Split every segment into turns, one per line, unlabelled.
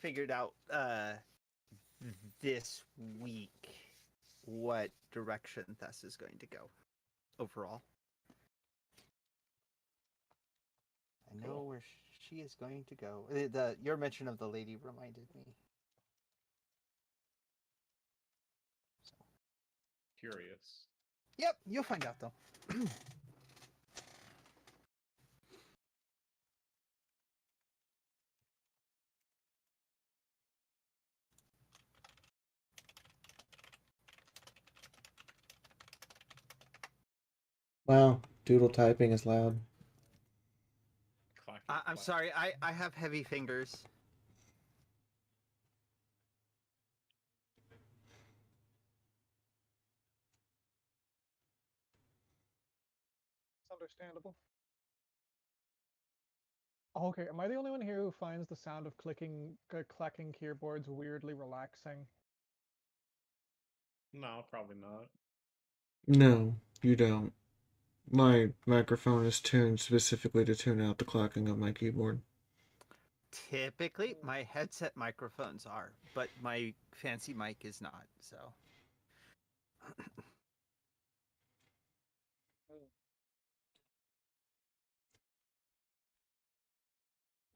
figured out this week what direction Thess is going to go overall. I know where she is going to go. Your mention of the lady reminded me. So.
Curious.
Yep, you'll find out though.
Wow, doodle typing is loud.
I'm sorry, I have heavy fingers.
It's understandable. Okay, am I the only one here who finds the sound of clacking keyboards weirdly relaxing?
No, probably not.
No, you don't. My microphone is tuned specifically to tune out the clacking of my keyboard.
Typically, my headset microphones are, but my fancy mic is not, so.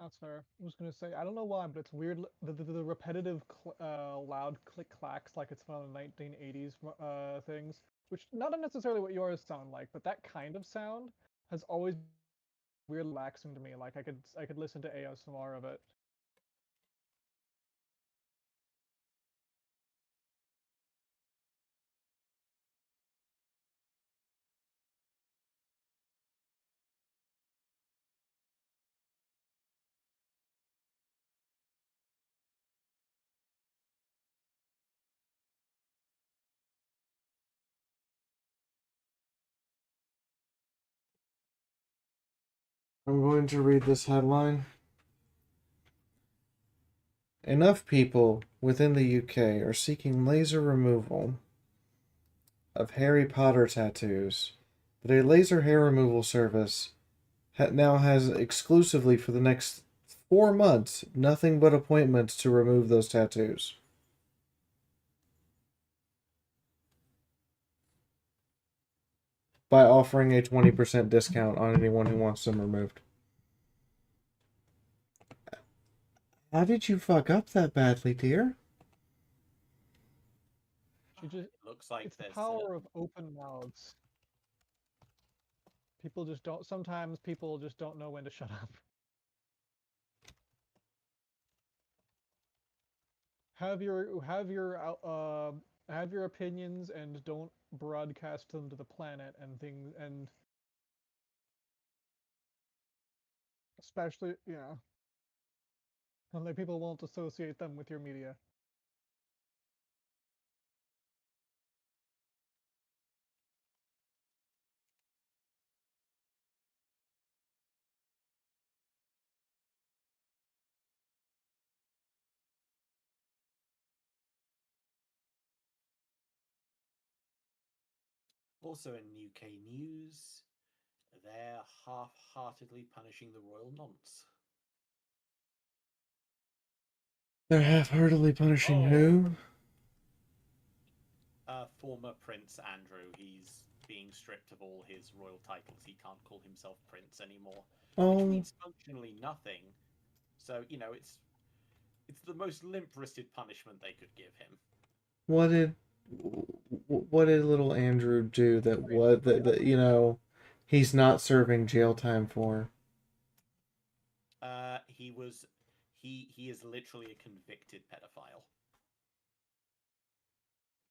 That's fair. I was gonna say, I don't know why, but it's weird. The repetitive, loud click clacks like it's one of the 1980s things, which not necessarily what yours sound like, but that kind of sound has always been weird relaxing to me. Like I could listen to ASMR of it.
I'm going to read this headline. Enough people within the UK are seeking laser removal of Harry Potter tattoos that a laser hair removal service now has exclusively for the next 4 months nothing but appointments to remove those tattoos. By offering a 20% discount on anyone who wants them removed. How did you fuck up that badly, dear?
Looks like
It's the
there's
power of open mouths. Sometimes people just don't know when to shut up. Have your opinions and don't broadcast them to the planet and things, and especially, and people won't associate them with your media.
also in UK news. They're half-heartedly punishing the royal nonce.
They're half-heartedly punishing who?
Former Prince Andrew. He's being stripped of all his royal titles. He can't call himself prince anymore, which means functionally nothing. So it's the most limp-wristed punishment they could give him.
What did little Andrew do that he's not serving jail time for?
He is literally a convicted pedophile.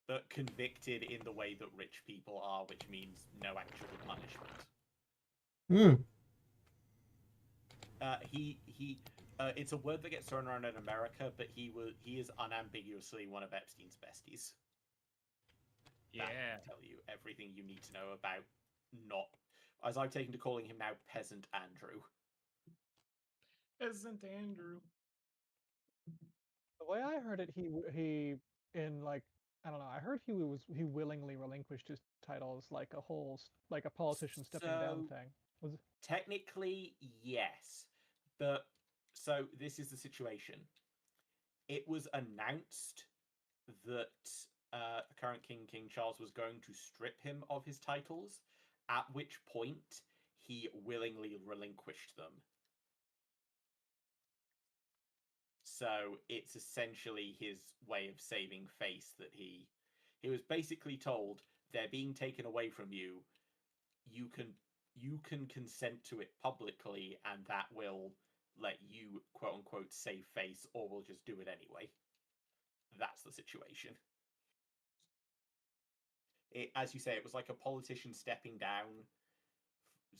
But convicted in the way that rich people are, which means no actual punishment. It's a word that gets thrown around in America, but he is unambiguously one of Epstein's besties.
Yeah.
That will tell you everything you need to know about as I've taken to calling him now, Peasant Andrew.
Peasant Andrew.
The way I heard it, he in like, I don't know. I heard he willingly relinquished his titles, like a politician stepping down thing.
Technically, yes, but so this is the situation. it was announced that the current King Charles was going to strip him of his titles, at which point he willingly relinquished them. So it's essentially his way of saving face that he was basically told, they're being taken away from you. You can consent to it publicly, and that will let you quote unquote save face, or we'll just do it anyway. That's the situation. As you say, it was like a politician stepping down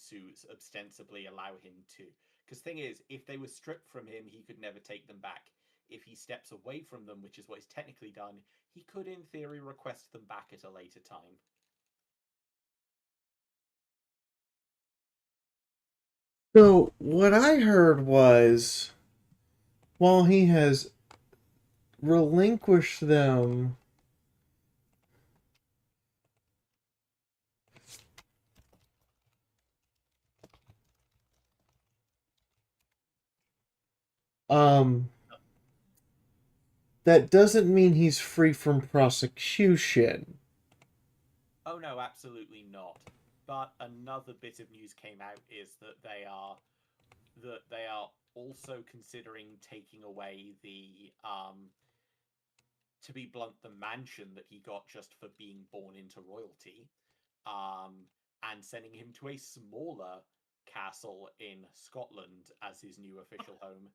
to ostensibly allow him to. Because thing is, if they were stripped from him, he could never take them back. If he steps away from them, which is what he's technically done, he could, in theory, request them back at a later time.
So what I heard was, while he has relinquished them, that doesn't mean he's free from prosecution.
Oh no, absolutely not. But another bit of news came out is that they are also considering taking away the to be blunt, the mansion that he got just for being born into royalty, and sending him to a smaller castle in Scotland as his new official home.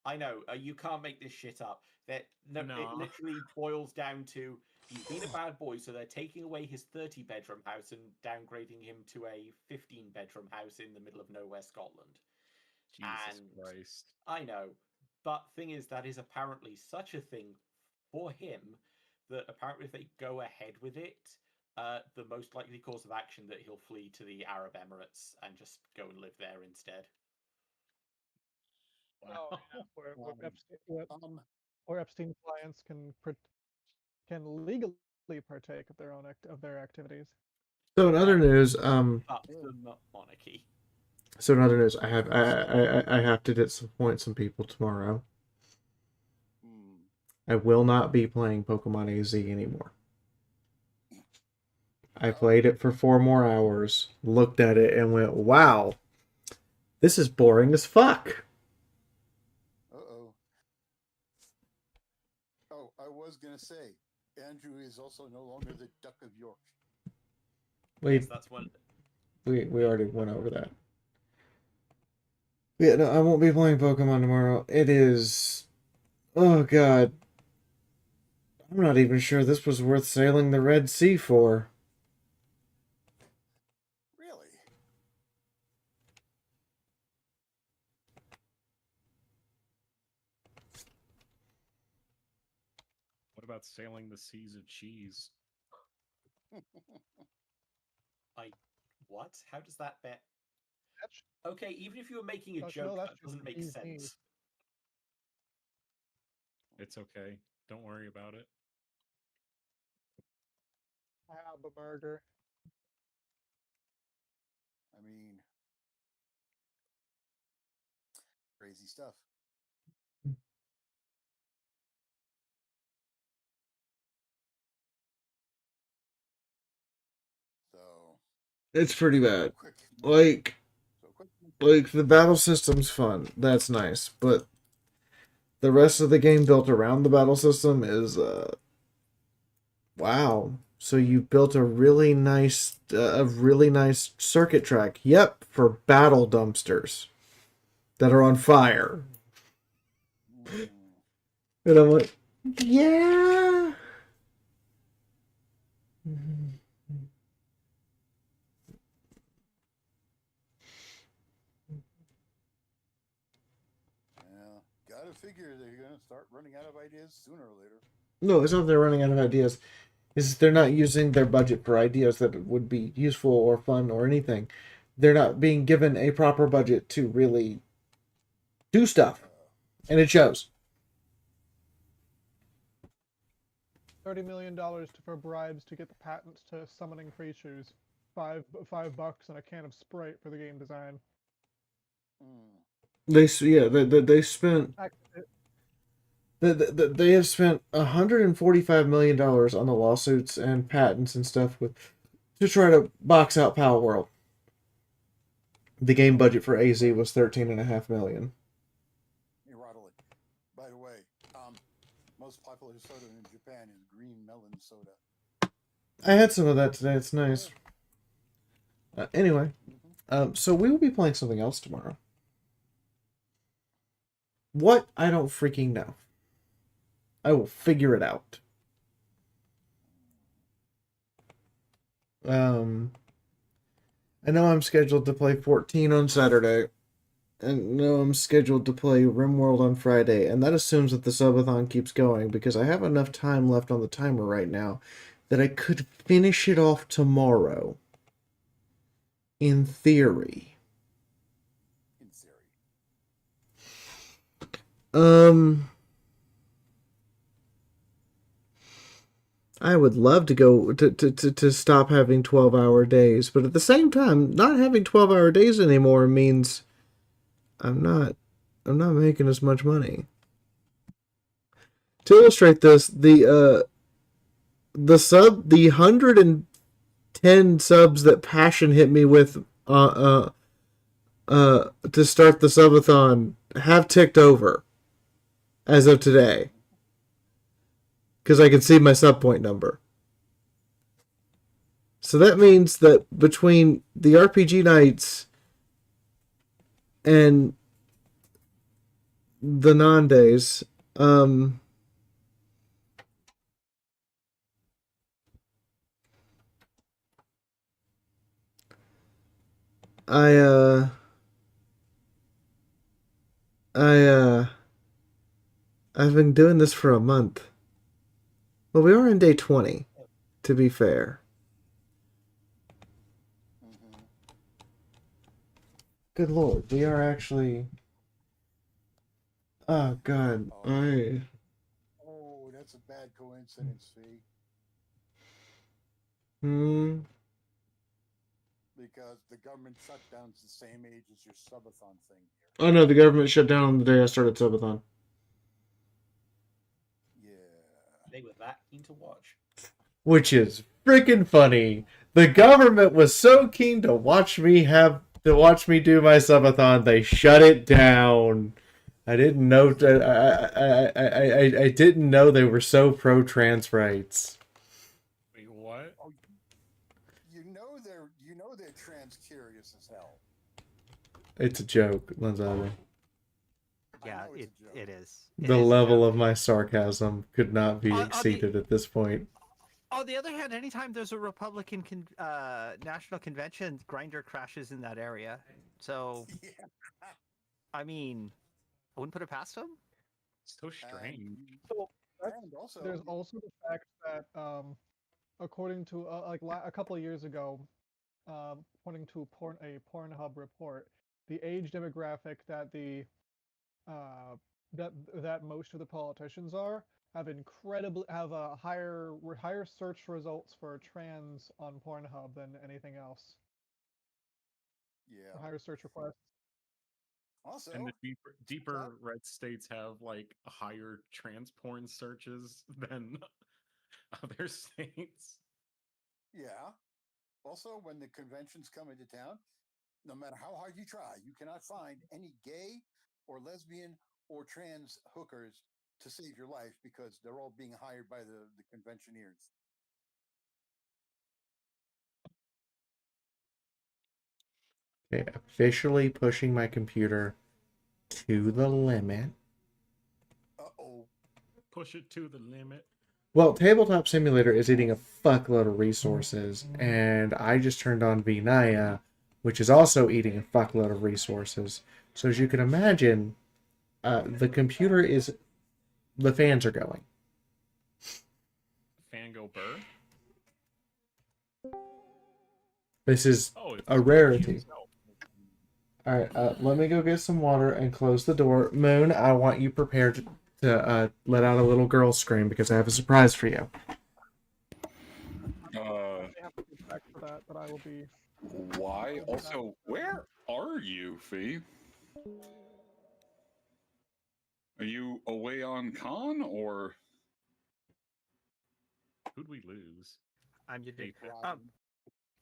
I know, you can't make this shit up. It literally boils down to, he's been a bad boy, so they're taking away his 30-bedroom house and downgrading him to a 15-bedroom house in the middle of nowhere, Scotland.
Jesus Christ.
I know, but thing is, that is apparently such a thing for him that apparently if they go ahead with it, the most likely course of action that he'll flee to the Arab Emirates and just go and live there instead.
Oh, yeah. Where Epstein clients can legally partake of their activities.
So in other news,
Up the monarchy.
So in other news, I have to disappoint some people tomorrow. I will not be playing Pokemon AZ anymore. I played it for 4 more hours, looked at it, and went, wow, this is boring as fuck.
Uh-oh. Oh, I was going to say, Andrew is also no longer the Duck of York.
Yes, that's what...
We already went over that. Yeah, no, I won't be playing Pokemon tomorrow. It is... Oh, God. I'm not even sure this was worth sailing the Red Sea for.
Really?
What about sailing the seas of cheese?
What? How does that bet? Okay, even if you were making a joke, that doesn't make sense.
It's okay. Don't worry about it.
Have a burger.
I mean, crazy stuff. So
It's pretty bad.
quick.
Like the battle system's fun. That's nice, but the rest of the game built around the battle system is wow. So you built a really nice circuit track. Yep, for battle dumpsters that are on fire. And I'm like, yeah.
Yeah, gotta figure they're gonna start running out of ideas sooner or later.
No, it's not they're running out of ideas. It's they're not using their budget for ideas that would be useful or fun or anything. They're not being given a proper budget to really do stuff. And it shows.
$30 million for bribes to get the patents to summoning creatures. $5 and a can of Sprite for the game design.
They spent They have spent $145 million on the lawsuits and patents and stuff to try to box out Pal World. The game budget for AZ was $13.5 million.
Hey, Rodley, by the way, most popular soda in Japan is green melon soda.
I had some of that today. It's nice. Anyway, so we will be playing something else tomorrow. What? I don't freaking know. I will figure it out. I know I'm scheduled to play 14 on Saturday. And know I'm scheduled to play RimWorld on Friday. And that assumes that the subathon keeps going, because I have enough time left on the timer right now that I could finish it off tomorrow. In theory. I would love to go to stop having 12-hour days, but at the same time, not having 12-hour days anymore means I'm not making as much money. To illustrate this, the 110 subs that Passion hit me with to start the subathon have ticked over as of today, because I can see my sub point number. So that means that between the RPG nights and the non-days, I've been doing this for a month. Well, we are in day 20, to be fair. Good Lord, we are actually... Oh, God.
Oh, that's a bad coincidence, Fee. Because the government shutdown's the same age as your subathon thing here.
Oh, no, the government shut down on the day I started subathon.
Yeah.
They were that keen to watch.
Which is freaking funny. The government was so keen to watch me do my subathon, they shut it down. I didn't know. I didn't know they were so pro trans rights.
Wait, what?
Oh, you know they're trans curious as hell.
It's a joke, Lanzabi.
Yeah, it is.
The level of my sarcasm could not be exceeded at this point.
On the other hand, anytime there's a Republican national convention, Grindr crashes in that area. So,
Yeah.
I mean, I wouldn't put it past them.
So strange.
So
And also,
there's also the fact that, according to a couple of years ago, according to a Pornhub report, the age demographic that that most of the politicians have higher search results for trans on Pornhub than anything else.
yeah.
Higher search requests.
Also,
And the deeper red states have like higher trans porn searches than other states.
yeah. Also, when the conventions come into town, no matter how hard you try, you cannot find any gay or lesbian or trans hookers to save your life, because they're all being hired by the conventioneers.
Okay, officially pushing my computer to the limit.
Uh-oh.
Push it to the limit.
Well, Tabletop Simulator is eating a fuckload of resources, and I just turned on Vinaya, which is also eating a fuckload of resources. So as you can imagine, the computer is... The fans are going.
Fan go burr?
This is a rarity. Alright, let me go get some water and close the door. Moon, I want you prepared to let out a little girl scream, because I have a surprise for you.
I have to get back for that, but I will be...
Why? Also, where are you, Fee? Are you away on con or?
Who'd we lose?
I'm your dude.
Robin.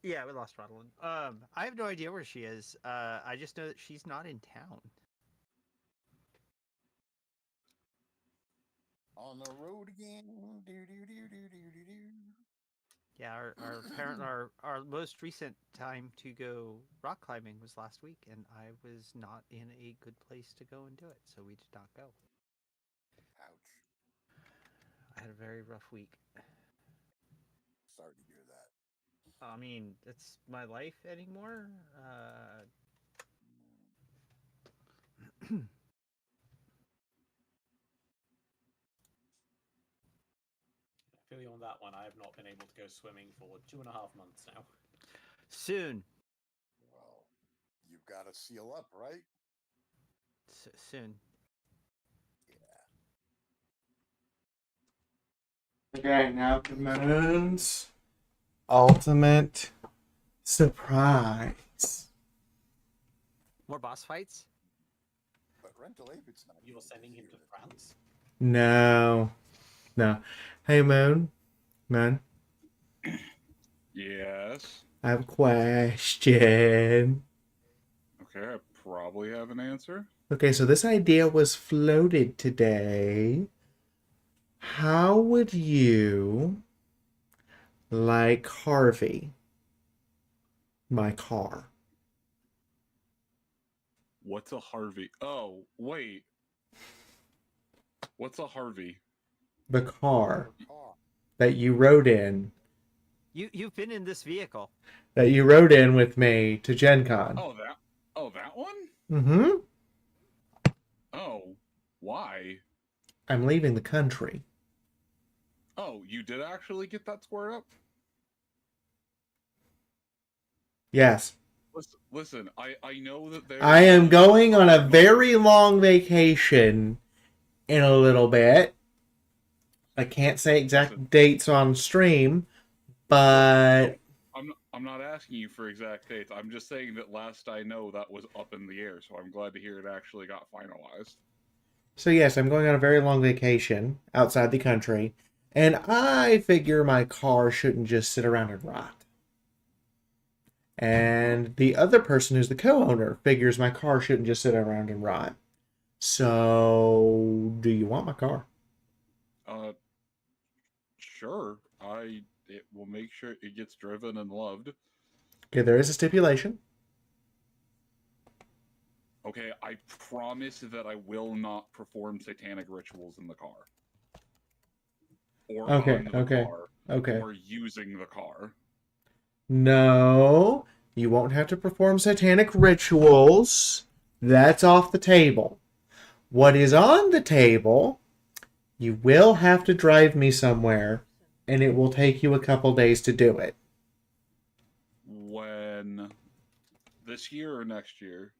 Yeah, we lost Rodolin. I have no idea where she is. I just know that she's not in town.
On the road again. Do, do, do, do, do, do, do.
Yeah, our most recent time to go rock climbing was last week, and I was not in a good place to go and do it, so we did not go.
Ouch.
I had a very rough week.
Sorry to hear that.
I mean, it's my life anymore.
I feel you on that one. I have not been able to go swimming for 2.5 months now.
Soon.
Well, you've got to seal up, right?
Soon.
Okay, now commends ultimate surprise.
More boss fights?
But rental aphids not.
You're sending him to France?
No. Hey, Moon.
Yes.
I have a question.
Okay, I probably have an answer.
Okay, so this idea was floated today. How would you like Harvey, my car?
What's a Harvey? Oh, wait. What's a Harvey?
The car
Car.
that you rode in.
You've been in this vehicle.
That you rode in with me to Gen Con.
Oh, that one?
Mm-hmm.
Oh, why?
I'm leaving the country.
Oh, you did actually get that squared up?
Yes.
Listen, I know that there.
I am going on a very long vacation in a little bit. I can't say exact dates on stream, but
I'm not asking you for exact dates. I'm just saying that last I know that was up in the air, so I'm glad to hear it actually got finalized.
so yes, I'm going on a very long vacation outside the country, and I figure my car shouldn't just sit around and rot. And the other person who's the co-owner figures my car shouldn't just sit around and rot. So, do you want my car?
Sure. It will make sure it gets driven and loved.
Okay, there is a stipulation.
Okay, I promise that I will not perform satanic rituals in the car. Or
Okay,
on the
okay,
car.
okay.
Or using the car.
No, you won't have to perform satanic rituals. That's off the table. What is on the table, you will have to drive me somewhere, and it will take you a couple days to do it.
When? This year or next year?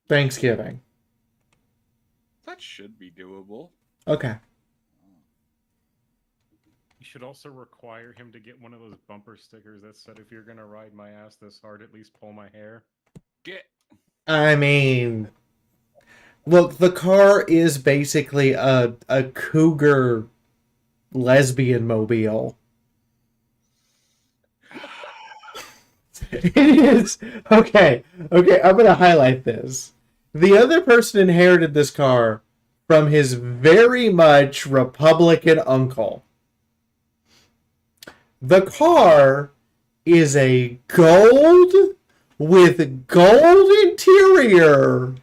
Thanksgiving.
That should be doable.
Okay.
You should also require him to get one of those bumper stickers that said, "If you're gonna ride my ass this hard, at least pull my hair."
I mean, look, the car is basically a cougar lesbian mobile. It is. Okay, I'm going to highlight this. The other person inherited this car from his very much Republican uncle. The car is a gold with gold interior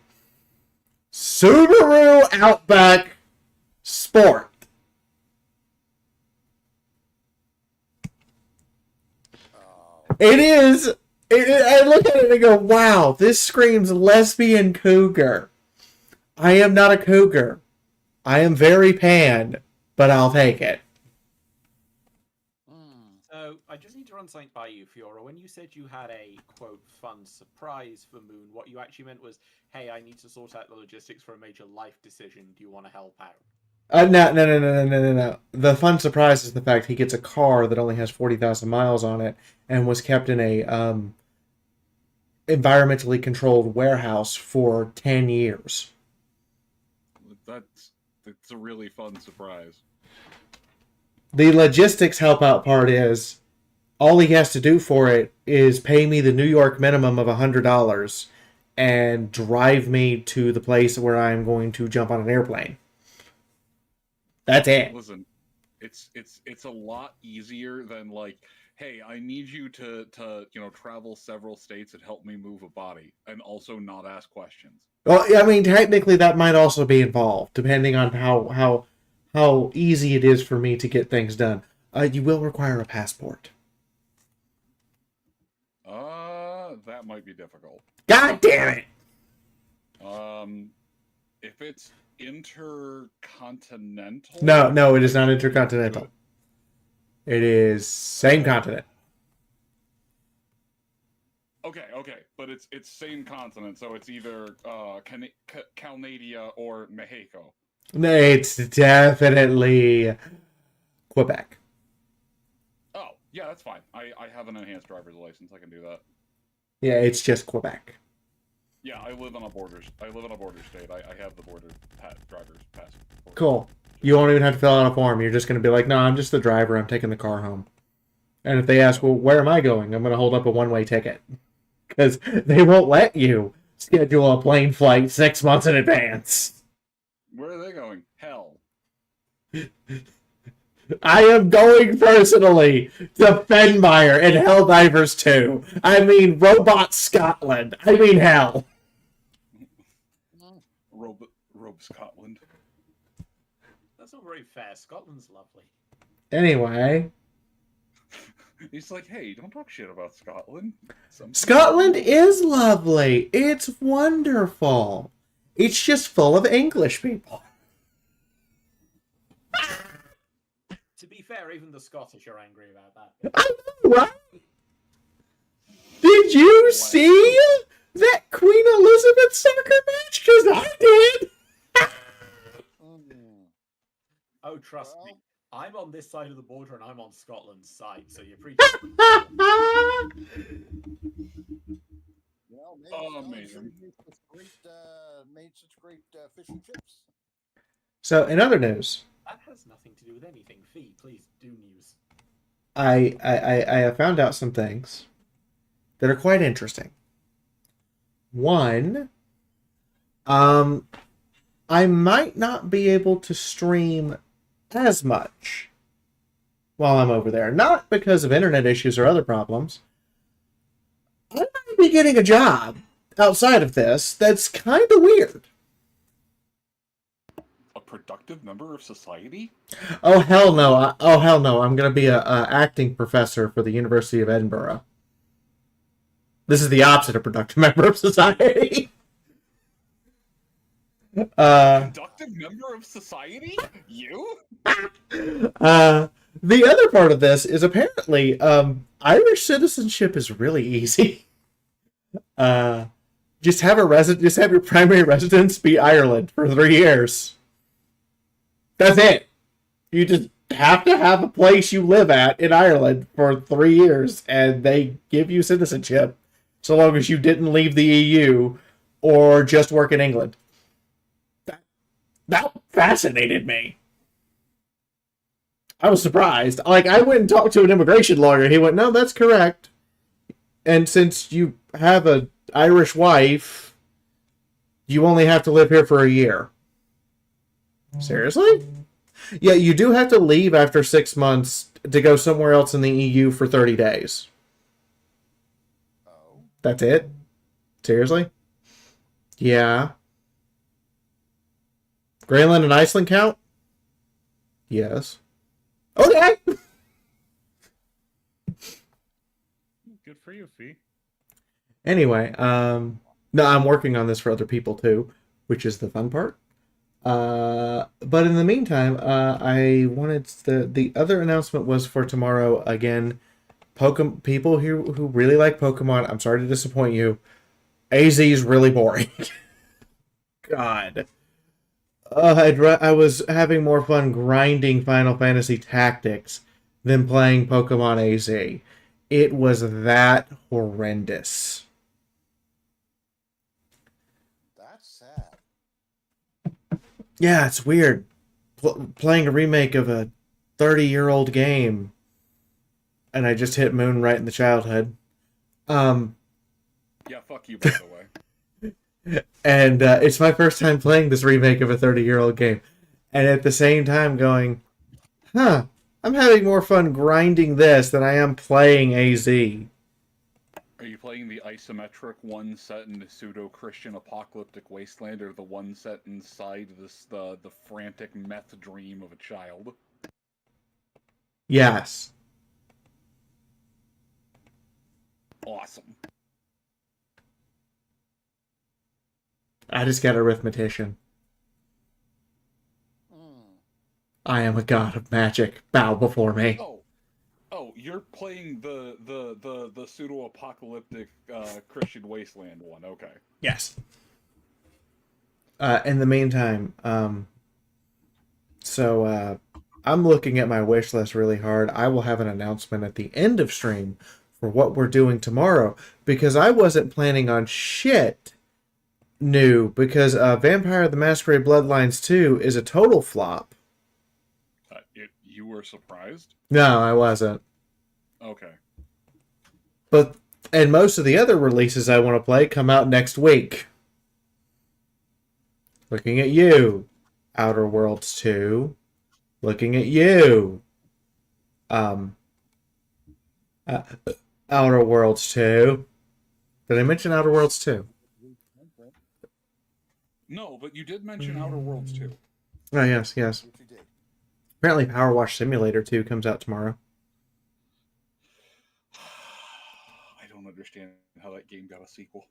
Subaru Outback Sport. It is. I look at it and go, wow, this screams lesbian cougar. I am not a cougar. I am very pan, but I'll take it.
So I just need to run something by you, Fiora. When you said you had a quote fun surprise for Moon, what you actually meant was, "Hey, I need to sort out the logistics for a major life decision. Do you want to help out?"
No. The fun surprise is the fact he gets a car that only has 40,000 miles on it and was kept in a environmentally controlled warehouse for 10 years.
It's a really fun surprise.
The logistics help out part is all he has to do for it is pay me the New York minimum of $100 and drive me to the place where I'm going to jump on an airplane. That's it.
Listen, it's a lot easier than like, hey, I need you to travel several states and help me move a body, and also not ask questions.
Well, I mean, technically that might also be involved, depending on how easy it is for me to get things done. You will require a passport.
That might be difficult.
God damn it!
If it's intercontinental.
No, it is not intercontinental. It is same continent.
Okay, but it's same continent, so it's either Canada or Mexico.
No, it's definitely Quebec.
Oh, yeah, that's fine. I have an enhanced driver's license. I can do that.
Yeah, it's just Quebec.
Yeah, I live on a border state. I have the border driver's pass.
Cool. You won't even have to fill out a form. You're just going to be like, no, I'm just the driver. I'm taking the car home. And if they ask, well, where am I going? I'm going to hold up a one-way ticket. Because they won't let you schedule a plane flight 6 months in advance.
Where are they going? Hell.
I am going personally to Fenmire and Helldivers 2. I mean, Robot Scotland. I mean, hell.
Robe Scotland.
That's not very fair. Scotland's lovely.
Anyway.
He's like, hey, don't talk shit about Scotland.
Scotland is lovely. It's wonderful. It's just full of English people.
To be fair, even the Scottish are angry about that.
I know, right? Did you see that Queen Elizabeth soccer match? Because I did.
Oh, trust me. I'm on this side of the border and I'm on Scotland's side, so you're pretty.
Amazing.
Made such great fish and chips.
So, in other news,
That has nothing to do with anything. Fee, please do news.
I have found out some things that are quite interesting. One, I might not be able to stream as much while I'm over there. Not because of internet issues or other problems. I might be getting a job outside of this that's kind of weird.
A productive member of society?
Oh, hell no. I'm going to be a acting professor for the University of Edinburgh. This is the opposite of productive member of society.
Productive member of society? You?
The other part of this is apparently Irish citizenship is really easy. Just have your primary residence be Ireland for 3 years. That's it. You just have to have a place you live at in Ireland for 3 years, and they give you citizenship so long as you didn't leave the EU or just work in England. That fascinated me. I was surprised. Like, I went and talked to an immigration lawyer. He went, no, that's correct. And since you have an Irish wife, you only have to live here for a year. Seriously? Yeah, you do have to leave after 6 months to go somewhere else in the EU for 30 days.
Oh.
That's it? Seriously? Yeah. Greenland and Iceland count? Yes. Okay!
Good for you, Fee.
Anyway, no, I'm working on this for other people too, which is the fun part. But in the meantime, I wanted the other announcement was for tomorrow. Again, people who really like Pokemon, I'm sorry to disappoint you. AZ is really boring. God. I was having more fun grinding Final Fantasy Tactics than playing Pokemon AZ. It was that horrendous.
That's sad.
Yeah, it's weird. playing a remake of a 30-year-old game, and I just hit Moon right in the childhood.
Yeah, fuck you, by the way.
And it's my first time playing this remake of a 30-year-old game. And at the same time going, I'm having more fun grinding this than I am playing AZ.
Are you playing the isometric one set in the pseudo-Christian apocalyptic wasteland, or the one set inside the frantic meth dream of a child?
Yes.
Awesome.
I just got arithmetician. I am a god of magic. Bow before me.
Oh, you're playing the pseudo-apocalyptic Christian wasteland one. Okay.
Yes. In the meantime, so I'm looking at my wish list really hard. I will have an announcement at the end of stream for what we're doing tomorrow, because I wasn't planning on shit new, because Vampire the Masquerade Bloodlines 2 is a total flop.
You were surprised?
No, I wasn't.
Okay.
And most of the other releases I want to play come out next week. Looking at you, Outer Worlds 2. Looking at you, Outer Worlds 2. Did I mention Outer Worlds 2?
No, but you did mention Outer Worlds 2.
Oh, yes. Apparently Power Wash Simulator 2 comes out tomorrow.
I don't understand how that game got a sequel.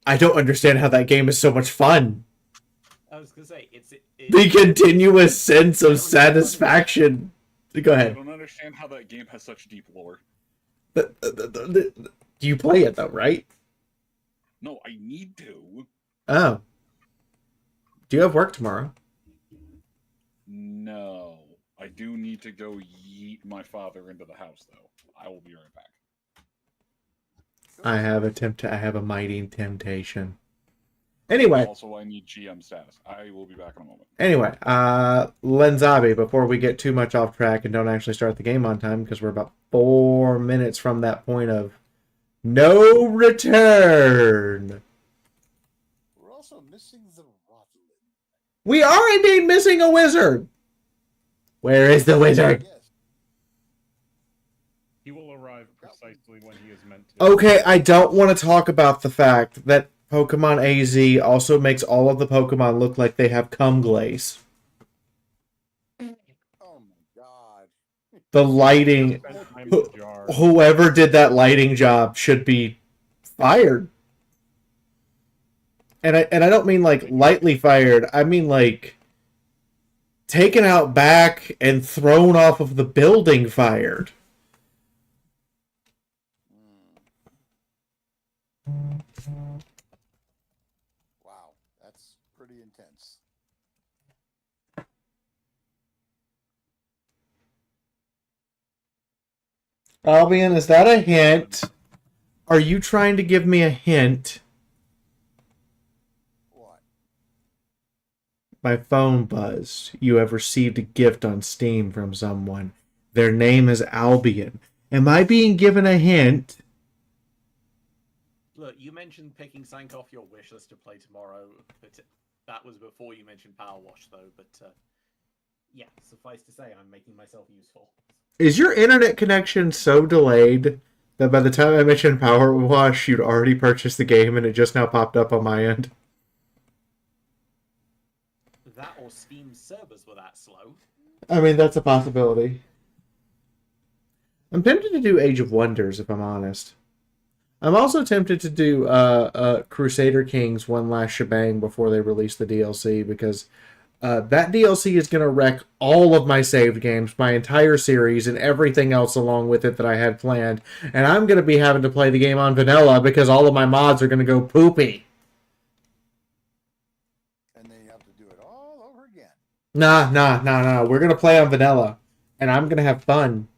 I don't understand how that game is so much fun.
I was gonna say it's
The continuous sense of satisfaction. Go
I
ahead.
don't understand how that game has such deep lore.
You play it though, right?
No, I need to.
Oh. Do you have work tomorrow?
No. I do need to go yeet my father into the house, though. I will be right back.
I have a mighty temptation. Anyway.
Also, I need GM status. I will be back in a moment.
Anyway, Lenzabi, before we get too much off track and don't actually start the game on time, because we're about 4 minutes from that point of no return.
We're also missing the Rotlin.
We are indeed missing a wizard. Where is the wizard?
Yes.
He will arrive precisely when he is meant to.
Okay, I don't want to talk about the fact that Pokemon AZ also makes all of the Pokemon look like they have cum glaze.
Oh my god.
The lighting, whoever did that lighting job should be fired. And I don't mean like lightly fired. I mean like taken out back and thrown off of the building fired.
Wow, that's pretty intense.
Albion, is that a hint? Are you trying to give me a hint?
What?
My phone buzzed. You have received a gift on Steam from someone. Their name is Albion. Am I being given a hint?
Look, you mentioned picking something off your wish list to play tomorrow, but that was before you mentioned Power Wash, though. But yeah, suffice to say, I'm making myself useful.
Is your internet connection so delayed that by the time I mentioned Power Wash, you'd already purchased the game and it just now popped up on my end?
That or Steam servers were that slow.
I mean, that's a possibility. I'm tempted to do Age of Wonders, if I'm honest. I'm also tempted to do Crusader Kings one last shebang before they release the DLC, because that DLC is going to wreck all of my saved games, my entire series, and everything else along with it that I had planned. And I'm going to be having to play the game on vanilla because all of my mods are going to go poopy.
And then you have to do it all over again.
Nah. We're going to play on vanilla. And I'm going to have fun.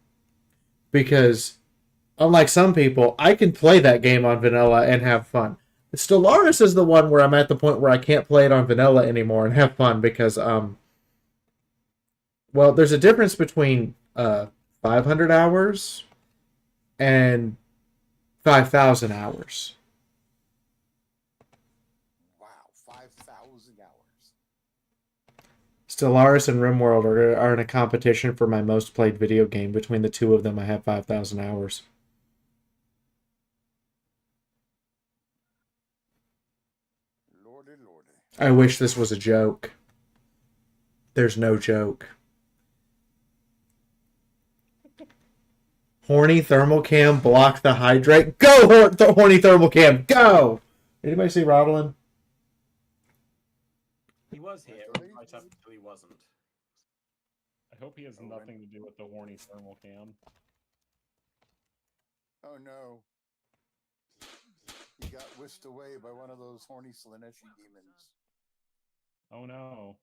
Because, unlike some people, I can play that game on vanilla and have fun. Stellaris is the one where I'm at the point where I can't play it on vanilla anymore and have fun because Well, there's a difference between 500 hours and 5,000 hours.
Wow, 5,000 hours.
Stellaris and RimWorld are in a competition for my most played video game. Between the two of them, I have 5,000 hours.
Lordy, lordy.
I wish this was a joke. There's no joke. Horny thermal cam, block the hydrate. Go, horny thermal cam, go! Anybody see Rodolin?
He was here
That's right.
right up until he wasn't.
I hope he has
Oh,
nothing to do with the horny thermal cam.
Oh no. He got whisked away by one of those horny Slaneshi demons.
Oh no.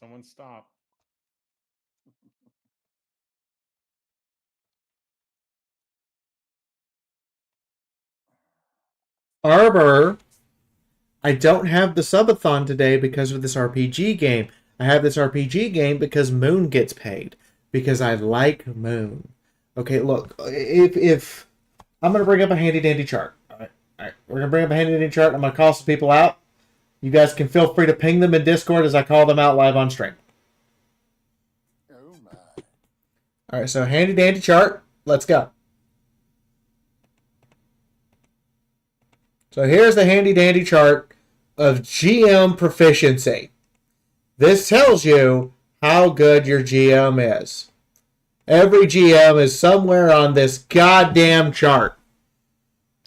Someone stop.
Arbor, I don't have the subathon today because of this RPG game. I have this RPG game because Moon gets paid. Because I like Moon. Okay, look, if I'm going to bring up a handy dandy chart. All right. We're going to bring up a handy dandy chart. I'm going to call some people out. You guys can feel free to ping them in Discord as I call them out live on stream.
Oh my.
All right, so handy dandy chart. Let's go. So here's the handy dandy chart of GM proficiency. This tells you how good your GM is. Every GM is somewhere on this goddamn chart.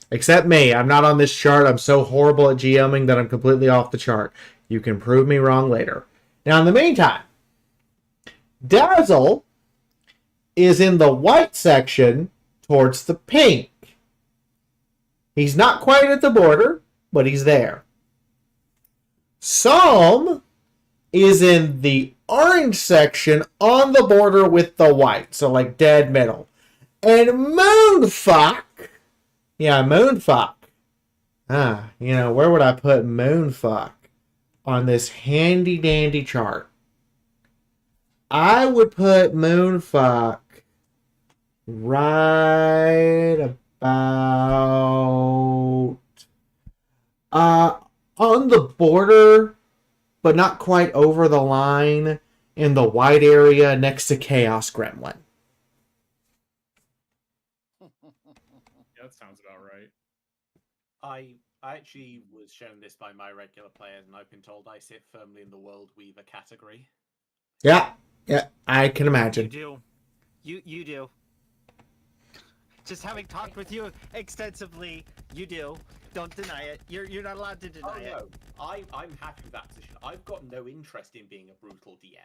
Except me. I'm not on this chart. I'm so horrible at GMing that I'm completely off the chart. You can prove me wrong later. Now, in the meantime, Dazzle is in the white section towards the pink. He's not quite at the border, but he's there. Psalm is in the orange section on the border with the white, so like dead middle. And Moonfuck, Moonfuck. Where would I put Moonfuck on this handy dandy chart? I would put Moonfuck right about on the border, but not quite over the line, in the white area next to Chaos Gremlin.
Yeah, that sounds about right.
I actually was shown this by my regular players, and I've been told I sit firmly in the World Weaver category.
Yeah, I can
You
imagine.
do. You do. Just having talked with you extensively, you do. Don't deny it. You're not allowed to deny it.
No, I'm happy with that position. I've got no interest in being a brutal DM.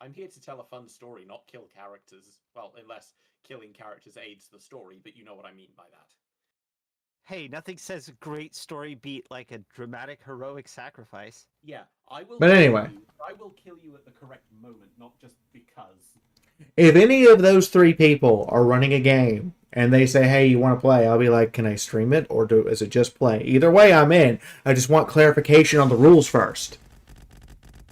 I'm here to tell a fun story, not kill characters. Well, unless killing characters aids the story, but you know what I mean by that.
Hey, nothing says a great story beat like a dramatic heroic sacrifice.
Yeah, I will.
But anyway.
I will kill you at the correct moment, not just because.
If any of those three people are running a game and they say, hey, you want to play, I'll be like, can I stream it or is it just play? Either way, I'm in. I just want clarification on the rules first.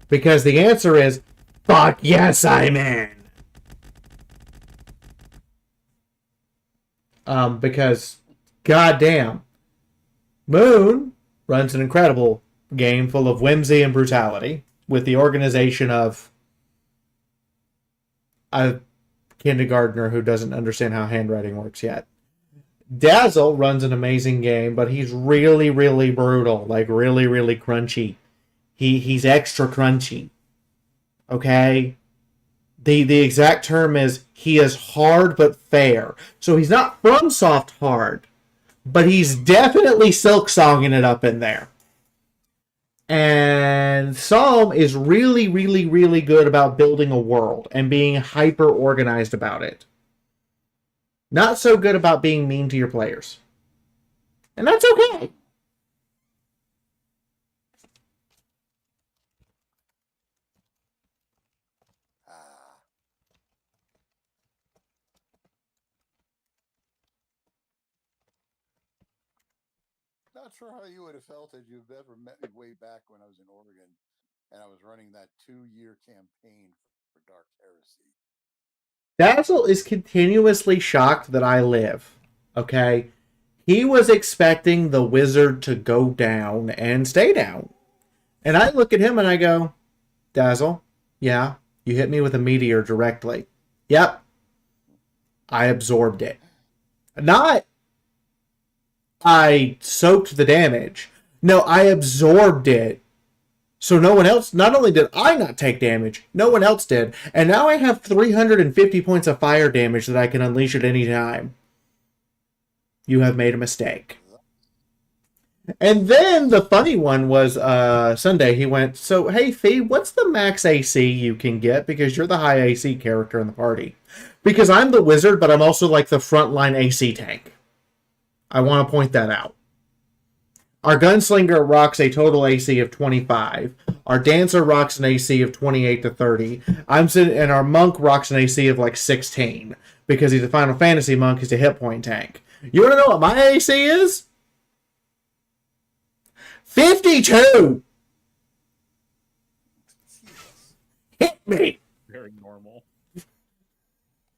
Because the answer is, fuck yes, I'm in. Because, goddamn, Moon runs an incredible game full of whimsy and brutality with the organization of a kindergartner who doesn't understand how handwriting works yet. Dazzle runs an amazing game, but he's really, really brutal, like really, really crunchy. He's extra crunchy. Okay? The exact term is he is hard but fair. So he's not from soft hard, but he's definitely silk-songing it up in there. And Psalm is really, really, really good about building a world and being hyper-organized about it. Not so good about being mean to your players. And that's okay.
Not sure how you would have felt if you've ever met me way back when I was in Oregon and I was running that 2-year campaign for Dark Heresy.
Dazzle is continuously shocked that I live. Okay? He was expecting the wizard to go down and stay down. And I look at him and I go, Dazzle, yeah, you hit me with a meteor directly. Yep. I absorbed it. Not I soaked the damage. No, I absorbed it. So no one else, not only did I not take damage, no one else did. And now I have 350 points of fire damage that I can unleash at any time. You have made a mistake. And then the funny one was Sunday. He went, so, hey, Fee, what's the max AC you can get? Because you're the high AC character in the party. Because I'm the wizard, but I'm also like the frontline AC tank. I want to point that out. Our gunslinger rocks a total AC of 25. Our dancer rocks an AC of 28 to 30. And our monk rocks an AC of like 16. Because he's a Final Fantasy monk, he's a hit point tank. You want to know what my AC is? 52! Hit me!
Very normal.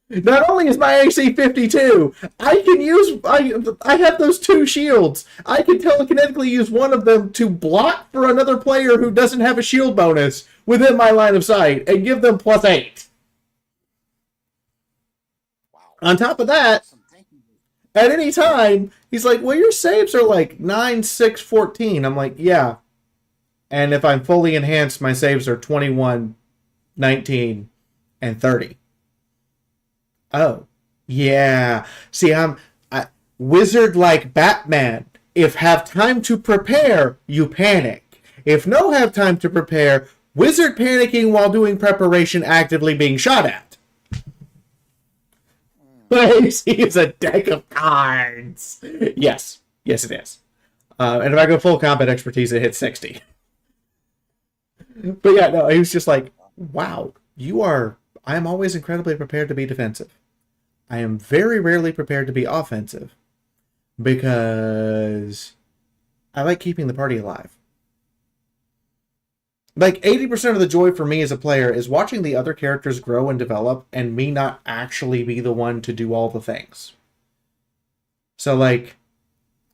Not only is my AC 52, I have those two shields. I can telekinetically use one of them to block for another player who doesn't have a shield bonus within my line of sight and give them +8.
Wow.
On top of that, at any time, he's like, well, your saves are like 9, 6, 14. I'm like, yeah. And if I'm fully enhanced, my saves are 21, 19, and 30. Oh, yeah. See, I'm wizard like Batman. If have time to prepare, you panic. If no have time to prepare, wizard panicking while doing preparation actively being shot at. AC is a deck of cards. Yes. Yes, it is. And if I go full combat expertise, it hits 60. But yeah, no, he was just like, wow, I am always incredibly prepared to be defensive. I am very rarely prepared to be offensive because I like keeping the party alive. Like 80% of the joy for me as a player is watching the other characters grow and develop and me not actually be the one to do all the things. So like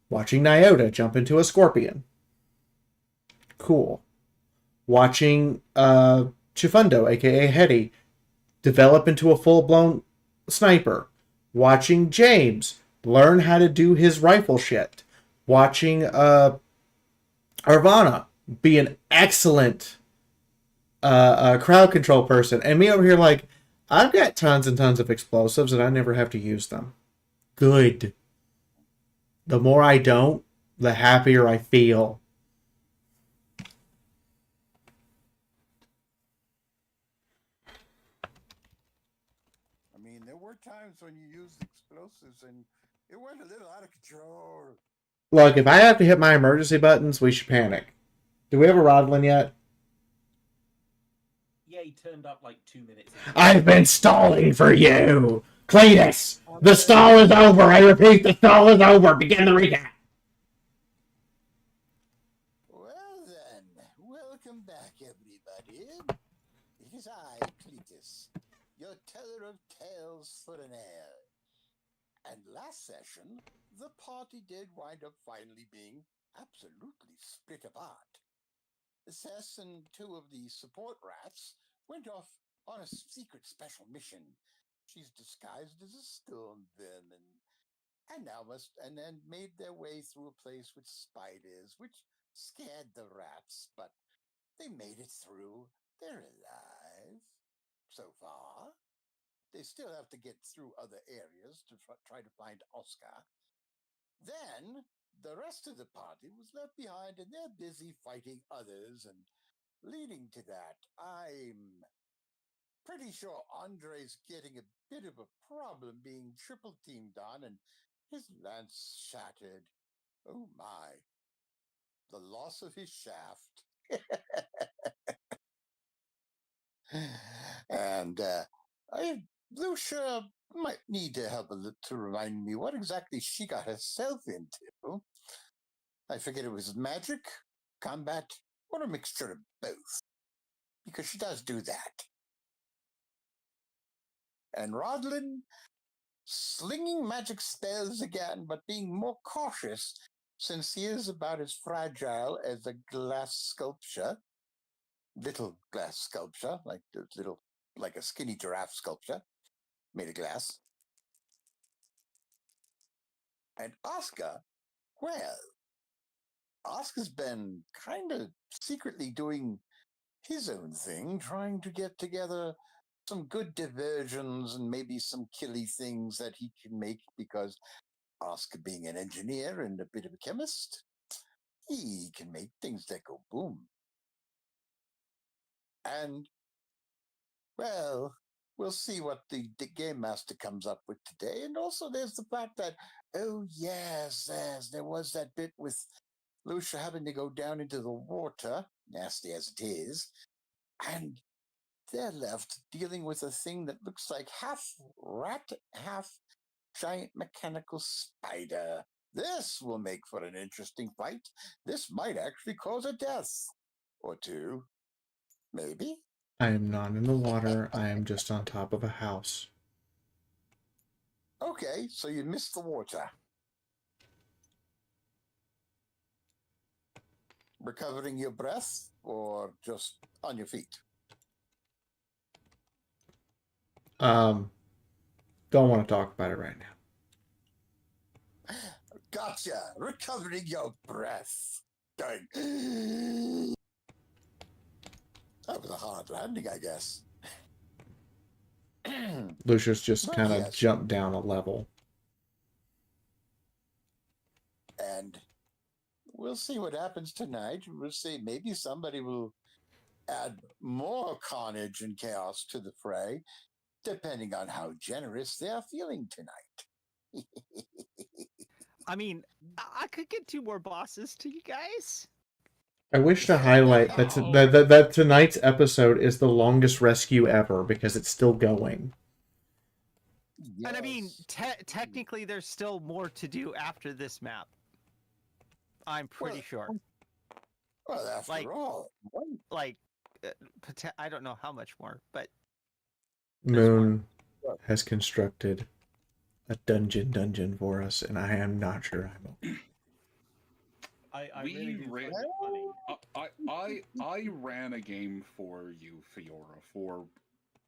watching Nyota jump into a scorpion. Cool. Watching Chifundo, aka Hetty, develop into a full-blown sniper. Watching James learn how to do his rifle shit. Watching Arvana be an excellent crowd control person. And me over here like, I've got tons and tons of explosives and I never have to use them. Good. The more I don't, the happier I feel.
I mean, there were times when you used explosives and it went a little out of control.
Look, if I have to hit my emergency buttons, we should panic. Do we have a Rodlin yet?
Yeah, he turned up like 2 minutes ago.
I've been stalling for you! Cletus! The stall is over! I repeat, the stall is over! Begin the recap!
Well then, welcome back everybody. It is I, Cletus, your teller of tales for an heir. And last session, the party did wind up finally being absolutely split apart. Cess and two of the support rats went off on a secret special mission. She's disguised as a storm vermin, and then made their way through a place with spiders, which scared the rats, but they made it through. They're alive so far. They still have to get through other areas to try to find Oscar. Then the rest of the party was left behind and they're busy fighting others, and leading to that, I'm pretty sure Andre's getting a bit of a problem being triple teamed on and his lance shattered. Oh my. The loss of his shaft. And Lucia might need to help to remind me what exactly she got herself into. I figured it was magic, combat, or a mixture of both. Because she does do that. and Rodlin slinging magic spells again, but being more cautious since he is about as fragile as a glass sculpture. Little glass sculpture, like a skinny giraffe sculpture made of glass. And Oscar, well, Oscar's been kind of secretly doing his own thing, trying to get together some good diversions and maybe some killy things that he can make, because Oscar, being an engineer and a bit of a chemist, he can make things that go boom. And, well, we'll see what the game master comes up with today. And also there's the fact that, oh yes, there was that bit with Lucia having to go down into the water, nasty as it is, and they're left dealing with a thing that looks like half rat, half giant mechanical spider. This will make for an interesting fight. This might actually cause a death or two. Maybe.
I am not in the water. I am just on top of a house.
Okay, so you missed the water. Recovering your breath or just on your feet?
Don't want to talk about it right now.
Gotcha. Recovering your breath. Dang. That was a hard landing, I guess.
Lucius just
Well,
kind of
yes.
jumped down a level.
And we'll see what happens tonight. We'll see. Maybe somebody will add more carnage and chaos to the fray, depending on how generous they're feeling tonight.
I mean, I could get 2 more bosses to you guys.
I wish to highlight that tonight's episode is the longest rescue ever because it's still going.
Yes.
And I mean, technically, there's still more to do after this map. I'm pretty sure.
Well, after
Like-
all,
Like, I don't know how much more, but
Moon has constructed a dungeon for us, and I am not sure I'm okay.
I
We
really do
ran-
find it funny.
I ran a game for you, Fiora, for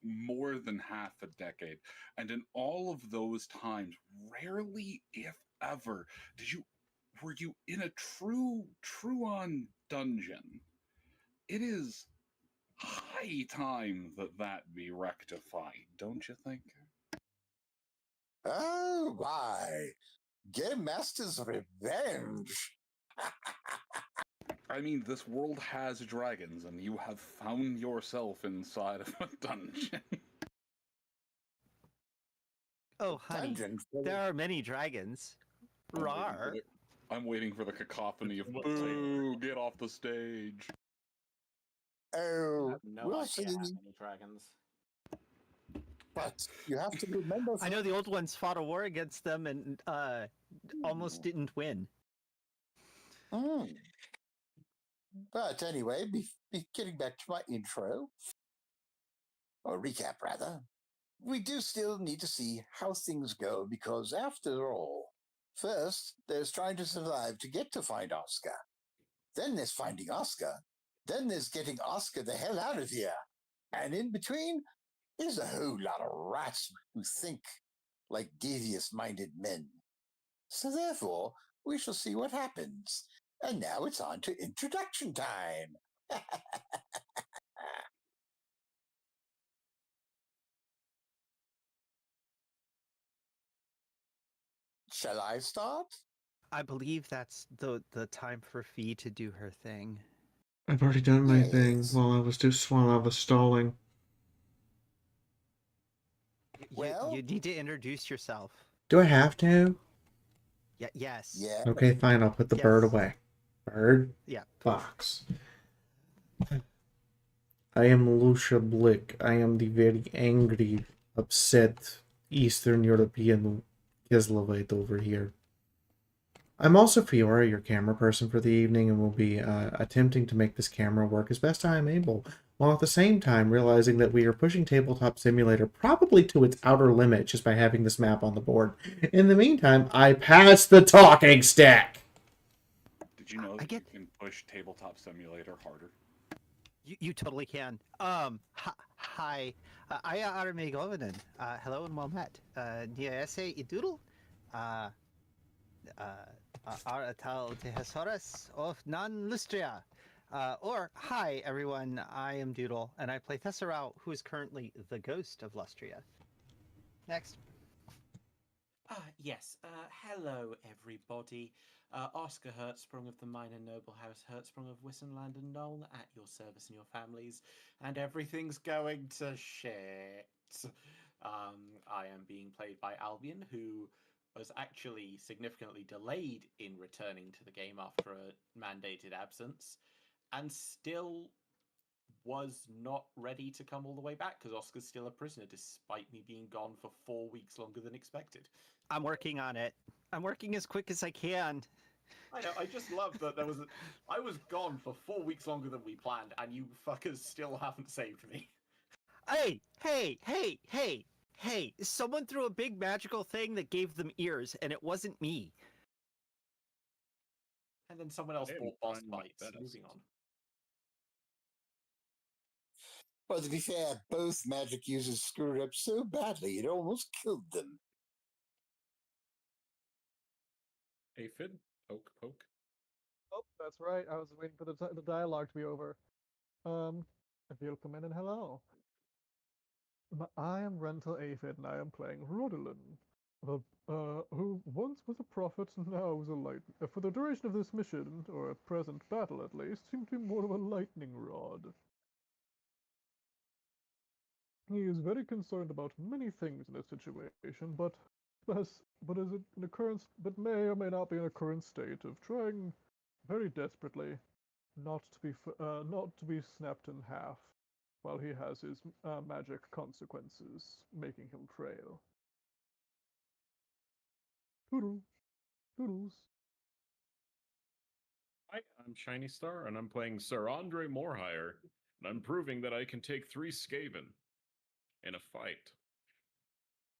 more than half a decade, and in all of those times, rarely, if ever, were you in a true on dungeon. It is high time that be rectified, don't you think?
oh my, Game Master's revenge.
I mean, this world has dragons, and you have found yourself inside of a dungeon.
oh, honey,
Dungeon full
there are many dragons. Rar.
I'm waiting for the cacophony of
What
boo, get off the stage.
I
Oh,
have no
we'll
idea
see.
how many dragons.
But you have to remember.
I know the old ones fought a war against them and almost didn't win.
Mm. But anyway, getting back to my intro, or recap rather, we do still need to see how things go, because after all, first there's trying to survive to get to find Oscar. Then there's finding Oscar. Then there's getting Oscar the hell out of here. And in between is a whole lot of rats who think like devious-minded men. So therefore, we shall see what happens. And now it's on to introduction time. Shall I start?
I believe that's the time for Fee to do her thing.
I've already done my thing
Yes.
while I was stalling.
Well-
You need to introduce yourself.
Do I have to?
Yeah. Yes.
Yeah.
Okay, fine. I'll put the bird
Yes.
away. Bird
Yeah.
box. I am Lucia Blick. I am the very angry, upset Eastern European Kislavite over here. I'm also Fiora, your camera person for the evening, and will be attempting to make this camera work as best I am able while at the same time realizing that we are pushing Tabletop Simulator probably to its outer limit just by having this map on the board. In the meantime, I pass the talking stick!
Did you know that
get-
you can push Tabletop Simulator harder?
You totally can. Hi. I are Megovinen. Hello and well met. Niaese Idoodle. Aratal Tehesaurus of Non Lustria. Or, hi everyone, I am Doodle, and I play Thesserau, who is currently the ghost of Lustria. Next.
Yes. Hello, everybody. Oscar Hertzsprung of the Minor Noble House Hertzsprung of Wissenland and Nuln at your service and your families, and everything's going to shit. I am being played by Albion, who was actually significantly delayed in returning to the game after a mandated absence, and still was not ready to come all the way back because Oscar's still a prisoner despite me being gone for 4 weeks longer than expected.
I'm working on it. I'm working as quick as I can.
I know, I just love that I was gone for 4 weeks longer than we planned, and you fuckers still haven't saved me.
Hey, someone threw a big magical thing that gave them ears, and it wasn't me.
And then someone else
I am
bought boss
trying my
bites.
best.
Moving on.
Well, to be fair, both magic users screwed up so badly it almost killed them.
Aphid, poke, poke.
Oh, that's right. I was waiting for the dialogue to be over. If you'll come in and hello. I am Rental Aphid, and I am playing Rodolin, who once was a prophet, now is a light. For the duration of this mission, or at present battle at least, seems to be more of a lightning rod. He is very concerned about many things in this situation, but is it an occurrence, but may or may not be in a current state of trying very desperately not to be snapped in half, while he has his magic consequences making him frail. Toodle, toodles.
Hi, I'm Shiny Star, and I'm playing Sir Andre Morehire, and I'm proving that I can take 3 Skaven in a fight.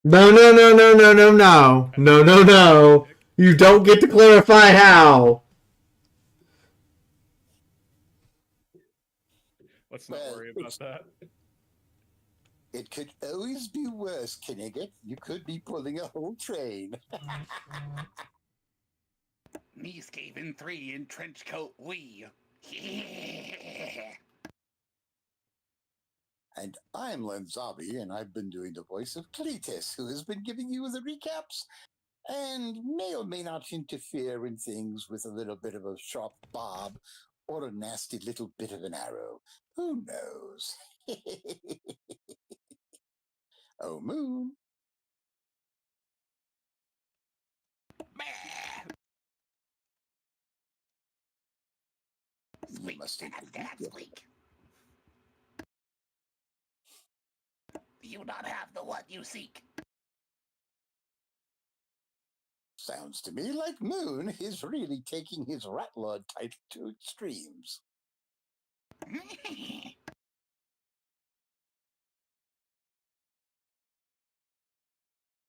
No. You don't get to clarify how.
Let's not
Well,
worry about that.
It could always be worse, Knigget. You could be pulling a whole train.
Me Skaven 3 in trench coat we.
And I'm Len Zabi, and I've been doing the voice of Cletus, who has been giving you the recaps and may or may not interfere in things with a little bit of a sharp bob or a nasty little bit of an arrow. Who knows? Oh, Moon. You must take the
That's weak. You not have the what you seek.
Sounds to me like Moon is really taking his Ratlord title to extremes.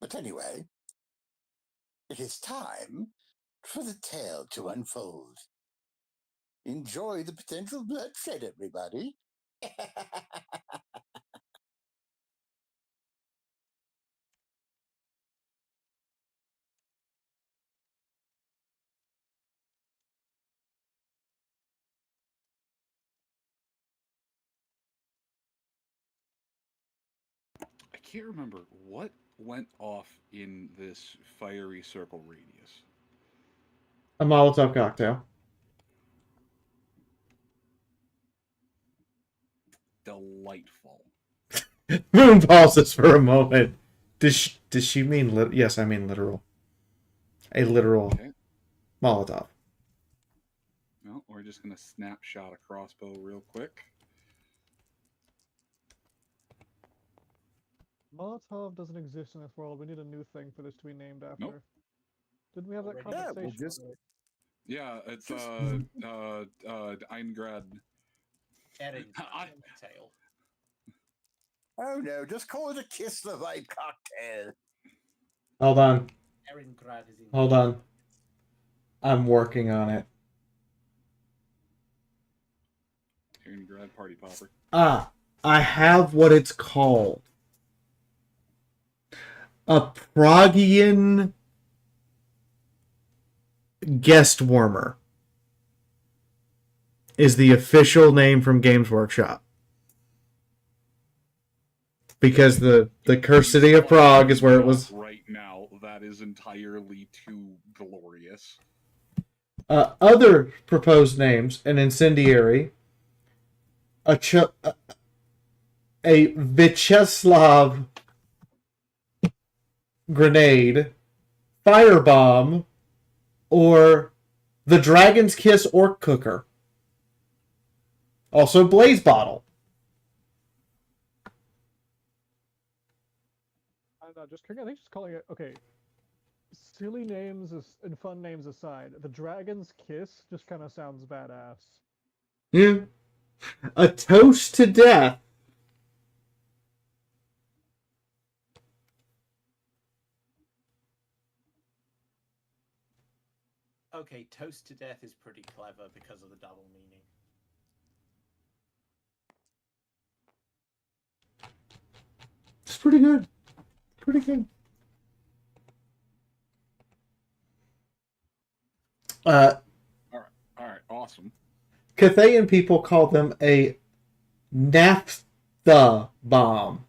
But anyway, it is time for the tale to unfold. Enjoy the potential bloodshed, everybody.
I can't remember what went off in this fiery circle radius.
A Molotov cocktail.
Delightful.
Moon pauses for a moment. Does she mean yes, I mean literal. A literal
Okay.
Molotov.
Well, we're just gonna snapshot a crossbow real quick.
Molotov doesn't exist in this world. We need a new thing for this to be named after.
Nope.
Didn't we have that
Already? Yeah,
conversation?
we'll just-
already?
Yeah, it's Eingrad.
Erin
I-
tail.
Oh no, just call it a kiss the vibe cocktail.
Hold on.
Erin Grad is in.
Hold on. I'm working on it.
Aaron Grad Party Popper.
Ah, I have what it's called. A Pragian guest warmer is the official name from Games Workshop. Because the Cursed City of Prague is where it was.
Right now, that is entirely too glorious.
Other proposed names: an incendiary, a Vyacheslav grenade, firebomb, or the Dragon's Kiss orc cooker. Also, blaze bottle.
Just I think just calling it okay. Silly names and fun names aside, the Dragon's Kiss just kind of sounds badass.
Yeah. A toast to death.
Okay, toast to death is pretty clever because of the double meaning.
It's pretty good. Pretty good.
All right, awesome.
Cathayan people call them a naphtha bomb.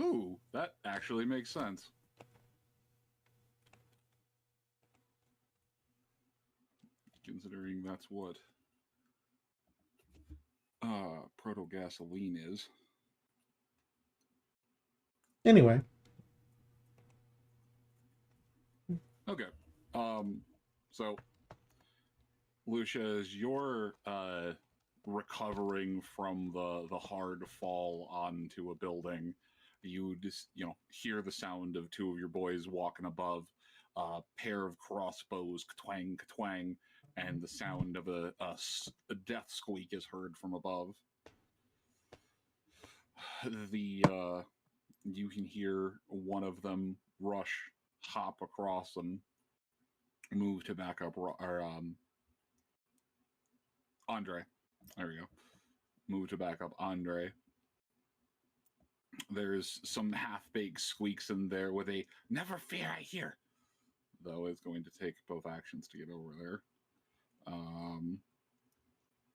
Ooh, that actually makes sense. Considering that's what proto-gasoline is.
Anyway.
Okay. So Lucia, as you're recovering from the hard fall onto a building, you just hear the sound of two of your boys walking above, a pair of crossbows twang twang, and the sound of a death squeak is heard from above. You can hear one of them hop across and move to back up, Andre. There we go. Move to back up Andre. There's some half-baked squeaks in there with a "never fear, I hear." Though it's going to take both actions to get over there.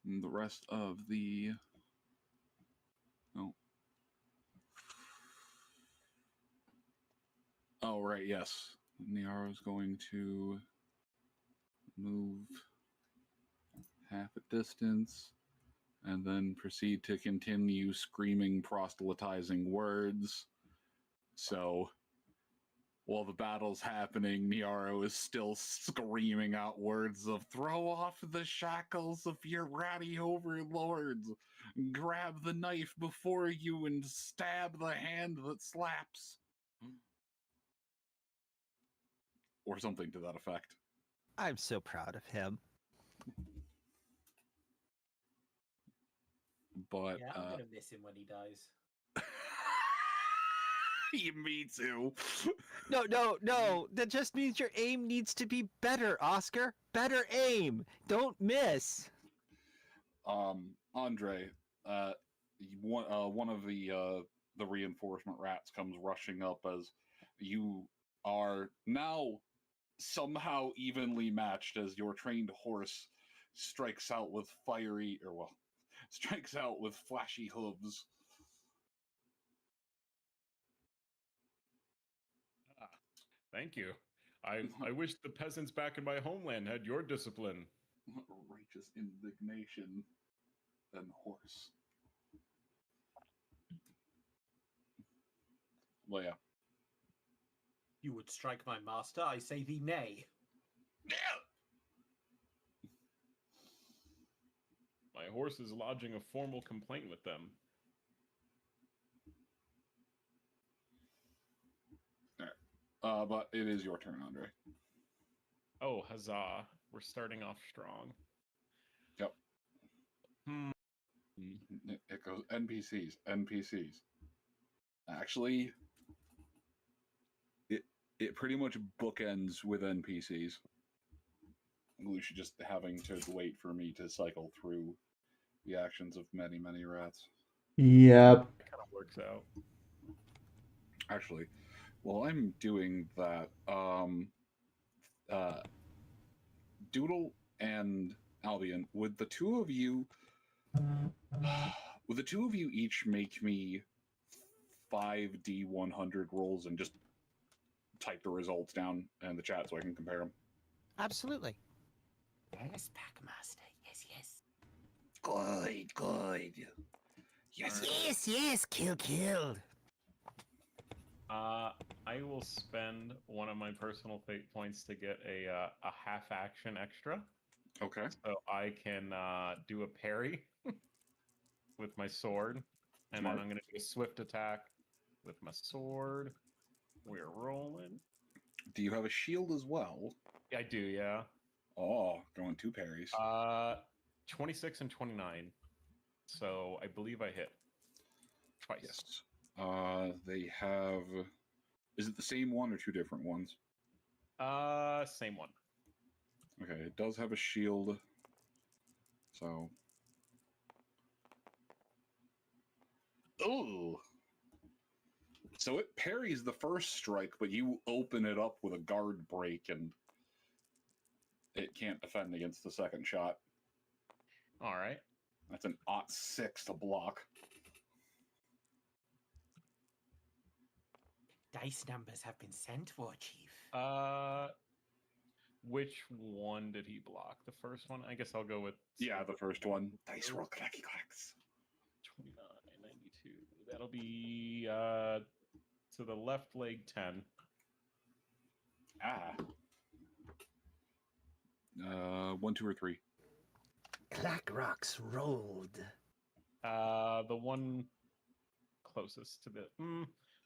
The rest of the Oh, right, yes. Niaro's going to move half a distance and then proceed to continue screaming proselytizing words. So, while the battle's happening, Niaro is still screaming out words of "throw off the shackles of your ratty overlords, grab the knife before you and stab the hand that slaps." Or something to that effect.
I'm so proud of him.
But
yeah, I'm gonna miss him when he dies.
Me too.
No. That just means your aim needs to be better, Oscar. Better aim. Don't miss.
Andre, one of the reinforcement rats comes rushing up as you are now somehow evenly matched as your trained horse strikes out with flashy hooves.
Thank you. I wish the peasants back in my homeland had your discipline.
Righteous indignation and horse. Well, yeah.
You would strike my master, I say thee nay.
My horse is lodging a formal complaint with them.
But it is your turn, Andre.
Oh, huzzah. We're starting off strong.
Yep. It goes NPCs, NPCs. Actually, it pretty much bookends with NPCs. Lucia just having to wait for me to cycle through the actions of many, many rats.
Yep.
It kind of works out.
Actually, while I'm doing that, Doodle and Albion, would the two of you each make me 5d100 rolls and just type the results down in the chat so I can compare them?
Absolutely.
Yes, Packmaster. Yes, yes.
Good, good. Yes,
Yes. Kill.
I will spend one of my personal fate points to get a half action extra,
Okay.
so I can do a parry with my sword, and
Smart.
then I'm going to do a swift attack with my sword. We're rolling.
Do you have a shield as well?
I do, yeah.
Oh, going two parries.
26 and 29. So I believe I hit twice.
Yes. They have. Is it the same one or two different ones?
Same one.
Okay, it does have a shield. So. Oh. So it parries the first strike, but you open it up with a guard break, and it can't defend against the second shot.
All right.
That's an +6 to block.
Dice numbers have been sent for, Chief.
Which one did he block? The first one? I guess I'll go with.
Yeah, the first one. Dice roll clacky clacks.
29, 92. That'll be to the left leg 10.
Ah. 1, 2, or 3.
Clack rocks rolled.
The one closest to the.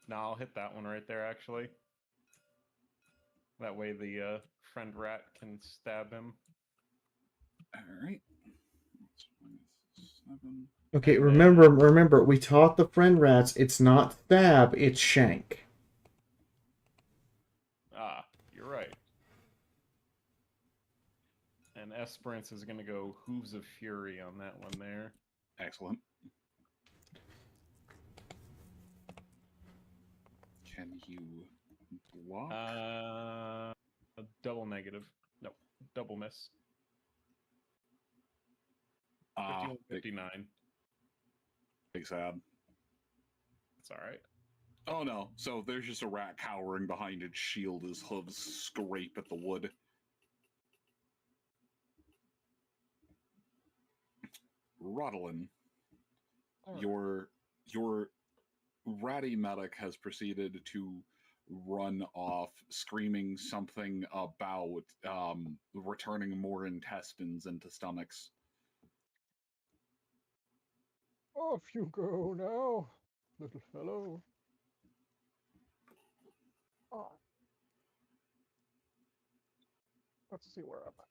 No, I'll hit that one right there, actually. That way the friend rat can stab him.
All right. 7.
Okay,
And
remember, we taught the friend rats it's not stab, it's shank.
You're right. And Esperance is going to go Hooves of Fury on that one there.
Excellent. Can you block?
A double negative. No, double miss. 51, 59.
Big sad.
That's all right.
Oh no, so there's just a rat cowering behind its shield as hooves scrape at the wood. Rodolin,
All right.
your ratty medic has proceeded to run off, screaming something about returning more intestines into stomachs.
Off you go now, little fellow. Oh. Let's see where I'm at.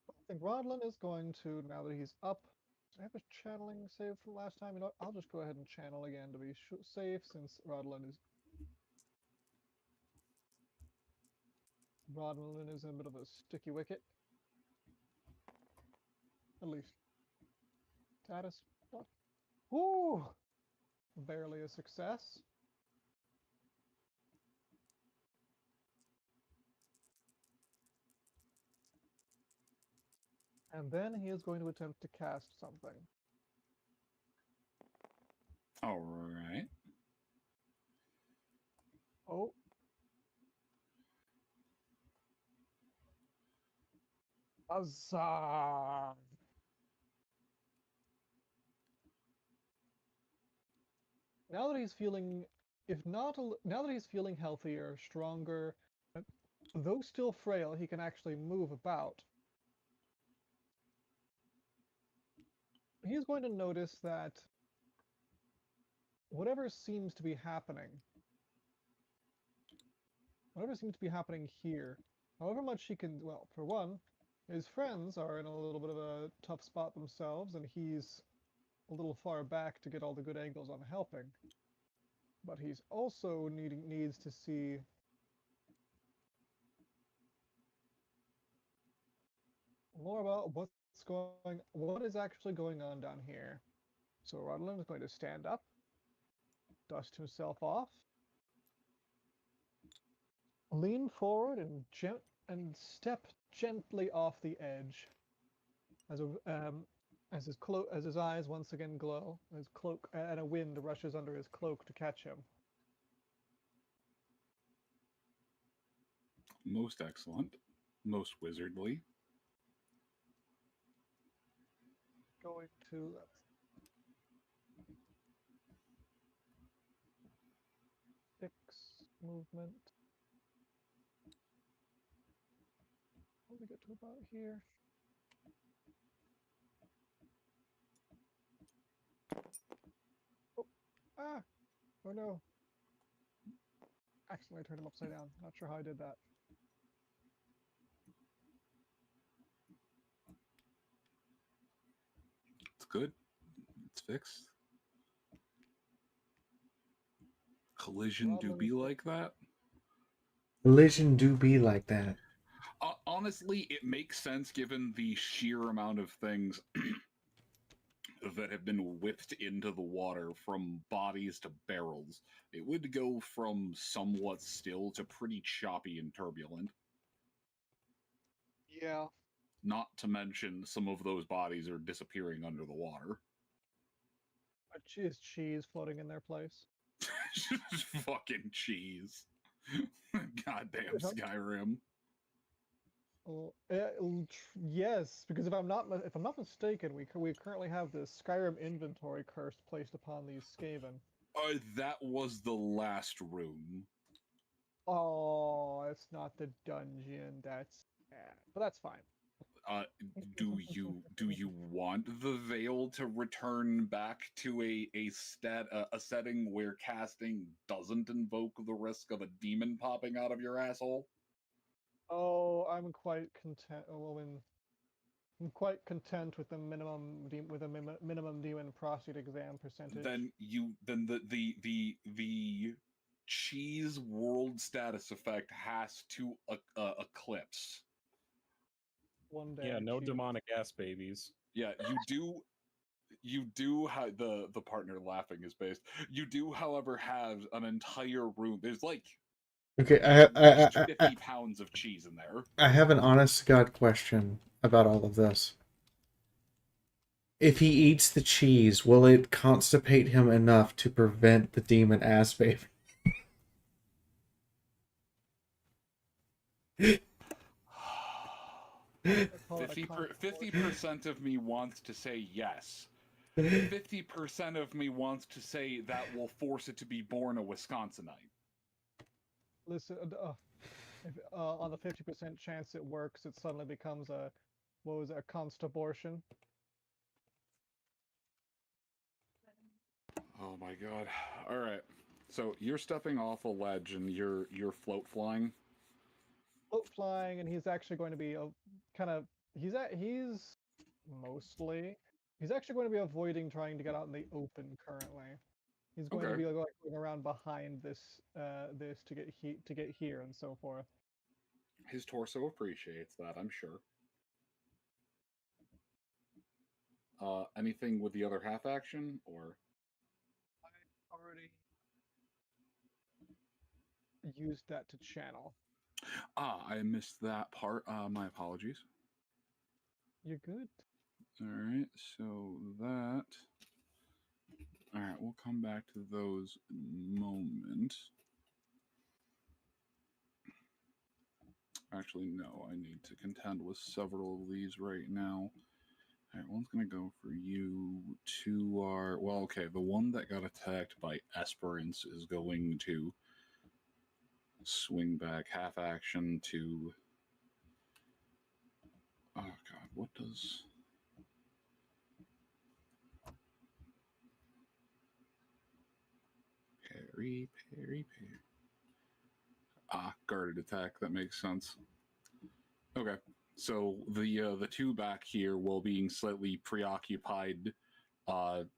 I think Rodlin is going to, now that he's up, I have a channeling save from last time. You know, I'll just go ahead and channel again to be safe, since Rodlin is in a bit of a sticky wicket. At least. Status. What? Woo! Barely a success. And then he is going to attempt to cast something.
All right.
Oh. Huzzah! Now that he's feeling, now that he's feeling healthier, stronger, though still frail, he can actually move about. He's going to notice that whatever seems to be happening whatever seems to be happening here, however much he can, well, for one, his friends are in a little bit of a tough spot themselves, and he's a little far back to get all the good angles on helping. But he's also needs to see more about what is actually going on down here. So Rodlin is going to stand up, dust himself off, lean forward, and step gently off the edge as as his eyes once again glow, and his cloak and a wind rushes under his cloak to catch him.
Most excellent. Most wizardly.
Going to fix movement. How do we get to about here? Oh, ah! Oh no! Accidentally turned him upside down. Not sure how I did that.
It's good. It's fixed. Collision do be like that.
Collision do be like that.
Honestly, it makes sense given the sheer amount of things that have been whipped into the water, from bodies to barrels. It would go from somewhat still to pretty choppy and turbulent.
Yeah.
Not to mention, some of those bodies are disappearing under the water.
Is cheese floating in their place?
Just fucking cheese. Goddamn Skyrim.
Oh, yes, because if I'm not mistaken, we currently have the Skyrim inventory curse placed upon these Skaven.
That was the last room.
Oh, it's not the dungeon. That's bad, but that's fine.
Do you want the veil to return back to a setting where casting doesn't invoke the risk of a demon popping out of your asshole?
Oh, I'm quite content. I'm quite content with the minimum demon prostate exam percentage.
Then the cheese world status effect has to eclipse.
One day.
Yeah, no
cheese.
demonic ass babies.
Yeah, you do have the partner laughing is based. You do, however, have an entire room. There's like
Okay,
at least 50 pounds of cheese in there.
I have an honest to God question about all of this. If he eats the cheese, will it constipate him enough to prevent the demon ass baby?
50% of me wants to say yes. 50% of me wants to say that will force it to be born a Wisconsinite.
Listen, on the 50% chance it works, it suddenly becomes a constabortion.
Oh my god! All right, so you're stepping off a ledge and you're float flying.
Float flying, and he's actually going to be he's actually going to be avoiding trying to get out in the open currently. He's going to be like going around behind this to get here and so forth.
His torso appreciates that, I'm sure. Anything with the other half action, or?
I already used that to channel.
I missed that part. My apologies.
You're good.
All right, so that. All right, we'll come back to those in a moment. Actually, no, I need to contend with several of these right now. All right, one's going to go for you. Two are... Well, okay, the one that got attacked by Esperance is going to swing back half action to... Oh, God, what does... Parry. guarded attack. That makes sense. Okay, so the two back here, while being slightly preoccupied,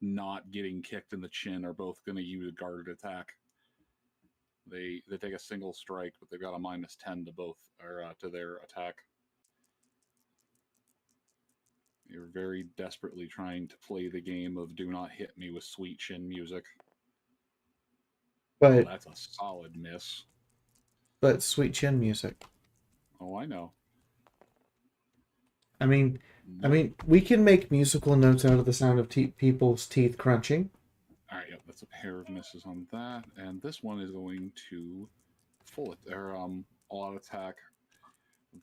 not getting kicked in the chin, are both going to use a guarded attack. They take a single strike, but they've got a -10 to both, or to their attack. You're very desperately trying to play the game of "do not hit me with sweet chin music."
But
That's a solid miss.
but sweet chin music.
Oh, I know.
I mean, we can make musical notes out of the sound of people's teeth crunching.
All right, yep, that's a pair of misses on that, and this one is going to full it or all-out attack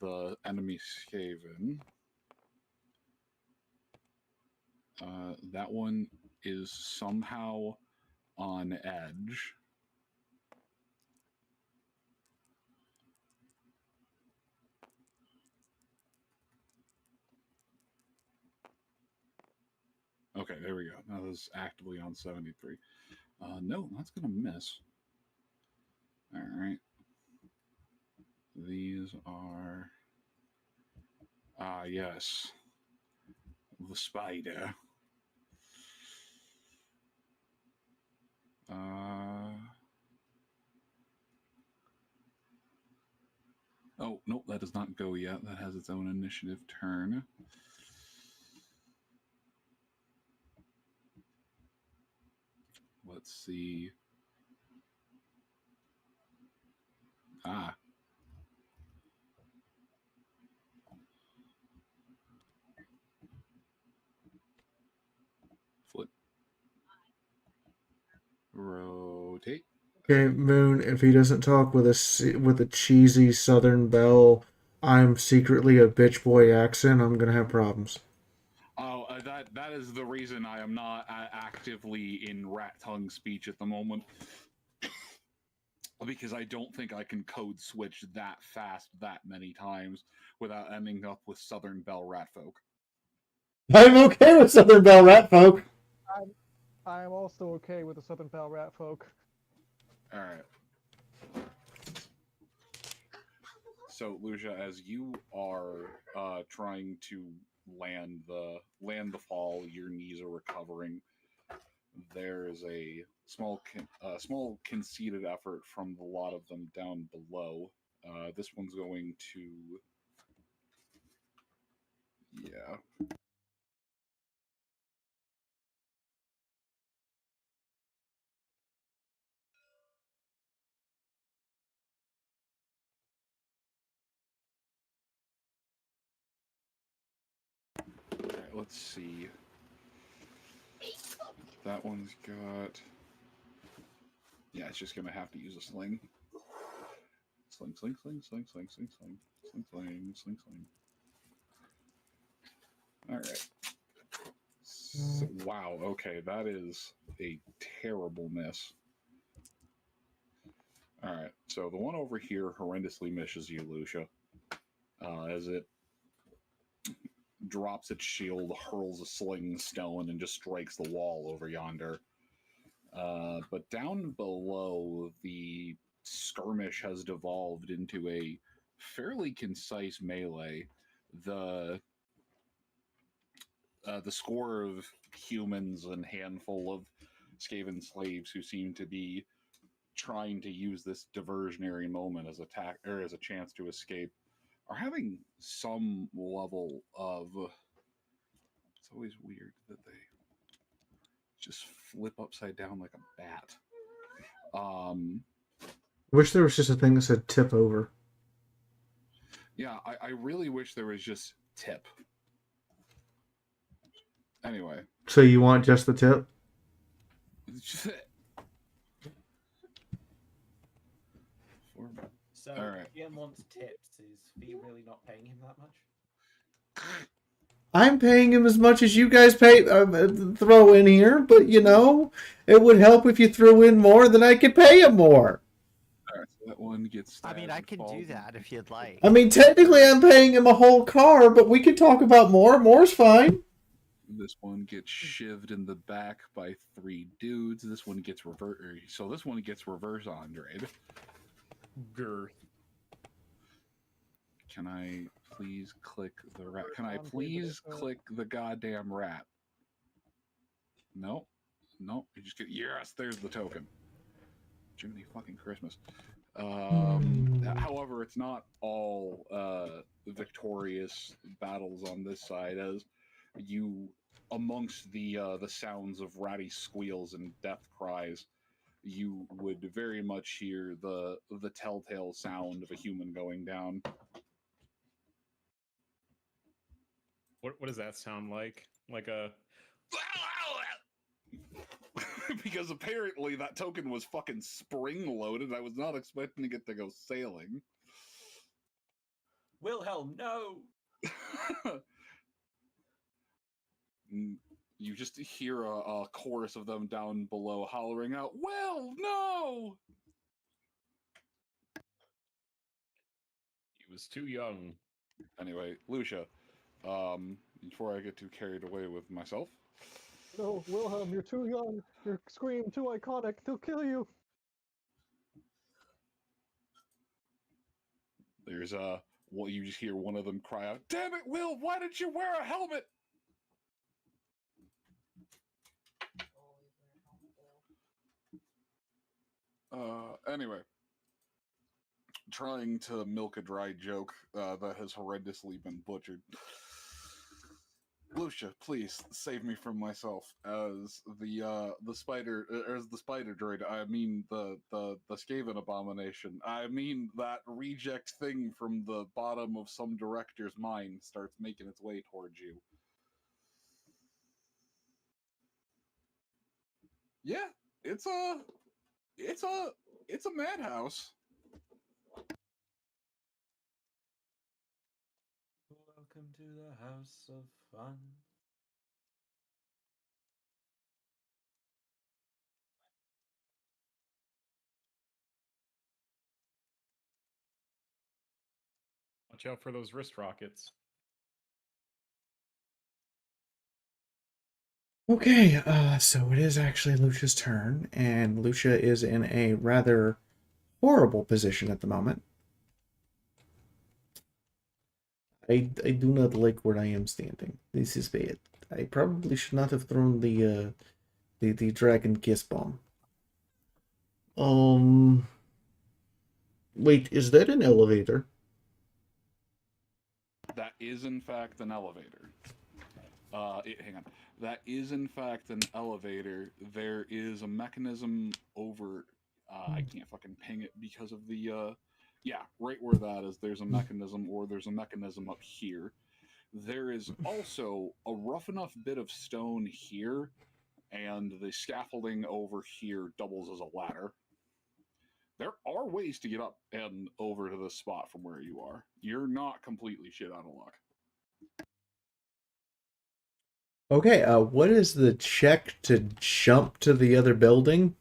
the enemy Skaven. That one is somehow on edge. Okay, there we go. That was actively on 73. No, that's going to miss. All right. These are... yes. The spider. Oh, nope, that does not go yet. That has its own initiative turn. Let's see. Flip. Rotate.
Okay, Moon. If he doesn't talk with a cheesy Southern belle, I'm secretly a bitch boy accent, I'm gonna have problems.
Oh, that is the reason I am not actively in rat tongue speech at the moment. Because I don't think I can code switch that fast that many times without ending up with Southern Belle rat folk.
I'm okay with Southern belle rat folk.
I'm also okay with the Southern Belle Rat folk.
All right. So, Lucia, as you are trying to land the fall, your knees are recovering. There's a small conceded effort from the lot of them down below. This one's going to, yeah. All right, let's see. That one's got... Yeah, it's just going to have to use a sling. Sling, sling, sling, sling, sling, sling, sling, sling, sling, sling, sling. All right. So, wow, okay, that is a terrible miss. All right, so the one over here horrendously misses you, Lucia, as it drops its shield, hurls a sling stone, and just strikes the wall over yonder. But down below, the skirmish has devolved into a fairly concise melee. The score of humans and handful of Skaven slaves who seem to be trying to use this diversionary moment as as a chance to escape are having some level of... It's always weird that they just flip upside down like a bat.
Wish there was just a thing that said tip over.
Yeah, I really wish there was just tip. Anyway.
So you want just the tip?
So,
All right.
if Ian wants tips, is Fee really not paying him that much?
I'm paying him as much as you guys throw in here, but it would help if you threw in more, then I could pay him more.
All right, so that one gets...
I mean, I can do that if you'd like.
I mean, technically I'm paying him a whole car, but we could talk about more. More's fine.
This one gets shivved in the back by 3 dudes. This one gets reverse. So this one gets reverse Andre.
Grr.
Can I please click the rat? Can I
On to the
please
Discord.
click the goddamn rat? No, no. You just get yes. There's the token. Jiminy fucking Christmas. However, it's not all victorious battles on this side, as you, amongst the sounds of ratty squeals and death cries, you would very much hear the telltale sound of a human going down.
What does that sound like? Like a
Because apparently that token was fucking spring loaded. I was not expecting it to go sailing.
Wilhelm, no!
You just hear a chorus of them down below hollering out, "Well, no!"
he was too young.
Anyway, Lucia, before I get too carried away with myself,
No, Wilhelm, you're too young. Your scream too iconic. They'll kill you.
there's well, you just hear one of them cry out, "Damn it, Will! Why didn't you wear a helmet?" Anyway, trying to milk a dry joke that has horrendously been butchered. Lucia, please save me from myself as the spider droid. I mean the Skaven abomination. I mean that reject thing from the bottom of some director's mind starts making its way towards you. Yeah, it's a madhouse.
Welcome to the house of fun.
Watch out for those wrist rockets.
Okay, so it is actually Lucia's turn, and Lucia is in a rather horrible position at the moment. I do not like where I am standing. This is bad. I probably should not have thrown the dragon kiss bomb. Wait, is that an elevator?
That is in fact an elevator. Hang on. That is in fact an elevator. There is a mechanism over. I can't fucking ping it because of the. Yeah, right where that is. There's a mechanism, or there's a mechanism up here. There is also a rough enough bit of stone here, and the scaffolding over here doubles as a ladder. There are ways to get up and over to this spot from where you are. You're not completely shit out of luck.
Okay, what is the check to jump to the other building?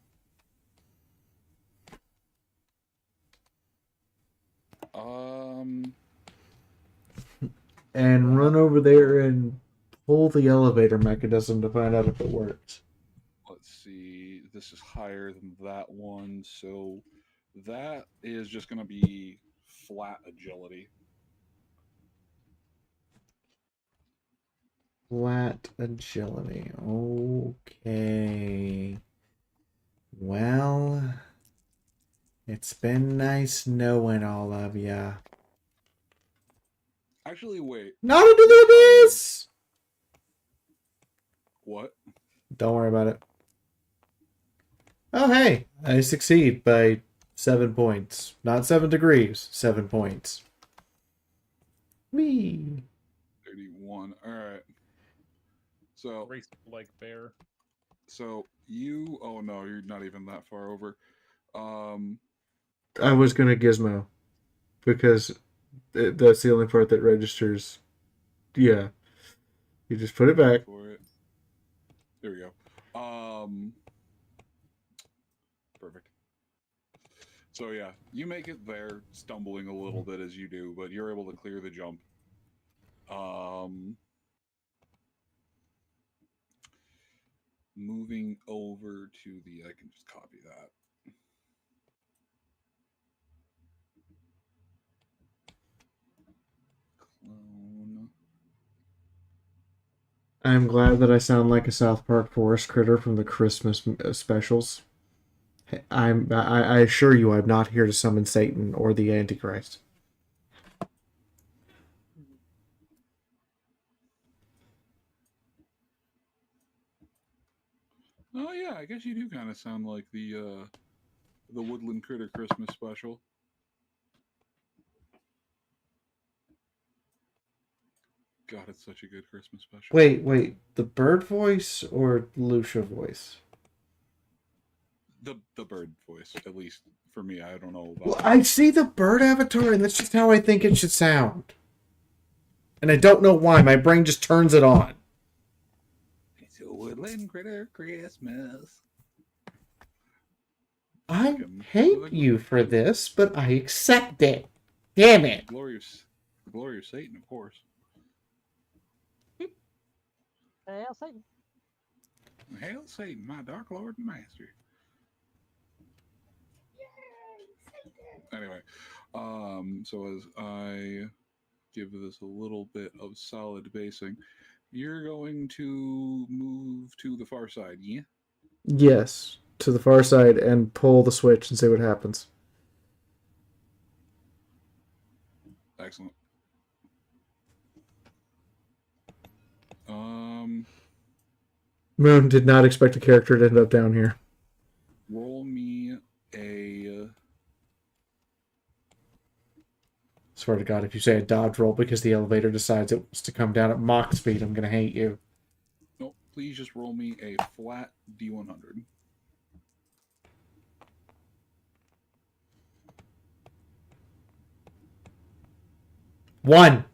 And run over there and pull the elevator mechanism to find out if it works.
Let's see. This is higher than that one, so that is just going to be flat agility.
Flat agility. Okay. Well, it's been nice knowing all of ya.
Actually, wait.
Not into the abyss!
What?
Don't worry about it. Oh, hey, I succeed by 7 points. Not 7 degrees, 7 points. Me.
31. All right. So,
Race like bear.
so you. Oh no, you're not even that far over.
I was gonna gizmo because that's the only part that registers. Yeah, you just put it back.
For it. There we go. Perfect. So yeah, you make it there, stumbling a little bit as you do, but you're able to clear the jump. Moving over to the, I can just copy that.
I'm glad that I sound like a South Park forest critter from the Christmas specials. I assure you, I'm not here to summon Satan or the Antichrist.
Oh yeah, I guess you do kind of sound like the Woodland Critter Christmas special. God, it's such a good Christmas special.
Wait, the bird voice or Lucia voice?
The bird voice, at least for me. I don't know about.
Well, I see the bird avatar, and that's just how I think it should sound. And I don't know why. My brain just turns it on.
It's a Woodland Critter Christmas.
I hate you for this, but I accept it. Damn it.
Glorious Satan, of course.
Hail Satan.
Hail Satan, my dark lord and master. Anyway, so as I give this a little bit of solid basing, you're going to move to the far side, yeah?
Yes, to the far side and pull the switch and see what happens.
Excellent.
Moon did not expect a character to end up down here.
Roll me a...
Swear to God, if you say a dodge roll because the elevator decides it wants to come down at Mach speed, I'm going to hate you.
No, please just roll me a flat D100.
One.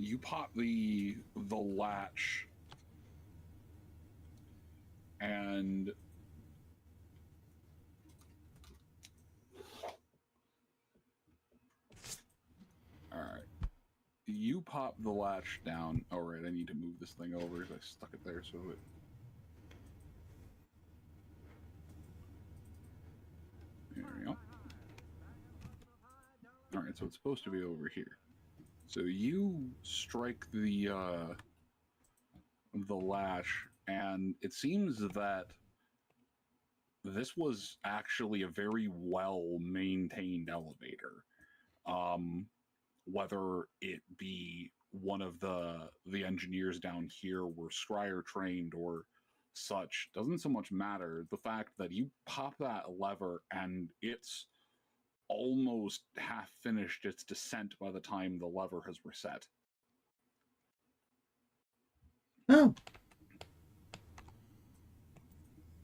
You pop the latch, and all right, you pop the latch down. All right, I need to move this thing over because I stuck it there, so it. There we go. All right, so it's supposed to be over here. So you strike the lash, and it seems that this was actually a very well-maintained elevator. Whether it be one of the engineers down here were Scryer trained or such doesn't so much matter. The fact that you pop that lever and it's almost half finished its descent by the time the lever has reset.
Oh.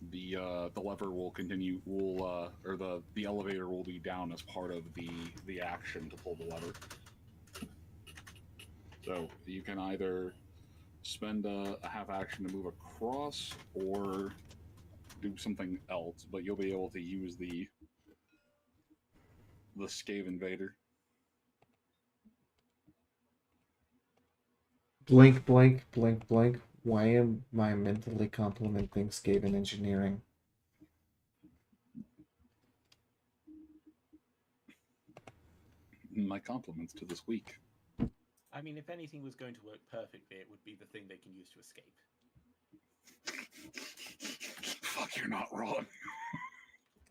The lever will continue. Or the elevator will be down as part of the action to pull the lever. So you can either spend a half action to move across or do something else, but you'll be able to use the Scave Invader.
Blink, blink, blink, blink. Why am I mentally complimenting Skaven engineering?
My compliments to this week.
I mean, if anything was going to work perfectly, it would be the thing they can use to escape.
Fuck, you're not wrong.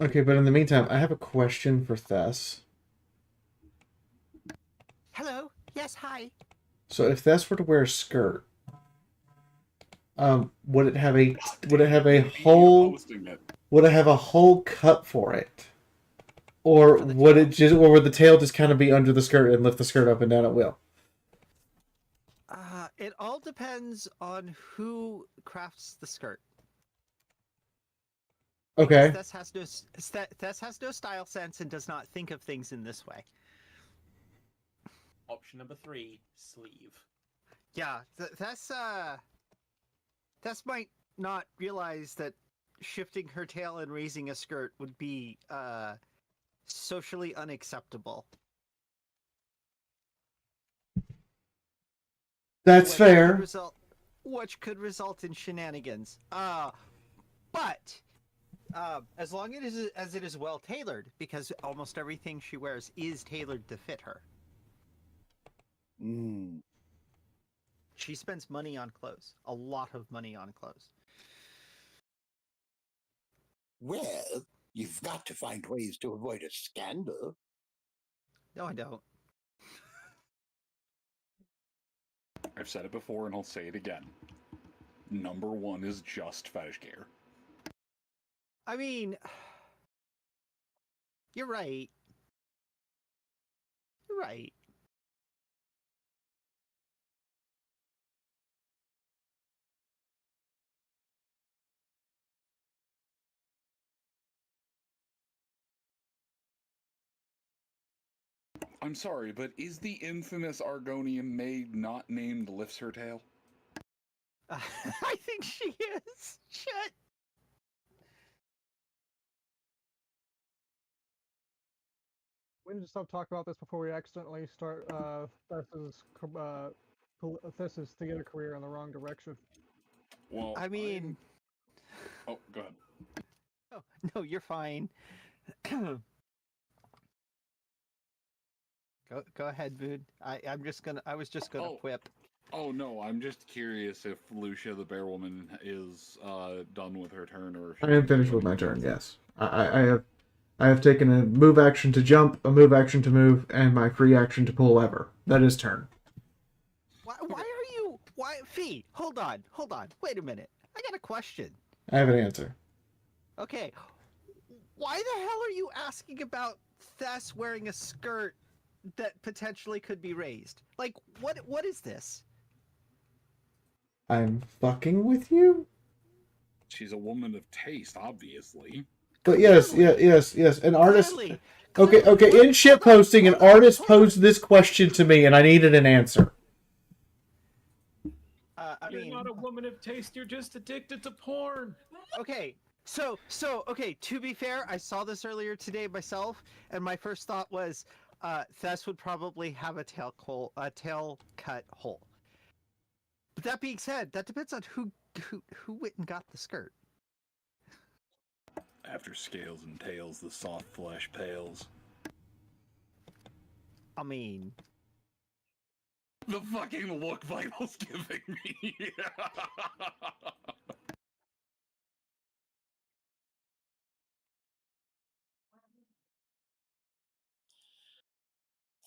Okay, but in the meantime, I have a question for Thess.
Hello. Yes. Hi.
So if Thess were to wear a skirt, would it have a hole cut for it, or would the tail just kind of be under the skirt and lift the skirt up and down at will?
It all depends on who crafts the skirt.
Okay.
Thess has no style sense and does not think of things in this way.
Option number 3, sleeve.
Yeah, Thess might not realize that shifting her tail and raising a skirt would be socially unacceptable.
That's fair.
Which could result in shenanigans. But As long as it is well tailored, because almost everything she wears is tailored to fit her.
Mm.
She spends money on clothes, a lot of money on clothes.
Well, you've got to find ways to avoid a scandal.
No, I don't.
I've said it before and I'll say it again. Number one is just fetish gear.
I mean, you're right. You're right.
I'm sorry, but is the infamous Argonian maid not named Lifts Her Tail?
I think she is. Shit.
We need to stop talking about this before we accidentally start Thes's theater career in the wrong direction.
Well,
I mean,
Oh, go ahead.
oh, no, you're fine. Go ahead, Boone. I was just gonna
Oh.
quip.
Oh no, I'm just curious if Lucia the Bear Woman is done with her turn, or if
I am finished with my turn. Yes, I have taken a move action to jump, a move action to move, and my free action to pull lever. That is turn.
Why are you? Why, Fee? Hold on. Wait a minute. I got a question.
I have an answer.
Okay, why the hell are you asking about Thess wearing a skirt that potentially could be raised? Like, what is this?
I'm fucking with you?
she's a woman of taste, obviously.
But yes,
Clearly.
yes. An artist.
Clearly.
Okay. In ship posting, an artist posed this question to me, and I needed an answer.
You're not a woman of taste. You're just addicted to porn.
Okay, so okay. To be fair, I saw this earlier today myself, and my first thought was, Thess would probably have a tail cut hole. But that being said, that depends on who went and got the skirt.
After scales and tails, the soft flesh pales.
I mean,
The fucking look Vital's giving me.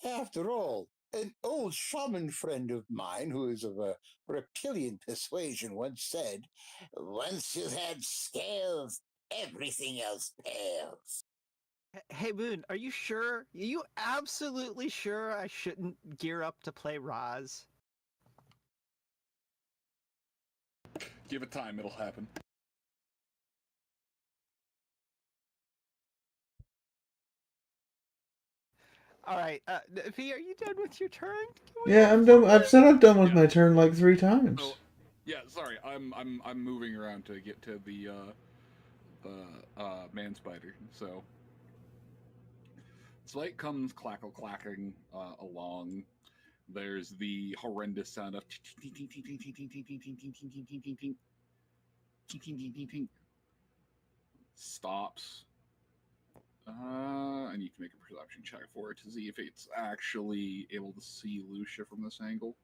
After all, an old shaman friend of mine who is of a reptilian persuasion once said, "Once you've had scales, everything else pales."
hey Moon, are you sure? Are you absolutely sure I shouldn't gear up to play Roz?
Give it time, it'll happen.
All right, V, are you done with your turn?
Yeah, I'm done. I've said I'm done with my turn like 3 times.
So, yeah, sorry, I'm moving around to get to the man spider. So, Slate comes clacking along. There's the horrendous sound of stops. I need to make a perception check for it to see if it's actually able to see Lucia from this angle.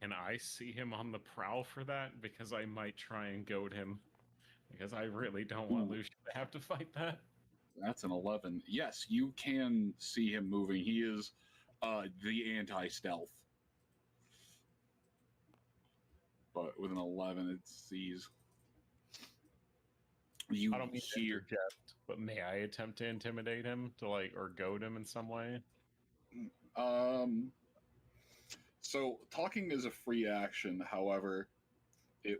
Can I see him on the prowl for that? Because I might try and goad him. Because I really don't want Lucia to have to fight that.
That's an 11. Yes, you can see him moving. He is the anti-stealth. But with an 11, it sees. You
I don't mean to
hear.
interject, but may I attempt to intimidate him or goad him in some way?
So talking is a free action. However, it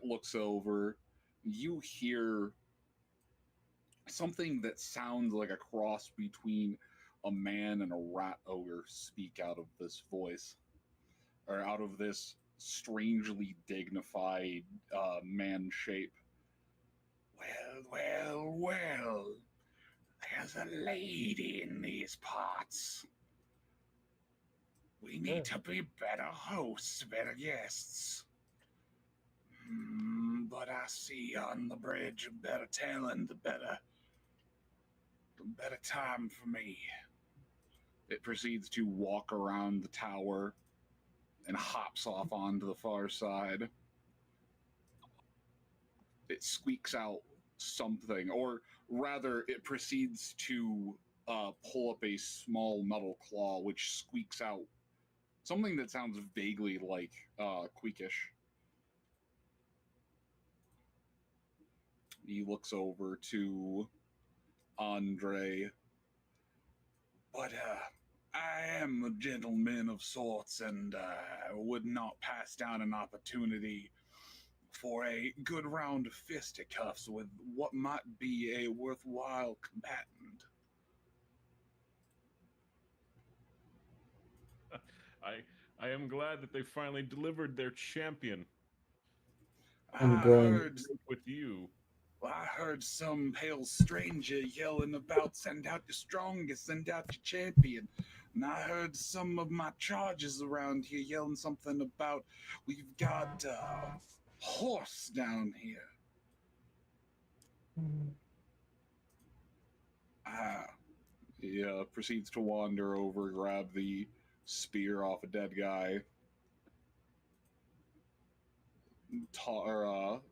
looks over. You hear something that sounds like a cross between a man and a rat ogre speak out of this voice, or out of this strangely dignified man shape. Well. There's a lady in these parts. We need to be better hosts, better guests. But I see on the bridge a better talent, the better time for me. It proceeds to walk around the tower and hops off onto the far side. It squeaks out something, or rather, it proceeds to pull up a small metal claw, which squeaks out something that sounds vaguely like Queakish. He looks over to Andre. But I am a gentleman of sorts, and would not pass down an opportunity for a good round of fisticuffs with what might be a worthwhile combatant.
I am glad that they finally delivered their champion.
I'm
I
going.
heard
With you.
I heard some pale stranger yelling about send out your strongest, send out your champion. And I heard some of my charges around here yelling something about we've got a horse down here. He proceeds to wander over, grab the spear off a dead guy,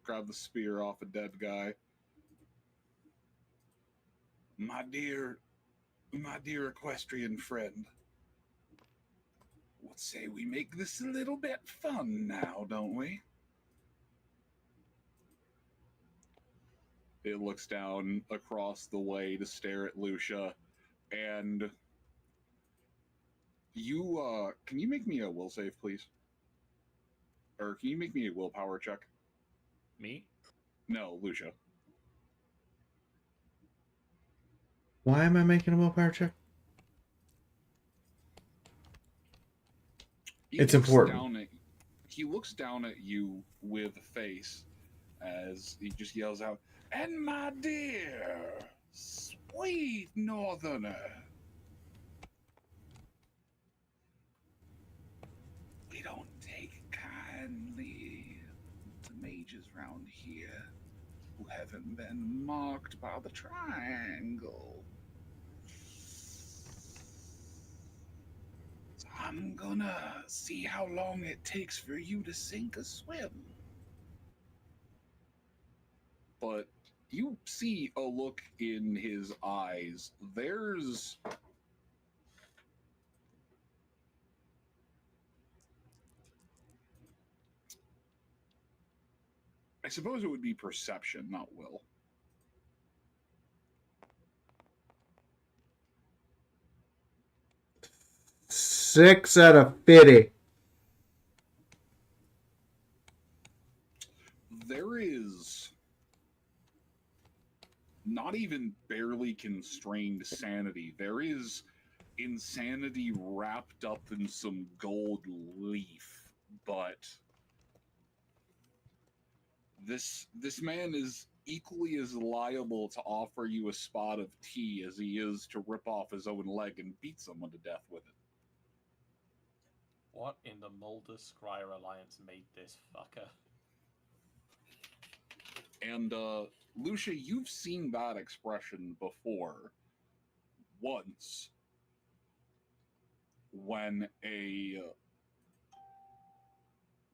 grab the spear off a dead guy. My dear equestrian friend, what say we make this a little bit fun now, don't we? It looks down across the way to stare at Lucia, and you, can you make me a will save, please? Or can you make me a willpower check?
Me?
No, Lucia. Why am I making a willpower check? It's important.
He looks down at you with a face as he just yells out, "And my dear, sweet northerner, we don't take kindly to mages round here who haven't been marked by the triangle. So I'm gonna see how long it takes for you to sink a swim." But you see a look in his eyes. There's I suppose it would be perception, not will.
Six out of 50.
There is not even barely constrained sanity. There is insanity wrapped up in some gold leaf, but this man is equally as liable to offer you a spot of tea as he is to rip off his own leg and beat someone to death with it.
What in the Mulder Scryer Alliance made this fucker?
And Lucia, you've seen that expression before. Once, when a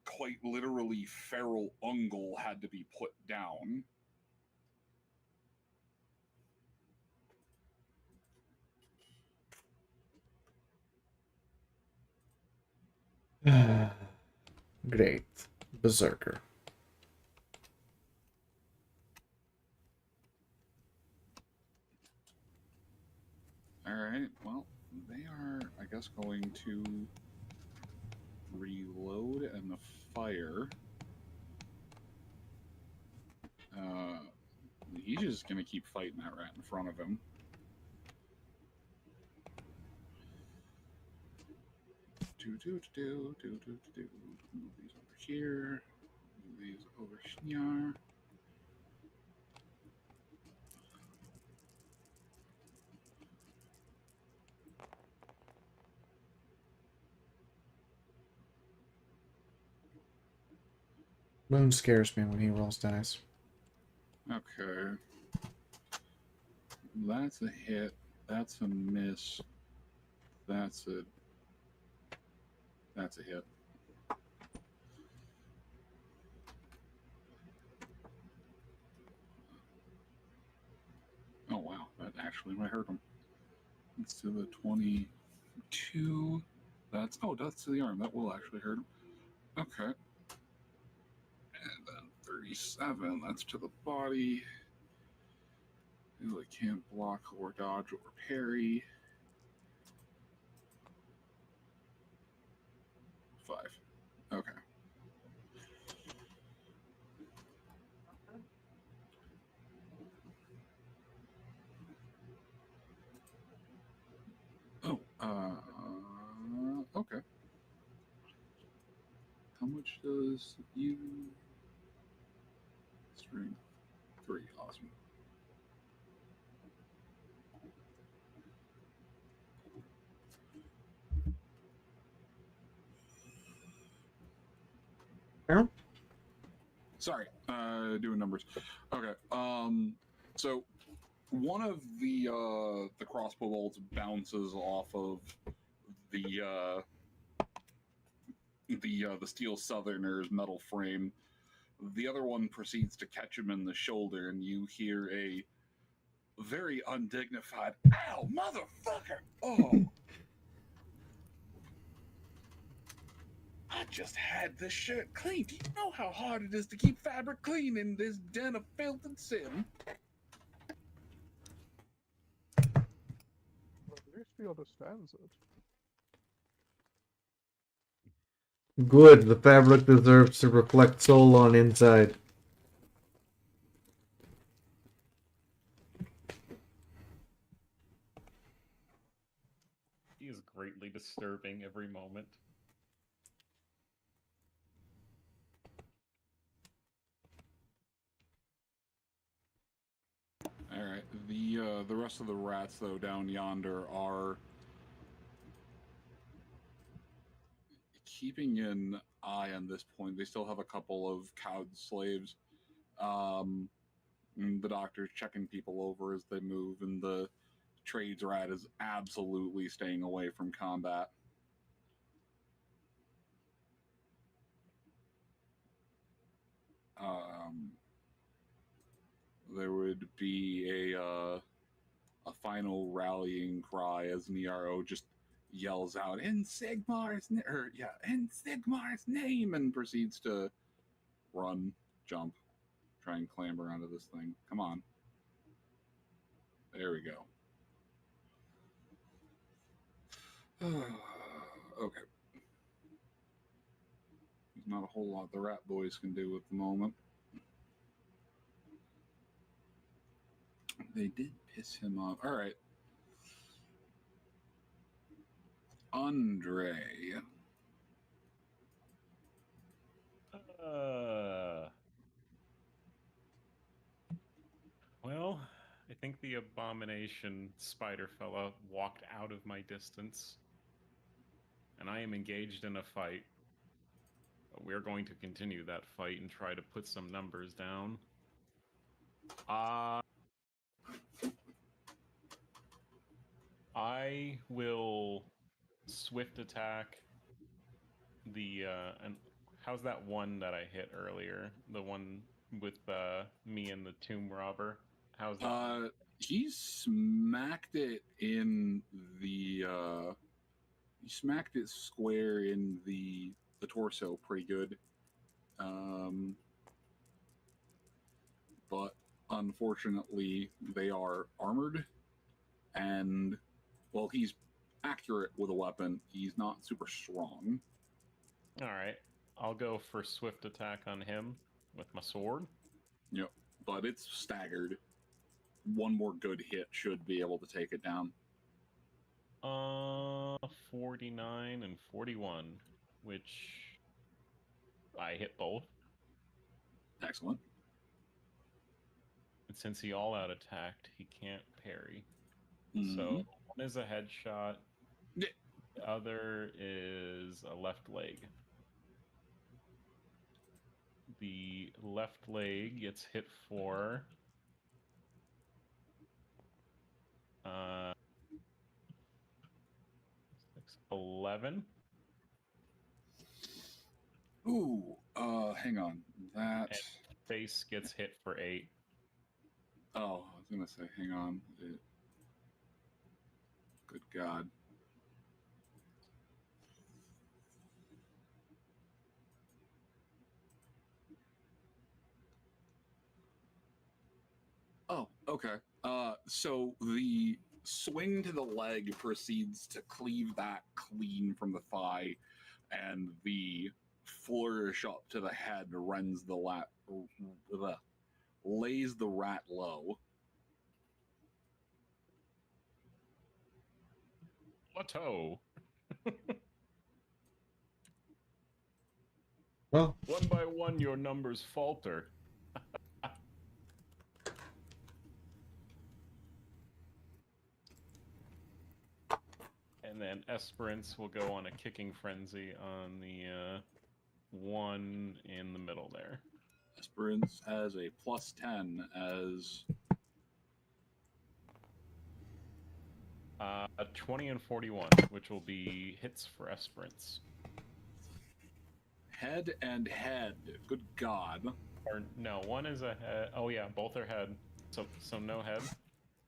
quite literally feral ungle had to be put down.
Great. Berserker.
Alright, well, they are, I guess, going to reload and fire. He's just gonna keep fighting that rat in front of him. Move these over here. Move these over here.
Moon scares me when he rolls dice.
Okay. That's a hit. That's a miss. That's a hit. Oh wow, that actually might hurt him. Let's do the 22. That's to the arm. That will actually hurt him. Okay. And then 37. That's to the body. Ooh, I can't block or dodge or parry. 5. Okay. Oh, okay. How much does you string 3? Awesome.
Aaron?
Sorry, doing numbers. Okay. So one of the crossbow bolts bounces off of the steel Southerner's metal frame. The other one proceeds to catch him in the shoulder, and you hear a very undignified "Ow, motherfucker!" Oh. I just had this shirt cleaned. Do you know how hard it is to keep fabric clean in this den of filth and sin?
At least he understands it.
Good, the fabric deserves to reflect soul on inside.
He is greatly disturbing every moment.
All right. The rest of the rats though down yonder are keeping an eye on this point. They still have a couple of cowed slaves. The doctor's checking people over as they move, and the trades rat is absolutely staying away from combat. There would be a final rallying cry as Niaro just yells out in Sigmar's name and proceeds to run, jump, try and clamber onto this thing. Come on. There we go. Okay. There's not a whole lot the rat boys can do at the moment. They did piss him off. All right. Andre.
Well, I think the abomination spider fella walked out of my distance, and I am engaged in a fight. But we're going to continue that fight and try to put some numbers down. I will swift attack the and how's that one that I hit earlier? The one with me and the tomb robber. How's that?
He smacked it in the he smacked it square in the torso pretty good. But unfortunately they are armored, and well, he's accurate with a weapon. He's not super strong.
All right. I'll go for swift attack on him with my sword.
Yep. But it's staggered. One more good hit should be able to take it down.
49 and 41, which I hit both.
Excellent.
And since he all out attacked, he can't parry.
Mm-hmm.
So one is a headshot.
Yeah.
The other is a left leg. the left leg gets hit for 11.
Ooh, hang on. That.
And face gets hit for 8.
Oh, I was gonna say, hang on. Good God. Oh, okay. So the swing to the leg proceeds to cleave that clean from the thigh, and the flourish up to the head rends the lays the rat low.
Plateau.
Well,
One by one, your numbers falter. And then Esperance will go on a kicking frenzy on the one in the middle there.
Esperance has a +10 as
20 and 41, which will be hits for Esperance.
head and head. Good God.
Or no, one is a head. Oh yeah, both are head. So no head.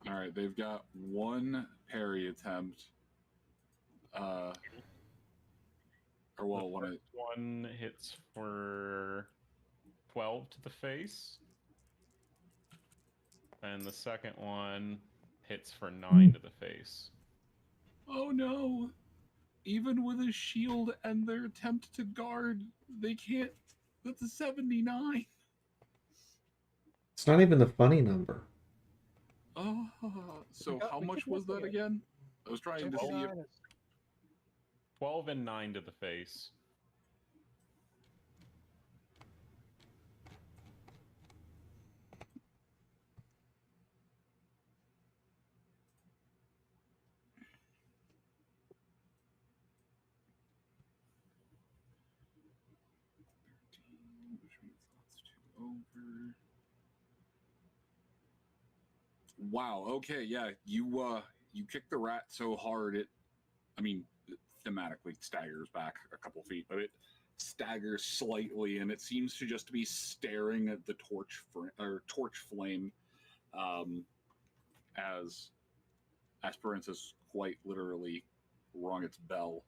All right, they've got one parry attempt. Or well,
One hits for 12 to the face, and the second one hits for 9 to the face.
Oh no! Even with a shield and their attempt to guard, they can't. That's a 79.
it's not even the funny number.
Oh, so how much was that again? I was trying to see if
12 and 9 to the face.
which means that's 2 over. Wow. Okay. Yeah. You kick the rat so hard it. I mean, thematically staggers back a couple feet, but it staggers slightly, and it seems to just be staring at the torch flame, as Esperance has quite literally rung its bell.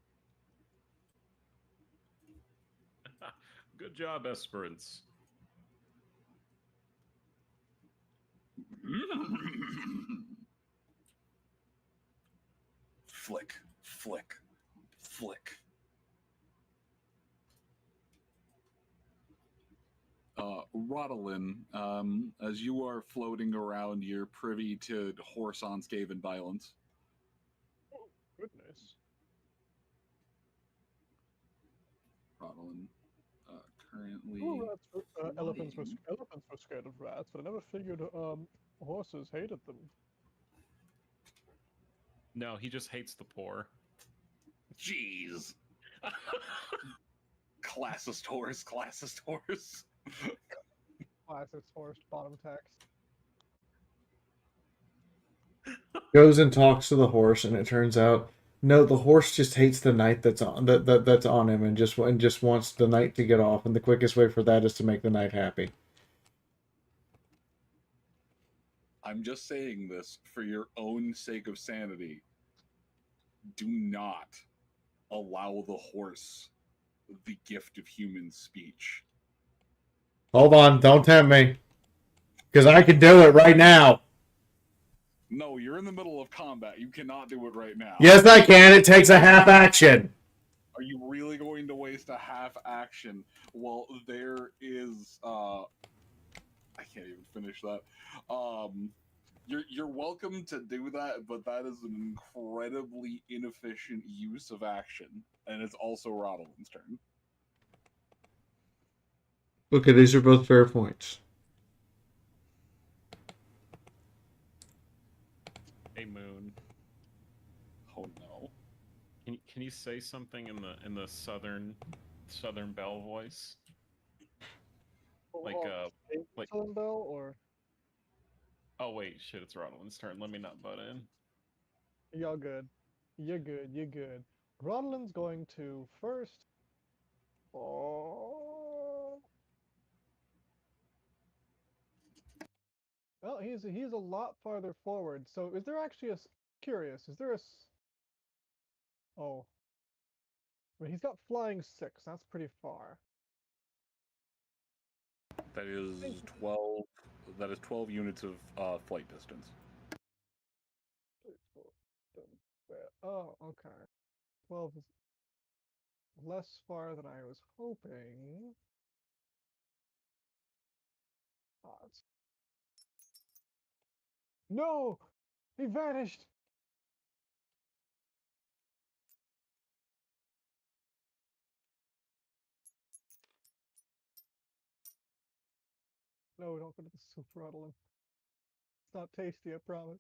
Good job, Esperance.
Flick, flick, flick. Rodolin, as you are floating around, you're privy to horse on Skaven violence.
Oh, goodness.
Rodolin, currently.
Oh, elephants were scared of rats, but I never figured horses hated them.
No, he just hates the poor.
Jeez. Classist horse, classist horse.
Classic horse bottom text.
Goes and talks to the horse, and it turns out no, the horse just hates the knight that's on him, and just wants the knight to get off, and the quickest way for that is to make the knight happy.
I'm just saying this for your own sake of sanity. Do not allow the horse the gift of human speech.
Hold on, don't tempt me, because I can do it right now.
No, you're in the middle of combat. You cannot do it right now.
Yes, I can. It takes a half action.
Are you really going to waste a half action? Well, there is. I can't even finish that. You're welcome to do that, but that is an incredibly inefficient use of action, and it's also Rodolin's turn.
Okay, these are both fair points.
Hey, Moon.
Oh no!
Can you say something in the southern belle voice? Like, like.
Southern Belle or
Oh wait, shit! It's Rodlin's turn. Let me not butt in.
y'all good? You're good. You're good. Rodlin's going to first. Oh. Well, he's a lot farther forward. So is there actually curious? Is there oh, well, he's got flying 6. That's pretty far.
That is 12. That is 12 units of flight distance.
Oh, okay. 12 is less far than I was hoping. Odds. No! He vanished! No, don't go to the soup, Rodlin. It's not tasty, I promise.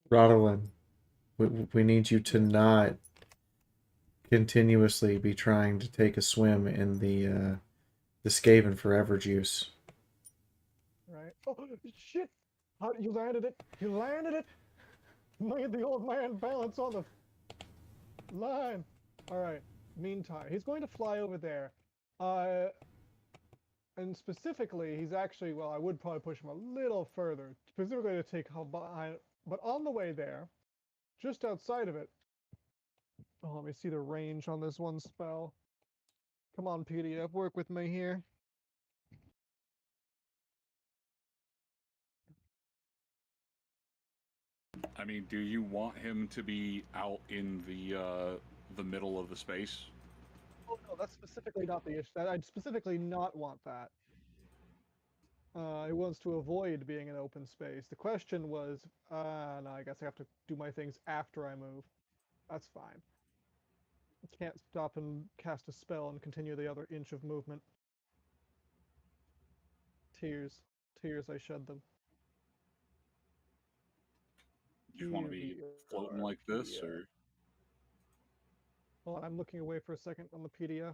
Rodolin, we need you to not continuously be trying to take a swim in the Skaven Forever juice.
Right? Oh, shit! You landed it! You landed it! Made the old man balance on the line! Alright, meantime, he's going to fly over there. And specifically, he's actually, well, I would probably push him a little further, specifically to take help behind, but on the way there, just outside of it, oh, let me see the range on this one spell. Come on, PDF, work with me here.
I mean, do you want him to be out in the middle of the space?
Oh no, that's specifically not the issue. I'd specifically not want that. It wants to avoid being in open space. The question was, no, I guess I have to do my things after I move. That's fine. I can't stop and cast a spell and continue the other inch of movement. Tears. Tears, I shed them.
You just want to be floating like this, or?
Hold on, I'm looking away for a second on the PDF.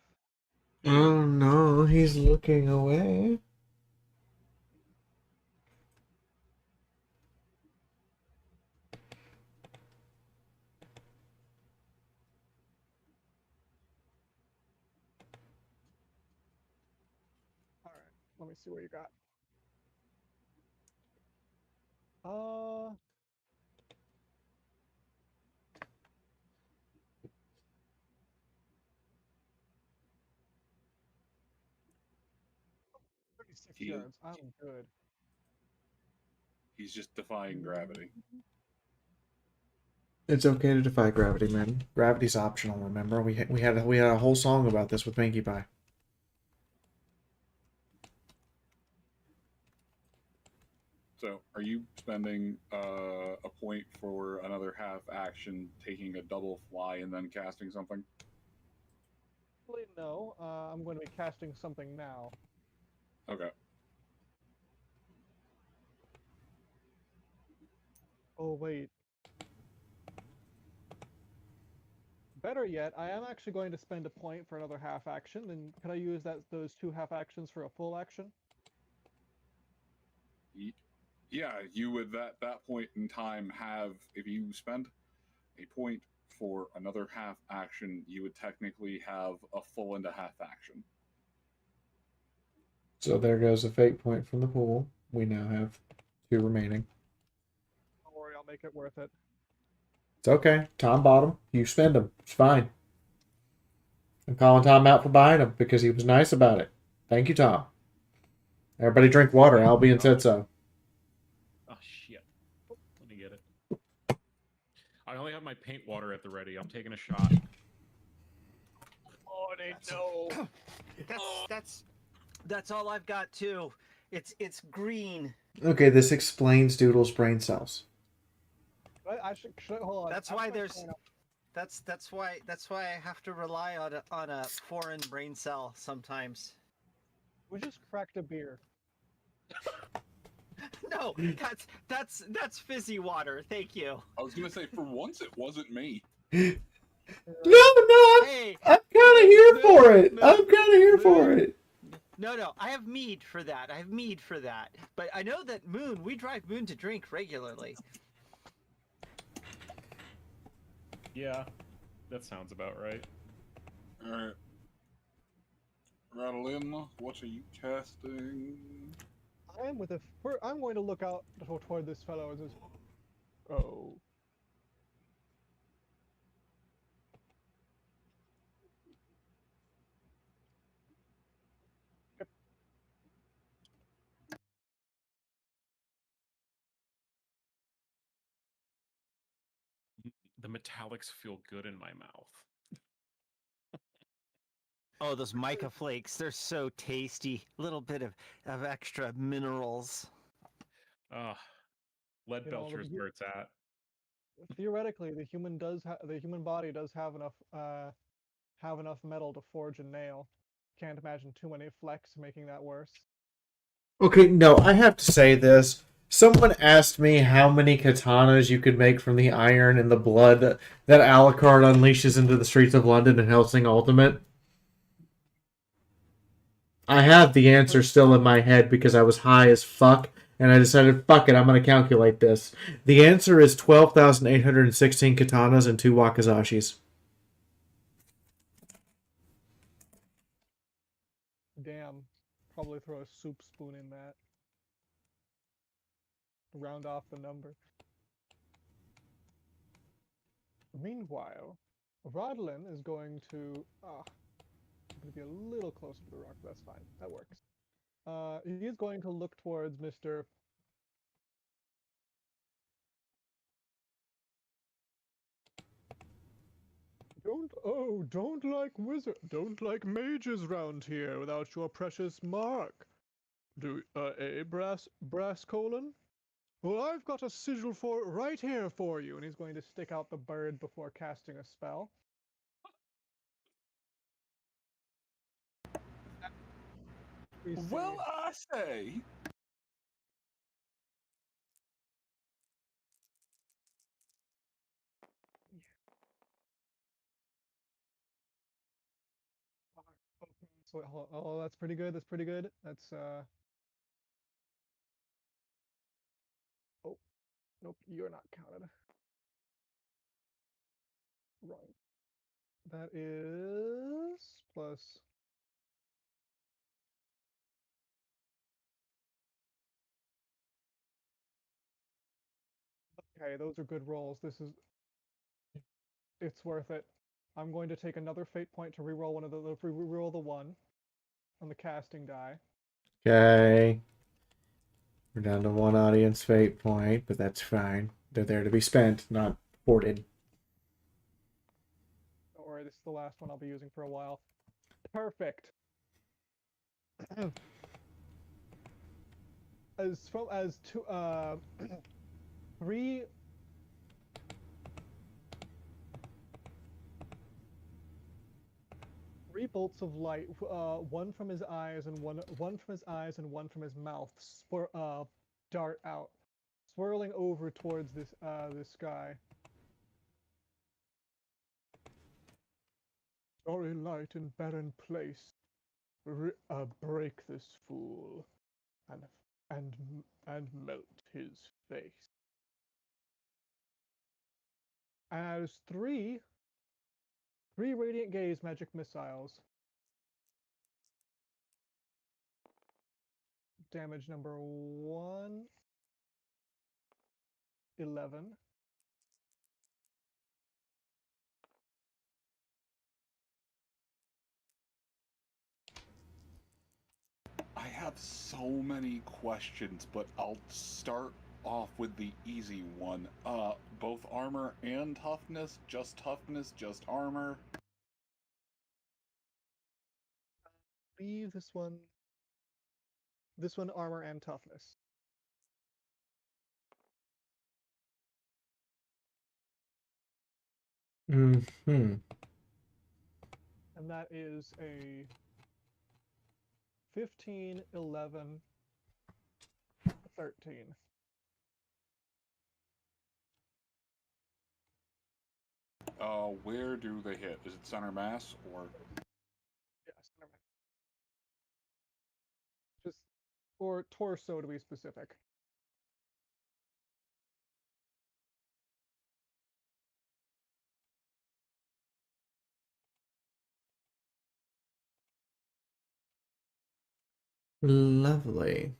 Oh no, he's looking away.
Alright, let me see what you got. 36 yards. I'm good.
He's just defying gravity.
It's okay to defy gravity, man. Gravity's optional. Remember, we had a whole song about this with Pinkie Pie.
So, are you spending a point for another half action, taking a double fly, and then casting something?
No, I'm going to be casting something now.
Okay.
Oh, wait. Better yet, I am actually going to spend a point for another half action, and can I use those 2 half actions for a full action?
Yeah, you would that point in time have, if you spend a point for another half action, you would technically have a full and a half action.
So there goes a fate point from the pool. We now have 2 remaining.
Don't worry, I'll make it worth it.
It's okay. Tom bought them. You spend them. It's fine. I'm calling Tom out for buying them because he was nice about it. Thank you, Tom. Everybody drink water. Albion said so.
Oh shit! Let me get it. I only have my paint water at the ready. I'm taking a shot.
Oh, they know.
That's all I've got too. It's green.
Okay, this explains Doodle's brain cells.
I should hold on.
That's why there's. That's why I have to rely on a foreign brain cell sometimes.
We just cracked a beer.
No, that's fizzy water. Thank you.
I was gonna say, for once, it wasn't me.
No, I'm
Hey,
kind of here for it. I'm kind of here for it.
No, I have mead for that. But I know that Moon, we drive Moon to drink regularly.
Yeah, that sounds about right.
Alright. Radalin, what are you casting?
I am with a. I'm going to look out toward this fellow as this. Oh.
The metallics feel good in my mouth.
Oh, those mica flakes, they're so tasty. A little bit of extra minerals.
Ah, lead
You know,
belcher's where it's at.
theoretically, the human body does have enough metal to forge a nail. Can't imagine too many flecks making that worse.
Okay, no, I have to say this. Someone asked me how many katanas you could make from the iron and the blood that Alucard unleashes into the streets of London in Helsing Ultimate. I have the answer still in my head because I was high as fuck, and I decided, fuck it, I'm going to calculate this. The answer is 12,816 katanas and 2 wakizashis.
Damn. Probably throw a soup spoon in that. Round off the number. Meanwhile, Rodlin is going to. I'm going to be a little closer to the rock, but that's fine. That works. He is going to look towards Mr. Don't like mages round here without your precious mark. Brass colon? Well, I've got a sigil for right here for you, and he's going to stick out the bird before casting a spell.
Well, I say.
So, oh, that's pretty good. That's pretty good. Oh, nope, you're not counted. Wrong. That is plus. Okay, those are good rolls. It's worth it. I'm going to take another fate point to reroll reroll the one on the casting die.
Okay. We're down to 1 audience fate point, but that's fine. They're there to be spent, not hoarded.
Don't worry, this is the last one I'll be using for a while. Perfect. as two three bolts of light, one from his eyes and one from his eyes and one from his mouth, dart out, swirling over towards this guy. Sorry, light and barren place. Break this fool, and melt his face. As three radiant gaze magic missiles. Damage number 1, 11.
I have so many questions, but I'll start off with the easy one. Both armor and toughness? Just toughness? Just armor?
Leave this one. This one armor and toughness.
Mm-hmm.
And that is a 15, 11, 13.
Where do they hit? Is it center mass or?
Yes. Or torso to be specific.
Lovely.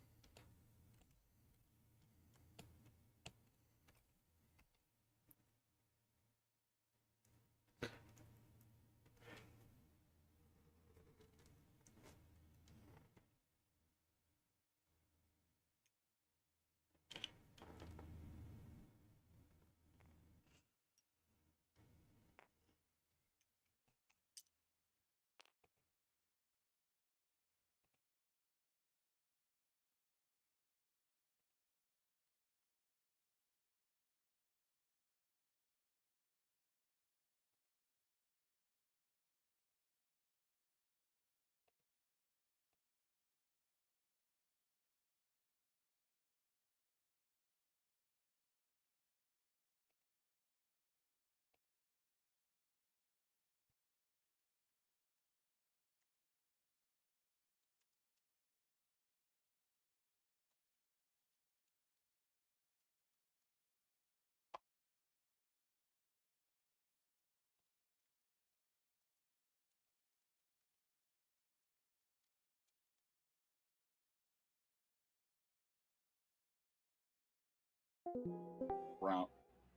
Round.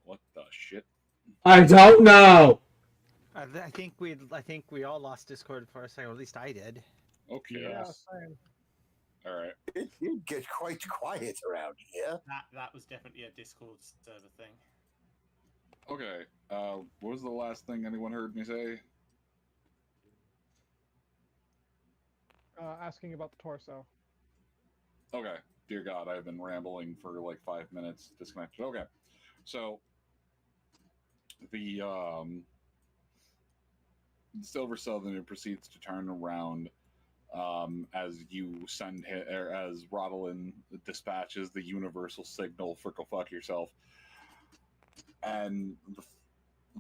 What the shit?
I don't know.
I think we all lost Discord for a second. Or at least I did.
Okay.
Yeah,
Yes.
same.
All right.
It did get quite quiet around here.
That was definitely a Discord server thing.
Okay. What was the last thing anyone heard me say?
Asking about the torso.
Okay. Dear God, I've been rambling for like 5 minutes. Disconnected. Okay. So the Silver Southerner proceeds to turn around as you send him, or as Rodolin dispatches the universal signal for "go fuck yourself," and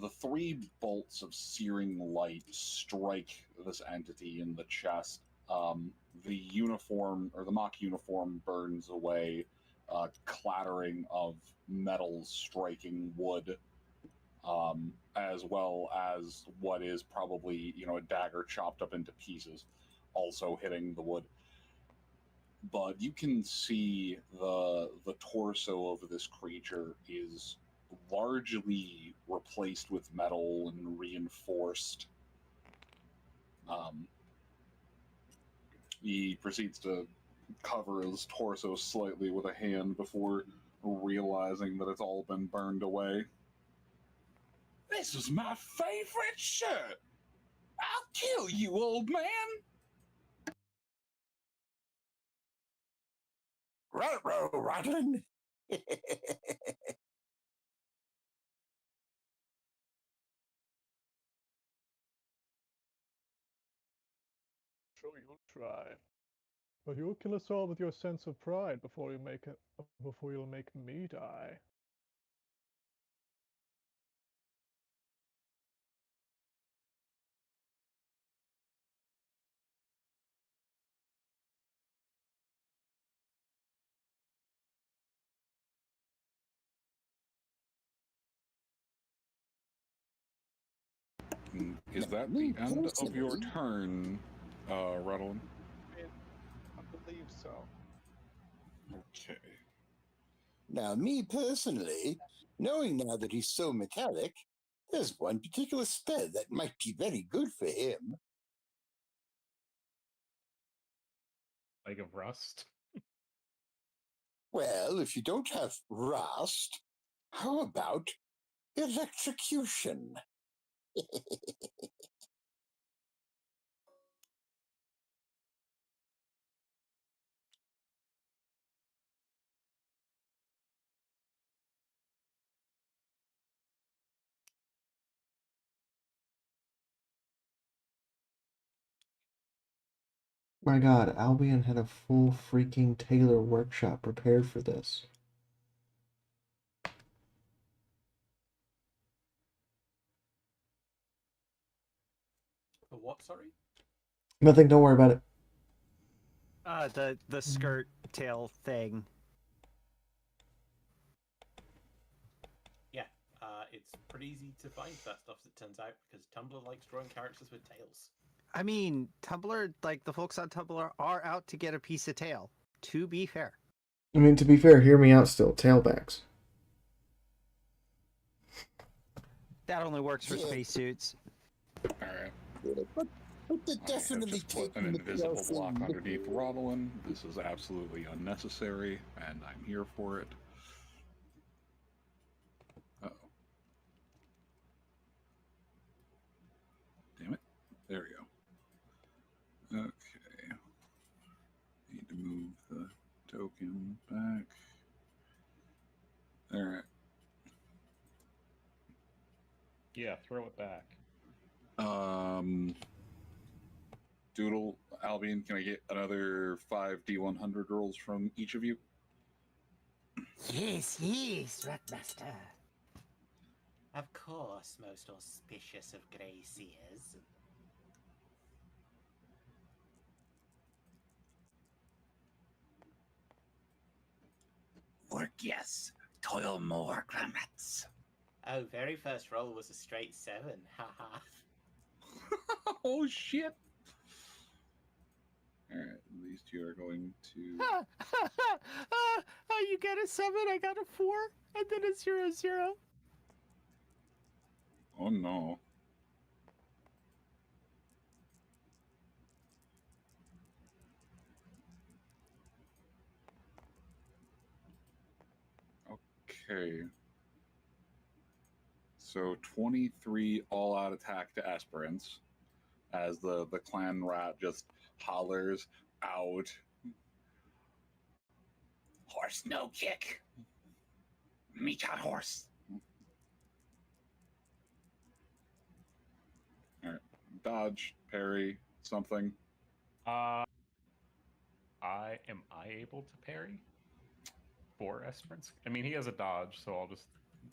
the three bolts of searing light strike this entity in the chest. The uniform, or the mock uniform, burns away, clattering of metals striking wood, as well as what is probably, a dagger chopped up into pieces, also hitting the wood. But you can see the torso of this creature is largely replaced with metal and reinforced. He proceeds to cover his torso slightly with a hand before realizing that it's all been burned away. This is my favorite shirt! I'll kill you, old man!
Ruh-roh, Rodlin.
Sure, you'll try. But you'll kill us all with your sense of pride before you'll make me die.
Is that the end of your turn, Redlin?
I believe so.
Okay.
Now, me personally, knowing now that he's so metallic, there's one particular spell that might be very good for him.
Like of rust.
Well, if you don't have rust, how about electrocution?
My God, Albion had a full freaking tailor workshop prepared for this.
For what, sorry?
Nothing, don't worry about it.
The skirt tail thing.
Yeah, it's pretty easy to find that stuff, as it turns out, because Tumblr likes drawing characters with tails.
I mean, Tumblr, like the folks on Tumblr are out to get a piece of tail. To be fair.
I mean, to be fair, hear me out still. Tailbacks.
That only works for spacesuits.
Alright.
But they're
I have
definitely
just put an
taking the
invisible
DLC
block
with
underneath
it.
Rodolin. This is absolutely unnecessary, and I'm here for it. Uh-oh. Damn it. There we go. Okay. Need to move the token back. Alright.
Yeah, throw it back.
Doodle, Albion, can I get another 5 D100 rolls from each of you?
Yes, Ratmaster.
Of course, most auspicious of grey seers.
Work yes, toil more, comrades.
Oh, very first roll was a straight 7. Haha.
Oh shit! Alright, these two are going to.
You got a 7, I got a 4, and then a 0, 0.
Oh no. Okay. So 23 all out attack to aspirants as the clan rat just hollers out.
Horse no kick. Meet our horse.
Alright. Dodge, parry, something.
Am I able to parry? 4 Esperance? I mean, he has a dodge, so I'll just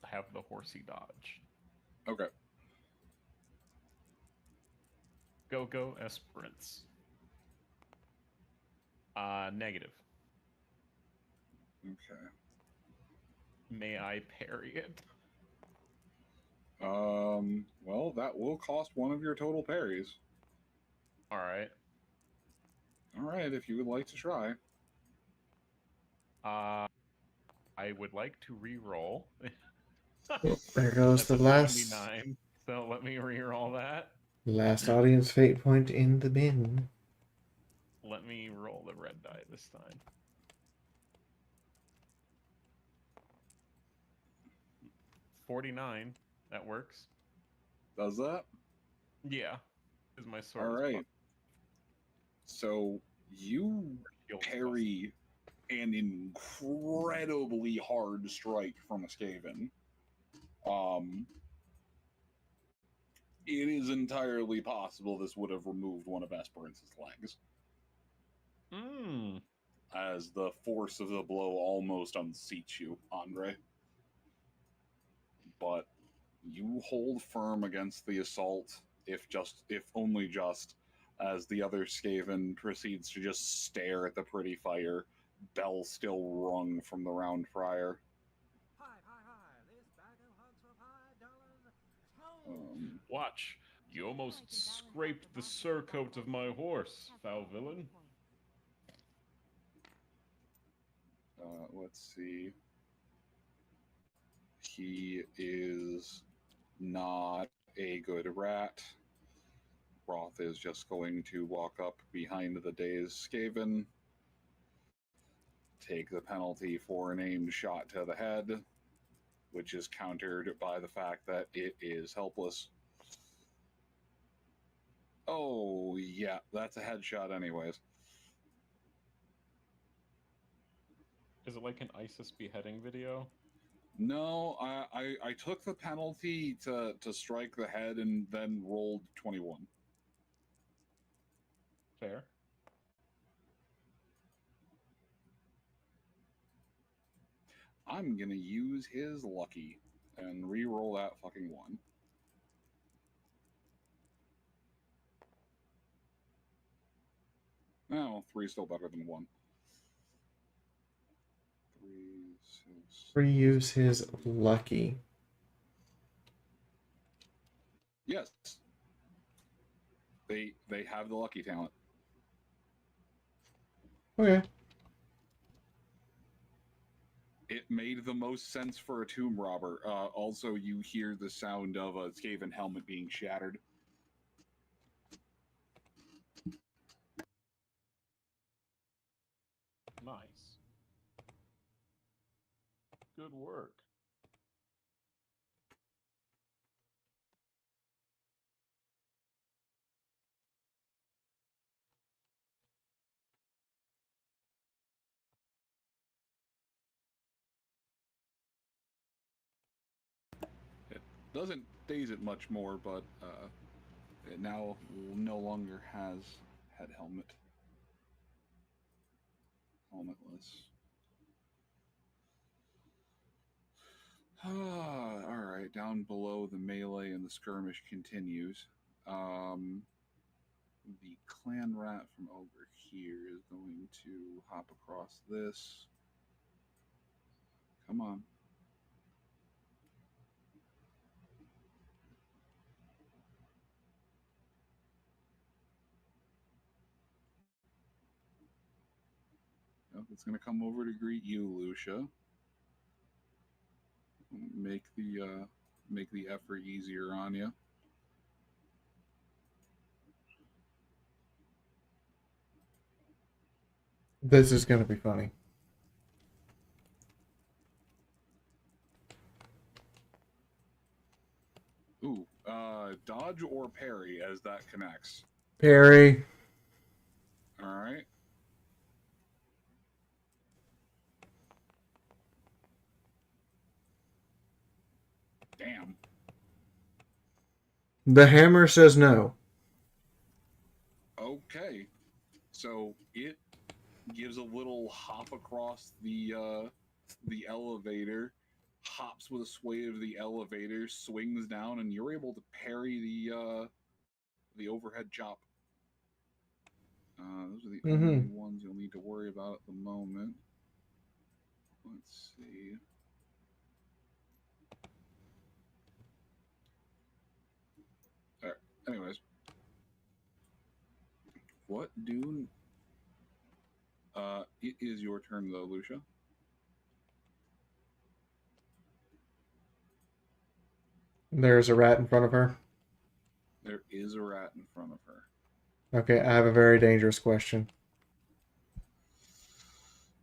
have the horsey dodge.
Okay.
Go, Esperance. Negative.
Okay.
May I parry it?
Well, that will cost one of your total parries.
Alright.
Alright, if you would like to try.
I would like to re-roll.
There goes
That's
the
a
last
99, so let me re-roll that.
audience fate point in the bin.
Let me roll the red die this time. 49. That works.
Does that?
Yeah. Because my sword
All
is
right.
buff-
So you
shield's
parry an incredibly hard strike from a Skaven. It is entirely possible this would have removed one of Esperance's legs,
busted.
as the force of the blow almost unseats you, Andre. But you hold firm against the assault, if only just, as the other Skaven proceeds to just stare at the pretty fire, bell still rung from the round prior.
Watch. You almost scraped the surcoat of my horse, foul villain.
Let's see. He is not a good rat. Roth is just going to walk up behind the dazed Skaven, take the penalty for an aimed shot to the head, which is countered by the fact that it is helpless. Oh, yeah, that's a headshot anyways.
Is it like an ISIS beheading video?
No, I took the penalty to strike the head and then rolled 21.
Fair.
I'm gonna use his lucky and re-roll that fucking one. Well, 3 is still better than 1. 3, 6.
Reuse his lucky.
Yes. They have the lucky talent.
Okay.
It made the most sense for a tomb robber. Also, you hear the sound of a Skaven helmet being shattered.
Nice. Good work.
It doesn't daze it much more, but it now no longer has head helmet. Helmetless. Alright, down below the melee and the skirmish continues. The clan rat from over here is going to hop across this. Come on. It's going to come over to greet you, Lucia. Make the effort easier on you.
This is going to be funny.
Ooh, dodge or parry as that connects.
Parry.
All right. Damn.
The hammer says no.
Okay. So it gives a little hop across the elevator, hops with a sway of the elevator, swings down, and you're able to parry the overhead chop. Those are the only ones you'll need to worry about at the moment. Let's see. All right. Anyways, what do? It is your turn though, Lucia.
There's a rat in front of her.
There is a rat in front of her.
Okay, I have a very dangerous question.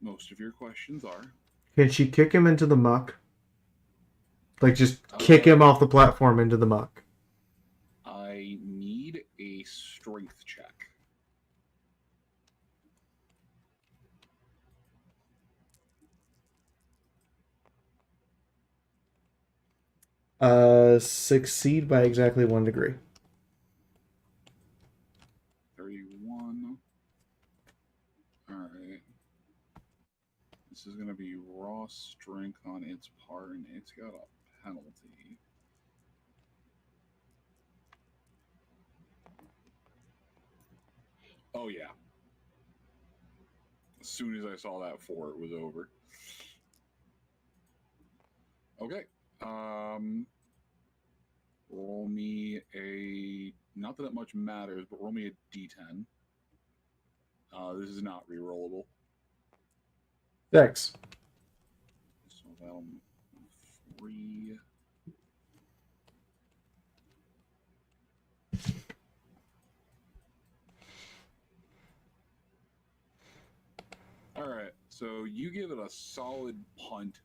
Most of your questions are.
Can she kick him into the muck? Like, just kick him off the platform into the muck.
I need a strength check.
Succeed by exactly 1 degree.
31. Alright. This is going to be raw strength on its part, and it's got a penalty. Oh, yeah. As soon as I saw that 4, it was over. Okay. Roll me a... Not that it much matters, but roll me a d10. This is not rerollable.
6.
So that'll... 3... Alright, so you give it a solid punt.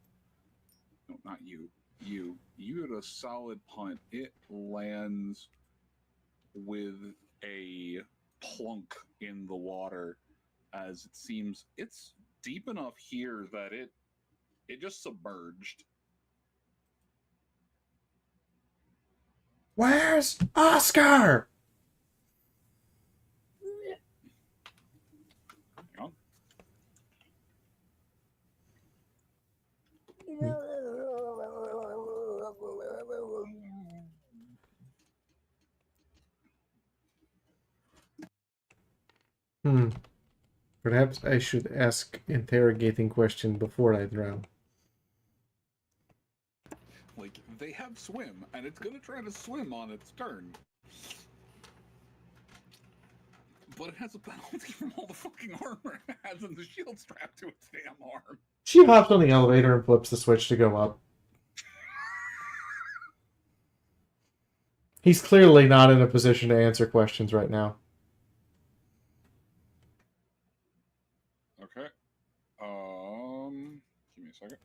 No, not you. You give it a solid punt. It lands with a plunk in the water, as it seems it's deep enough here that it just submerged.
Where's Oscar?
Hang on.
Perhaps I should ask interrogating question before I drown.
Like, they have swim, and it's gonna try to swim on its turn. But it has a penalty from all the fucking armor it has and the shield strapped to its damn arm.
She hops on the elevator and flips the switch to go up. He's clearly not in a position to answer questions right now.
Okay. Give me a second.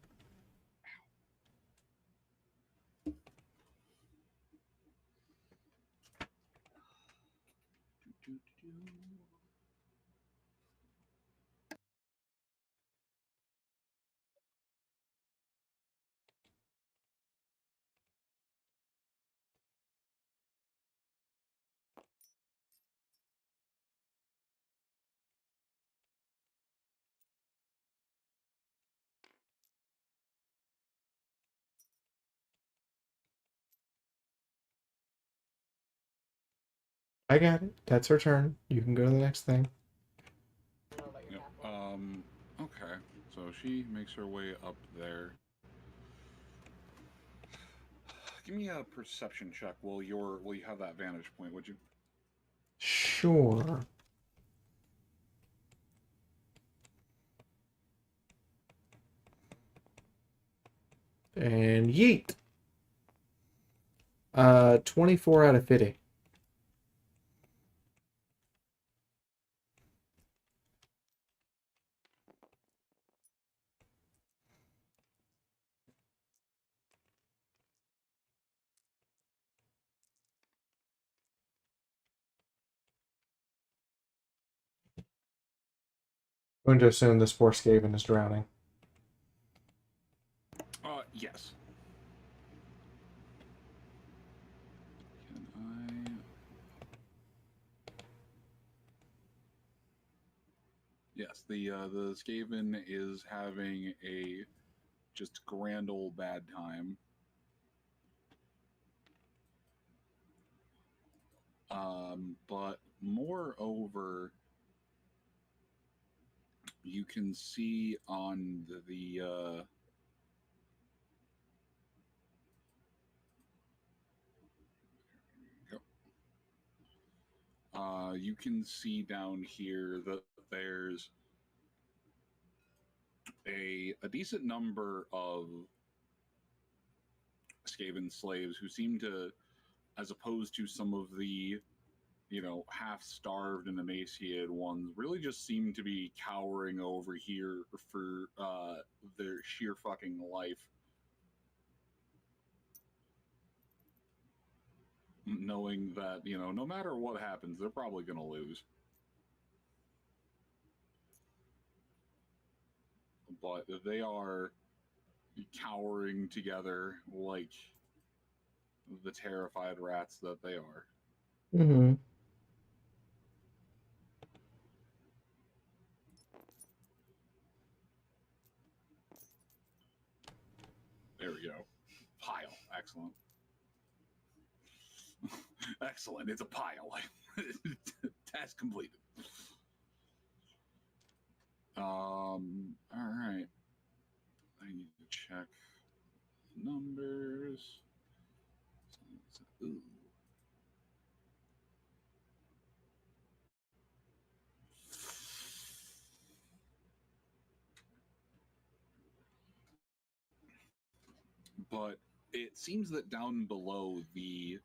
I got it. That's her turn. You can go to the next thing.
Yep. Okay. So she makes her way up there. Give me a perception check while you have that vantage point, would you?
Sure. And yeet. 24 out of 50. I'm going to assume this poor Skaven is drowning.
Yes. Can I... Yes, the Skaven is having a just grand old bad time. But moreover, you can see on the you can see down here that there's a decent number of Skaven slaves who seem to, as opposed to some of the, half-starved and emaciated ones, really just seem to be cowering over here for their sheer fucking life. Knowing that, no matter what happens, they're probably going to lose. But they are cowering together like the terrified rats that they are.
Mm-hmm.
There we go. Pile. Excellent. Excellent. It's a pile. Task completed. All right. I need to check numbers. Ooh. But it seems that down below, the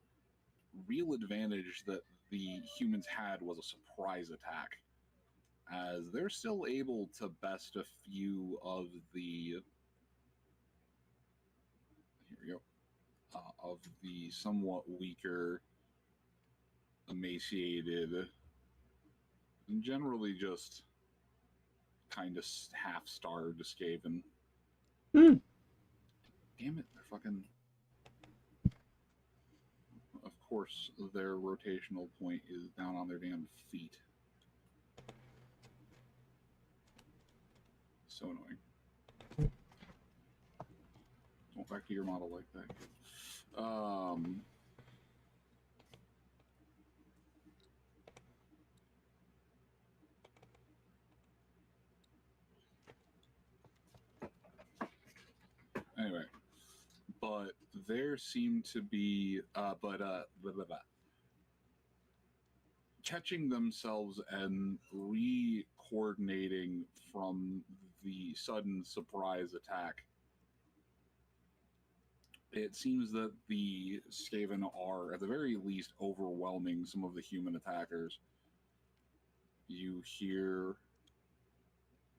real advantage that the humans had was a surprise attack, as they're still able to best a few of the of the somewhat weaker, emaciated, and generally just kind of half-starved Skaven.
Hmm.
Damn it, they're fucking... Of course, their rotational point is down on their damn feet. So annoying. Don't back to your model like that. there seem to be, blah, blah, blah. Catching themselves and re-coordinating from the sudden surprise attack. It seems that the Skaven are, at the very least, overwhelming some of the human attackers. You hear,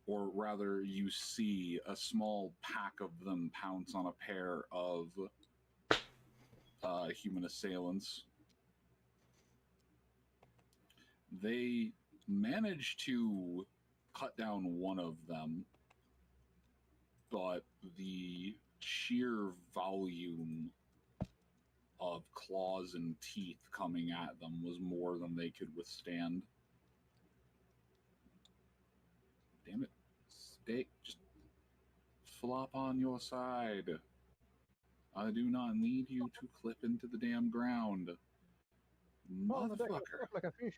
or rather, you see a small pack of them pounce on a pair of human assailants. They manage to cut down one of them, but the sheer volume of claws and teeth coming at them was more than they could withstand. Damn it. Stay. Just flop on your side. I do not need you to clip into the damn ground.
Oh, the deck is
Motherfucker.
up like a fish.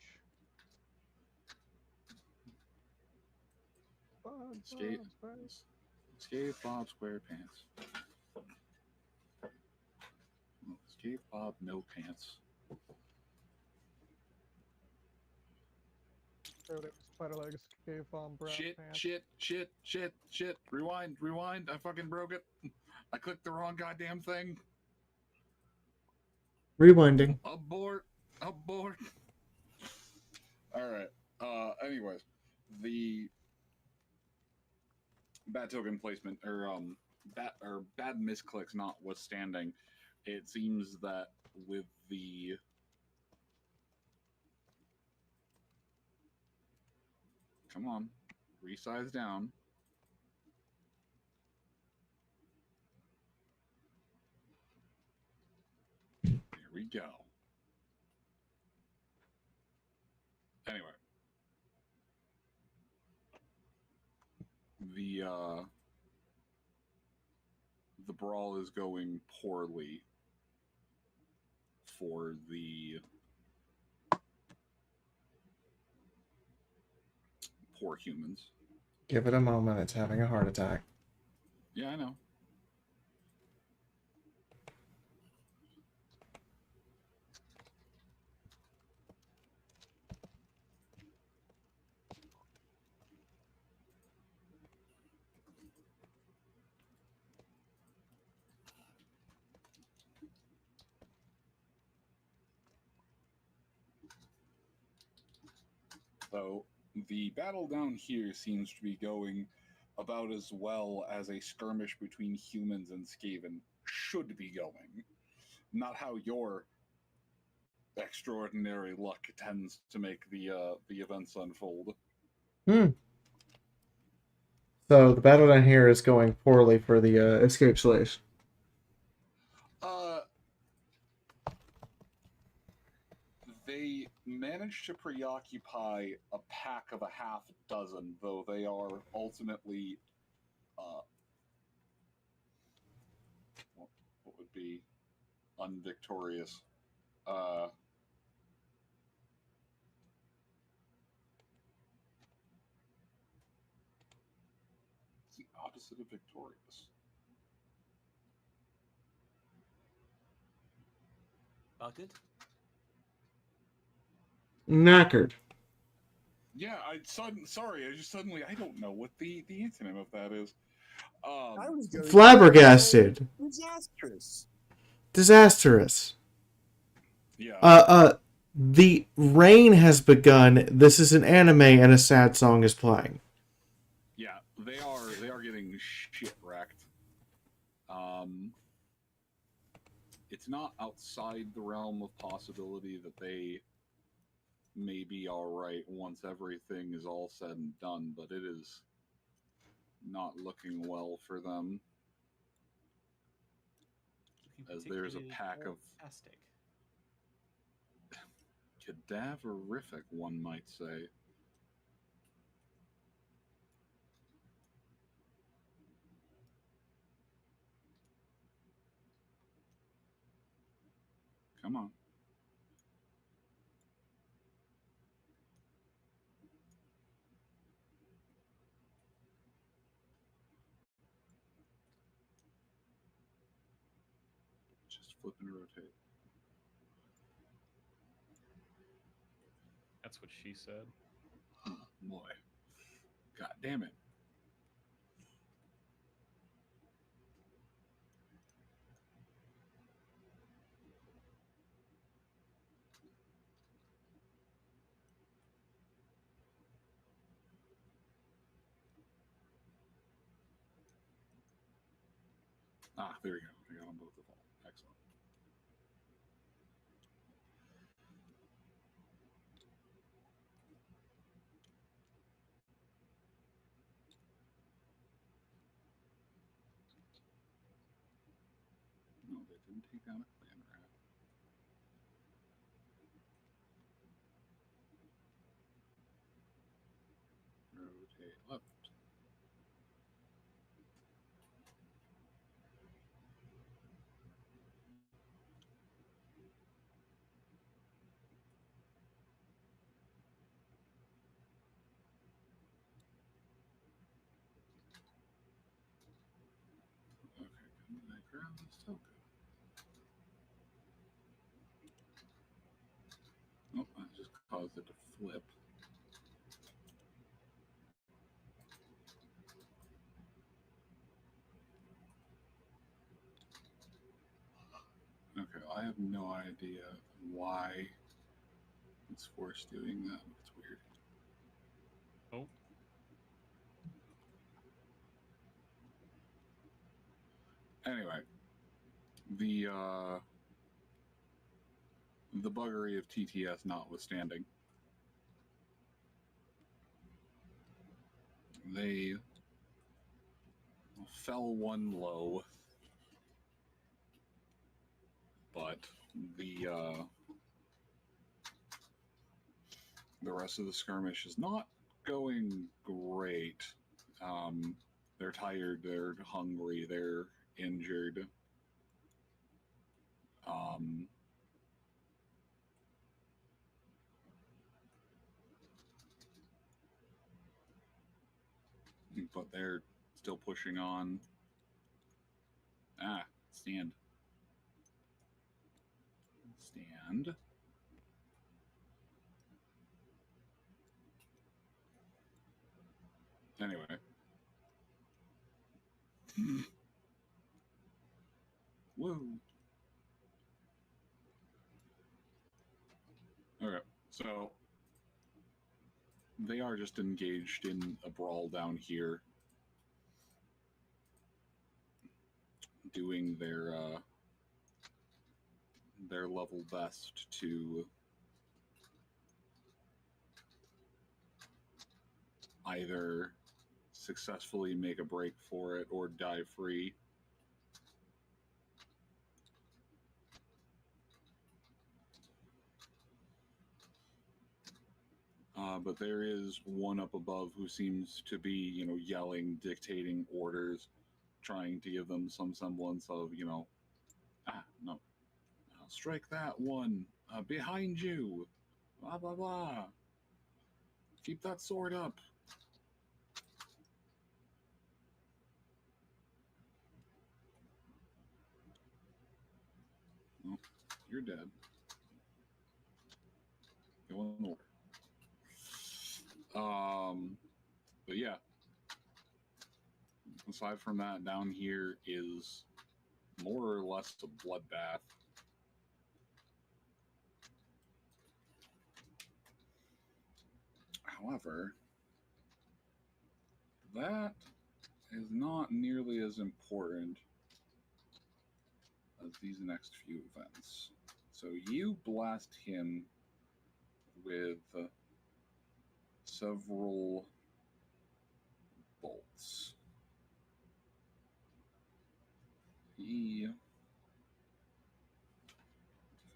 Skate Bob SquarePants. Skate Bob No Pants.
Spider legs, cave bomb, brass pants.
Shit. Rewind. I fucking broke it. I clicked the wrong goddamn thing.
Rewinding.
Abort. Alright. Anyways. The bad token placement, or bad misclicks notwithstanding, it seems that with the come on, resize down. There we go. Anyway, the brawl is going poorly for the poor humans.
Give it a moment. It's having a heart attack.
Yeah, I know. So the battle down here seems to be going about as well as a skirmish between humans and Skaven should be going. Not how your extraordinary luck tends to make the events unfold.
So the battle down here is going poorly for the escape slaves.
They managed to preoccupy a pack of a half dozen, though they are ultimately what would be unvictorious. It's the opposite of victorious.
Buggered?
Knackered.
Yeah, I don't know what the antonym of that is.
I was going
Flabbergasted.
Disastrous.
Yeah.
The rain has begun. This is an anime, and a sad song is playing.
Yeah, they are getting shit wrecked. It's not outside the realm of possibility that they may be alright once everything is all said and done, but it is not looking well for them. As there's a pack of
fantastic.
cadaverific, one might say. Come on. flip and rotate.
That's what she said.
Boy. God damn it. Ah, there we go. I got them both of all. Excellent. No, they didn't take down a clan rat. Rotate left. Okay, can I grab this token? Oh, I just caused it to flip. Okay, I have no idea why it's forced doing that. It's weird.
Oh,
Anyway, the buggery of TTS notwithstanding, they fell one low, but the rest of the skirmish is not going great. They're tired, they're hungry, they're injured. But they're still pushing on. Ah, stand. Stand. Anyway. Whoa. Okay, so they are just engaged in a brawl down here, doing their level best to either successfully make a break for it or die free. But there is one up above who seems to be, yelling, dictating orders, trying to give them some semblance of, no, strike that one, behind you, blah, blah, blah. Keep that sword up. Well, you're dead. Go in order. But yeah. Aside from that, down here is more or less a bloodbath. However, that is not nearly as important as these next few events. So you blast him with several bolts. If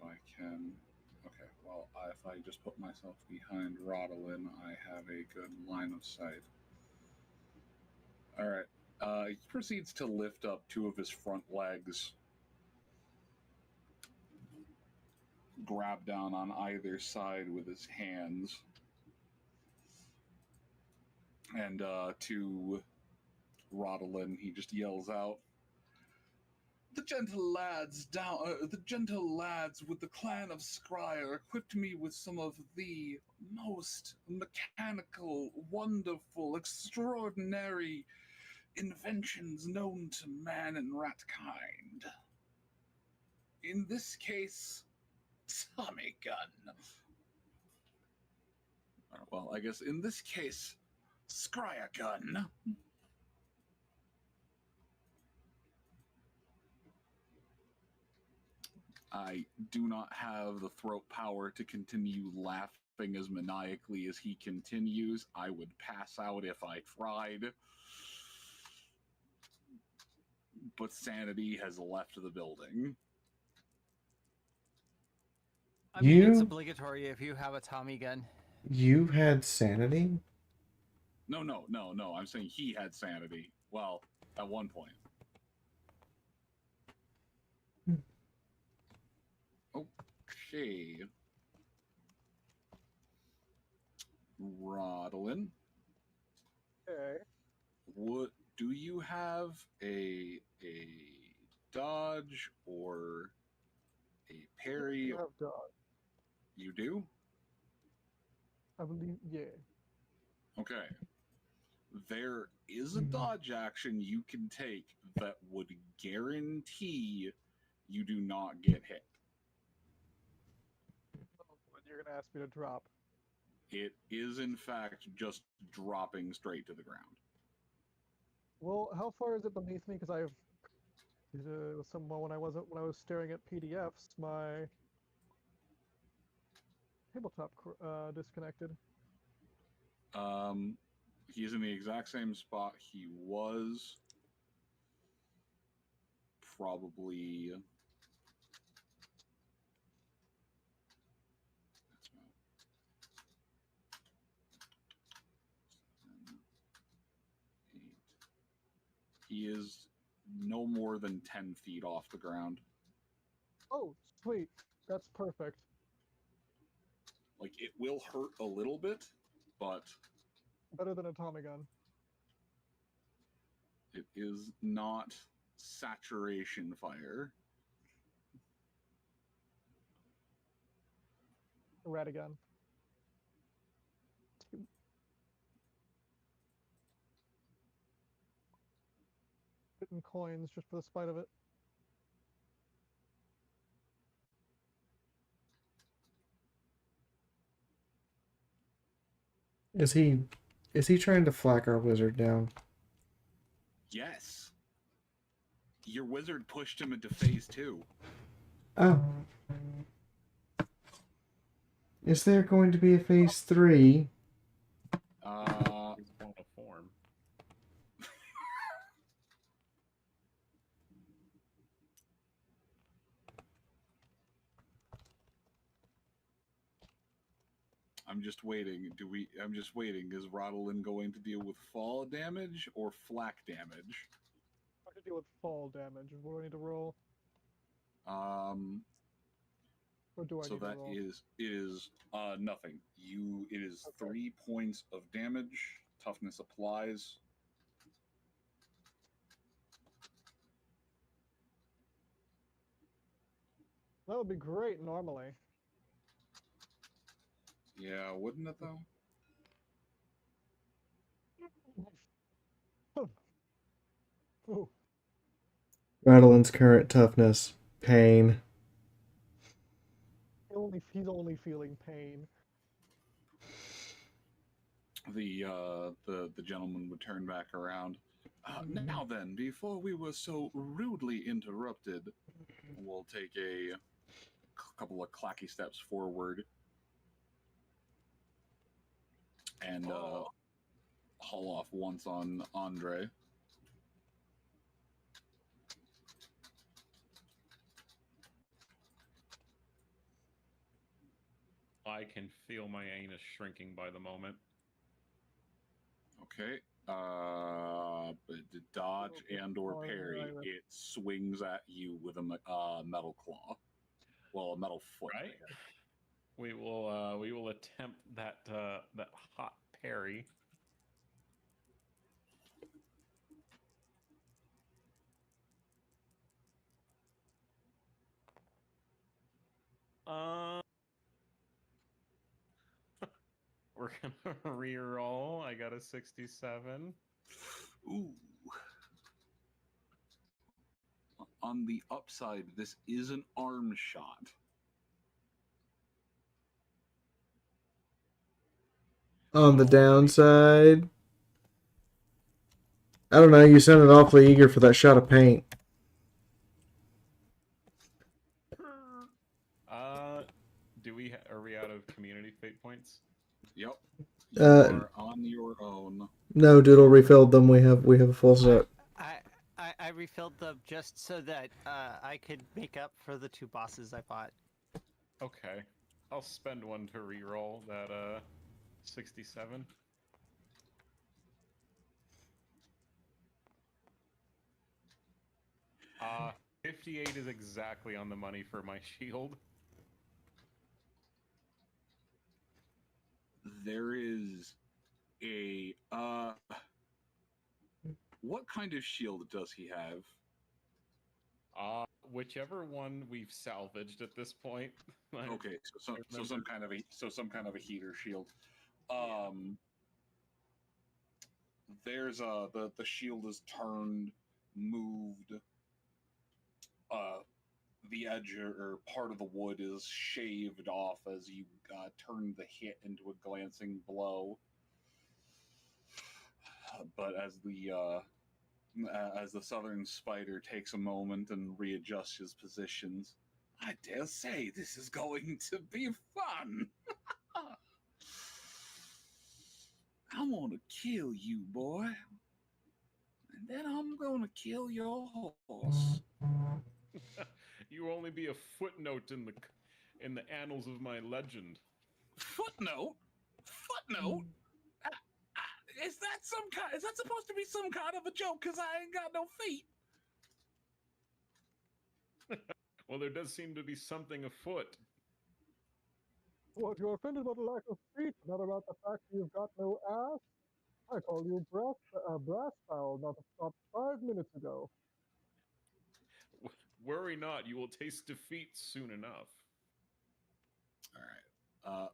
I can... Okay, well, if I just put myself behind Rodolin, I have a good line of sight. Alright, he proceeds to lift up two of his front legs, grab down on either side with his hands, and to Rodolin, he just yells out, The gentle lads with the clan of Scryer equipped me with some of the most mechanical, wonderful, extraordinary inventions known to man and rat kind. In this case, Tommy gun. Well, I guess in this case, Scryer gun. I do not have the throat power to continue laughing as maniacally as he continues. I would pass out if I tried. But sanity has left the building.
I mean, it's
You-
obligatory if you have a Tommy gun.
You had sanity?
No. I'm saying he had sanity. Well, at one point. Okay. Rodolin,
Okay.
what do you have a dodge or a parry?
You have dodge.
You do?
I believe, yeah.
Okay. There is a dodge action you can take that would guarantee you do not get hit.
When you're gonna ask me to drop.
It is, in fact, just dropping straight to the ground.
Well, how far is it beneath me? Because I've someone when I was staring at PDFs, my tabletop disconnected.
He's in the exact same spot he was. Probably. That's about 7, 8. He is no more than 10 feet off the ground.
Oh, sweet. That's perfect.
Like, it will hurt a little bit, but
Better than a Tommy gun.
it is not saturation fire.
Radigan. Hitting coins just for the spite of it.
Is he trying to flack our wizard down?
Yes. Your wizard pushed him into phase 2.
Oh. Is there going to be a phase 3?
It's on a form.
I'm just waiting. I'm just waiting. Is Rodolin going to deal with fall damage or flak damage?
I have to deal with fall damage. What do I need to roll? Or do I
So
need to
that
roll?
is nothing. It is 3 points of damage. Toughness applies.
That would be great normally.
Yeah, wouldn't it though?
Ooh.
Radolin's current toughness. Pain.
He's only feeling pain.
The gentleman would turn back around. Now then, before we were so rudely interrupted, we'll take a couple of clacky steps forward and haul off once on Andre.
I can feel my anus shrinking by the moment.
Okay. The dodge and or parry, it swings at you with a metal claw. Well, a metal foot.
Right. We will attempt that hot parry. we're gonna re-roll. I got a 67.
Ooh. On the upside, this is an arm shot.
On the downside, I don't know. You sounded awfully eager for that shot of paint.
Are we out of community fate points?
Yep. You
Uh,
are on your own.
No, Doodle refilled them. We have a full set.
I refilled them just so that I could make up for the 2 bosses I bought.
Okay. I'll spend one to re-roll that 67. Uh 58 is exactly on the money for my shield.
There is a what kind of shield does he have?
Whichever one we've salvaged at this point.
Okay, so some kind of a heater shield. There's the shield is turned, moved. The edge or part of the wood is shaved off as you turn the hit into a glancing blow. But as the southern spider takes a moment and readjusts his positions, I dare say this is going to be fun. I'm gonna kill you, boy, and then I'm gonna kill your horse.
You only be a footnote in the annals of my legend.
Footnote? Is that supposed to be some kind of a joke? Cause I ain't got no feet.
Well, there does seem to be something afoot.
What, you're offended about the lack of feet, not about the fact you've got no ass? I called you brass fowl not 5 minutes ago.
Worry not, you will taste defeat soon enough.
All right.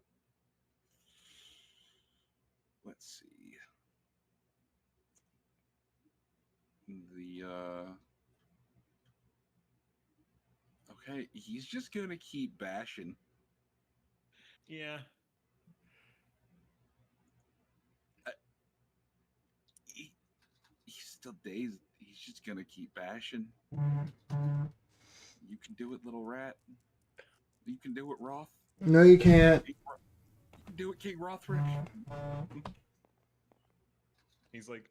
Let's see. Okay, he's just gonna keep bashing.
Yeah.
He's still dazed. He's just gonna keep bashing. You can do it, little rat. You can do it, Roth.
No, you can't.
You can do it, King Rothric.
He's like,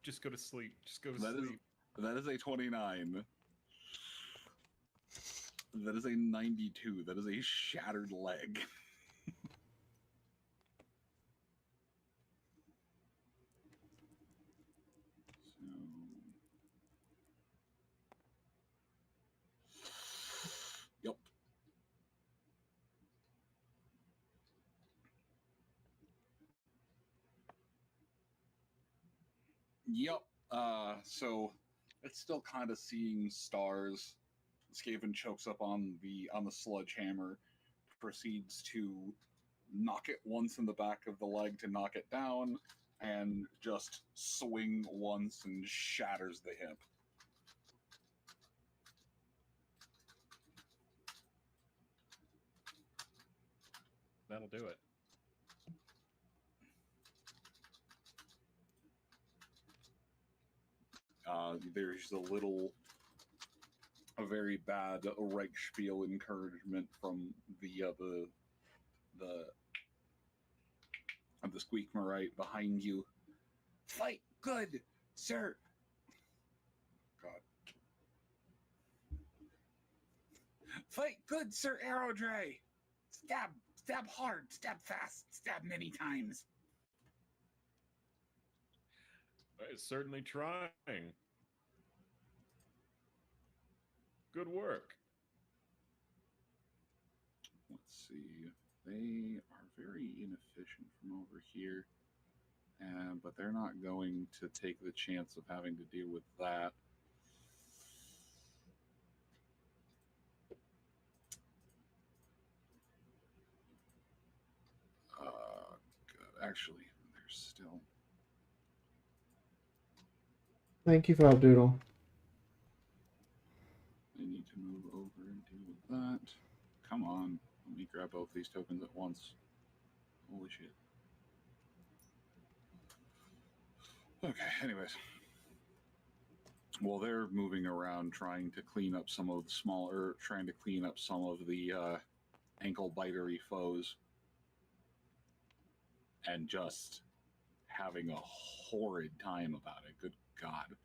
just go to sleep. Just go to sleep.
That is a 29. That is a 92. That is a shattered leg. Yep. Yep. So it's still kind of seeing stars. Skaven chokes up on the sledgehammer, proceeds to knock it once in the back of the leg to knock it down, and just swing once and shatters the hip.
That'll do it.
There's a very bad Reichspiel encouragement from the Squeakmerite behind you. Fight good, sir. God. Fight good, Sir Aerodray. Stab hard, stab fast, stab many times.
Certainly trying. Good work.
Let's see. They are very inefficient from over here, but they're not going to take the chance of having to deal with that. actually, there's still.
Thank you, Doodle.
I need to move over and deal with that. Come on. Let me grab both these tokens at once. Holy shit. Okay, anyways. Well, they're moving around trying to clean up some of the ankle bitery foes. And just having a horrid time about it. Good God.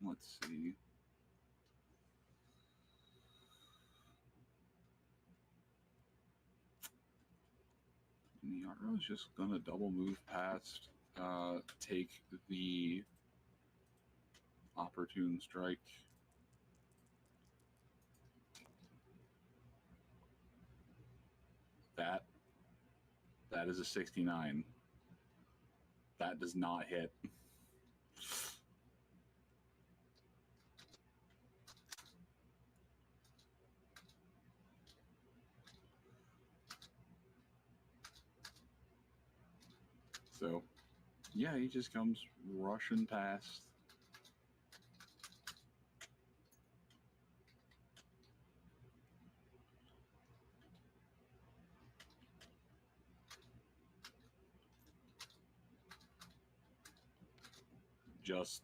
Let's see. Niara is just gonna double move past, take the opportune strike. That is a 69. That does not hit. So, yeah, he just comes rushing past. Just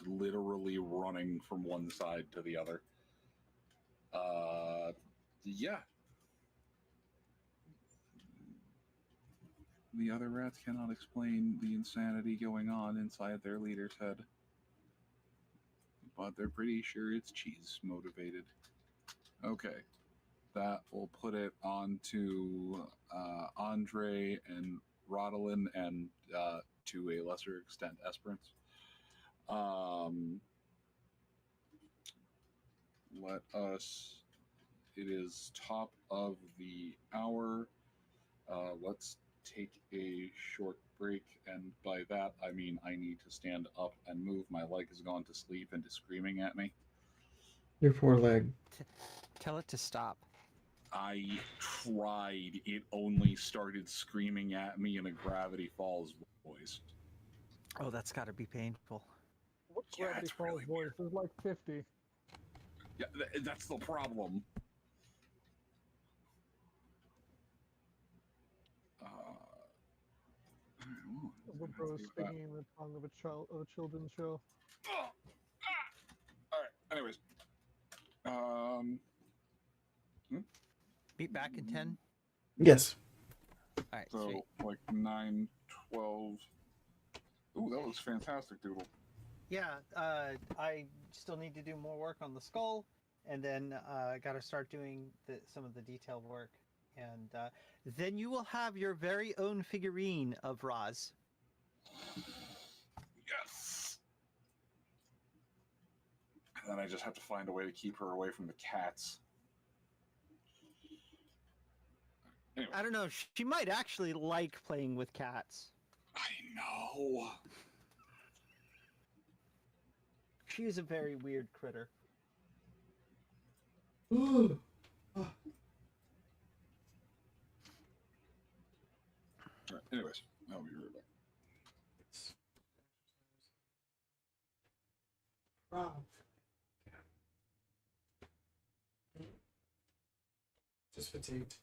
literally running from one side to the other. Yeah. The other rats cannot explain the insanity going on inside their leader's head. But they're pretty sure it's cheese motivated. Okay. That will put it on to Andre and Rodolin and to a lesser extent Esperance. Let us. It is top of the hour. Let's take a short break, and by that I mean I need to stand up and move. My leg has gone to sleep and is screaming at me.
Your poor leg.
Tell it to stop.
I tried. It only started screaming at me in a Gravity Falls voice.
Oh, that's got to be painful.
What
Yeah,
Gravity
it's
Falls
really
voice? There's like 50.
Yeah, that's the problem.
Woodrow is speaking in the tongue of a children's show.
All right. Anyways,
Be back in 10.
Yes.
All right.
so
Sweet.
like 9, 12. Ooh, that was fantastic, Doodle.
Yeah. I still need to do more work on the skull, and then got to start doing some of the detail work, and then you will have your very own figurine of Roz.
Yes. And then I just have to find a way to keep her away from the cats. Anyway.
I don't know. She might actually like playing with cats.
I know.
She is a very weird critter.
Right, anyways, I'll be right back.
Just fatigued.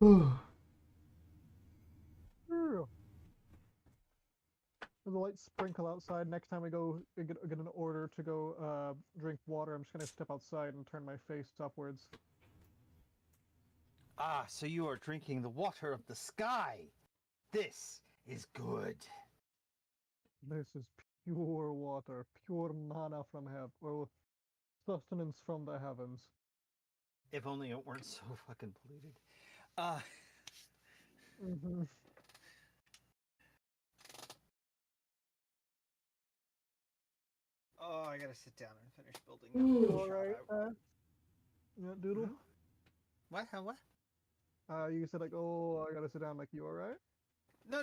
There's a light sprinkle outside. Next time I go get an order to go drink water, I'm just gonna step outside and turn my face upwards.
Ah, so you are drinking the water of the sky. This is good.
This is pure water, pure mana from heaven, or sustenance from the heavens.
If only it weren't so fucking polluted. Uh,
Mm-hmm.
oh, I gotta sit down and finish building.
All right. Yeah, Doodle.
What? Huh, what?
You said like, oh, I gotta sit down. Like, you all right?
No.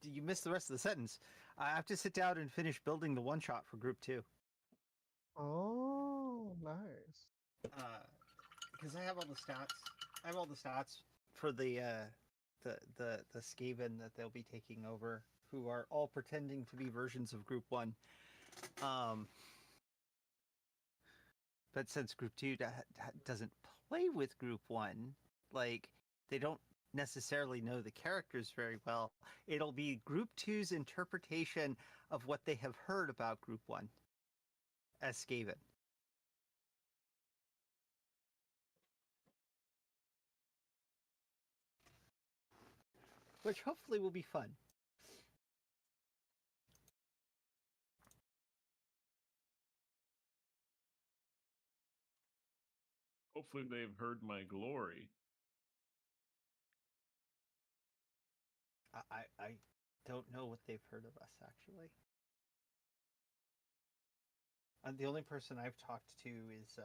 You missed the rest of the sentence. I have to sit down and finish building the one shot for Group 2.
Oh, nice.
Because I have all the stats. I have all the stats for the Skaven that they'll be taking over, who are all pretending to be versions of Group 1. But since Group 2 doesn't play with Group 1, like, they don't necessarily know the characters very well, it'll be Group 2's interpretation of what they have heard about Group 1 as Skaven. Which hopefully will be fun.
Hopefully they've heard my glory.
I don't know what they've heard of us, actually. The only person I've talked to is...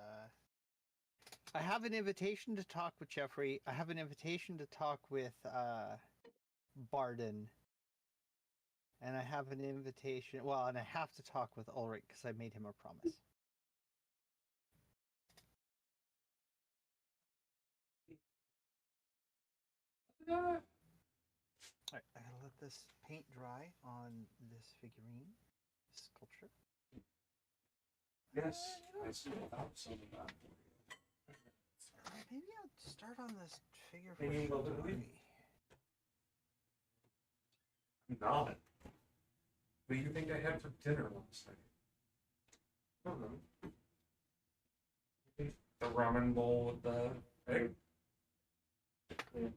I have an invitation to talk with Jeffrey. I have an invitation to talk with Barden. And I have an invitation... Well, and I have to talk with Ulrich because I made him a promise. Alright, I gotta let this paint dry on this figurine sculpture.
Yes, I see some of that.
Maybe I'll start on this figure for
Maybe we'll do it.
Shidori.
Not. What do you think I had for dinner last night? I don't know. The ramen bowl with the egg. Yeah.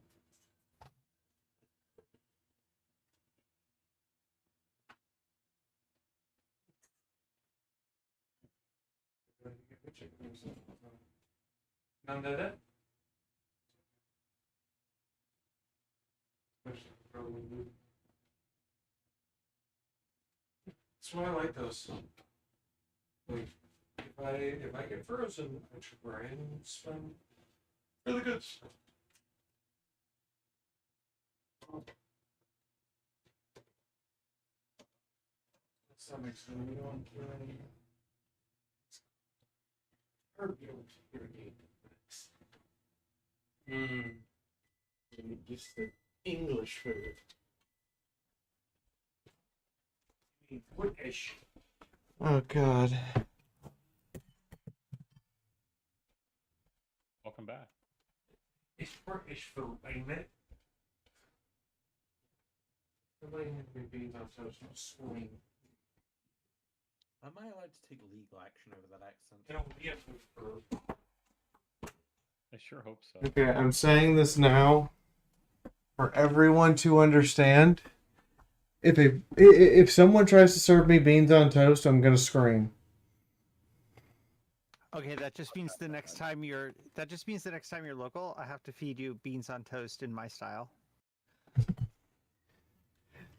None did it? That's why I like those. Like, if I get frozen, I try and spend really good stuff. That makes me want to. Just the English food. British. Oh God.
Welcome back.
It's British food, ain't it? The way it beans on toast not swing.
Am I allowed to take legal action over that accent?
It'll be a food for.
I sure hope so.
Okay, I'm saying this now for everyone to understand. If someone tries to serve me beans on toast, I'm gonna scream.
Okay, that just means the next time you're local, I have to feed you beans on toast in my style.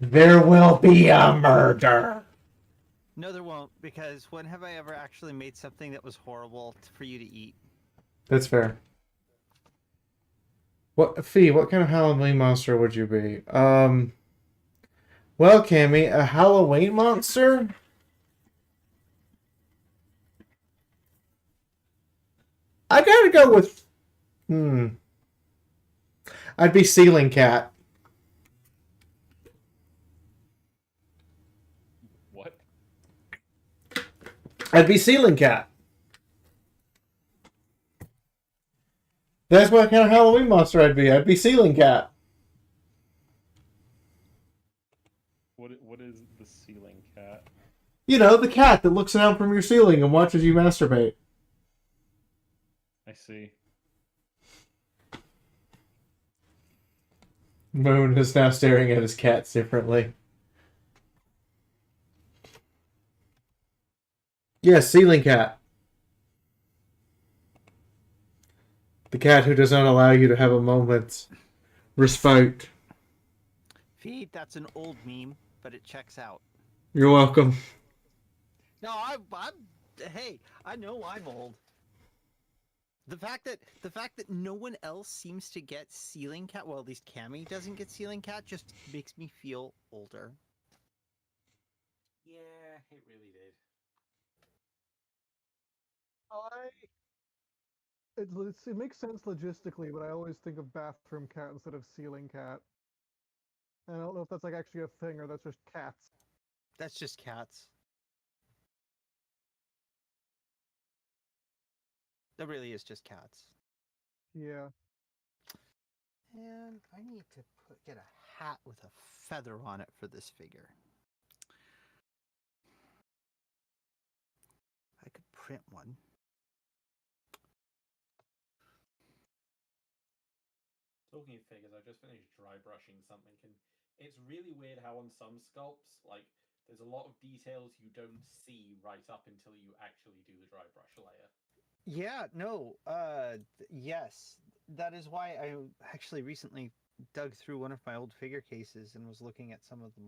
There will be a murder.
No, there won't, because when have I ever actually made something that was horrible for you to eat?
That's fair. What kind of Halloween monster would you be? Well, Cammy, a Halloween monster? I gotta go with I'd be Ceiling Cat.
What?
I'd be Ceiling Cat. That's what kind of Halloween monster I'd be. I'd be Ceiling Cat.
What is the ceiling cat?
You know, the cat that looks down from your ceiling and watches you masturbate.
I see.
Moon is now staring at his cats differently. Yes, Ceiling Cat. The cat who does not allow you to have a moment's respite.
Feed, that's an old meme, but it checks out.
You're welcome.
No, hey, I know I'm old. The fact that no one else seems to get Ceiling Cat, well, at least Cammy doesn't get Ceiling Cat, just makes me feel older.
Yeah, it really did.
It makes sense logistically, but I always think of bathroom cat instead of ceiling cat. And I don't know if that's like actually a thing or that's just cats.
That's just cats. That really is just cats.
Yeah.
And I need to get a hat with a feather on it for this figure. I could print one.
Talking of figures, I just finished dry brushing something, and it's really weird how on some sculpts, like, there's a lot of details you don't see right up until you actually do the dry brush layer.
Yeah, no, yes. That is why I actually recently dug through one of my old figure cases and was looking at some of the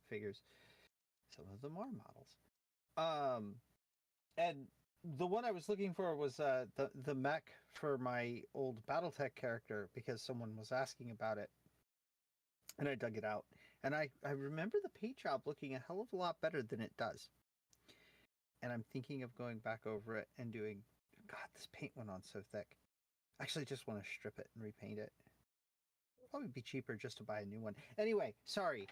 figures. Some of them are models. And the one I was looking for was the mech for my old BattleTech character because someone was asking about it. And I dug it out. And I remember the paint job looking a hell of a lot better than it does. And I'm thinking of going back over it and doing... God, this paint went on so thick. Actually, I just want to strip it and repaint it. Probably be cheaper just to buy a new one. Anyway, sorry.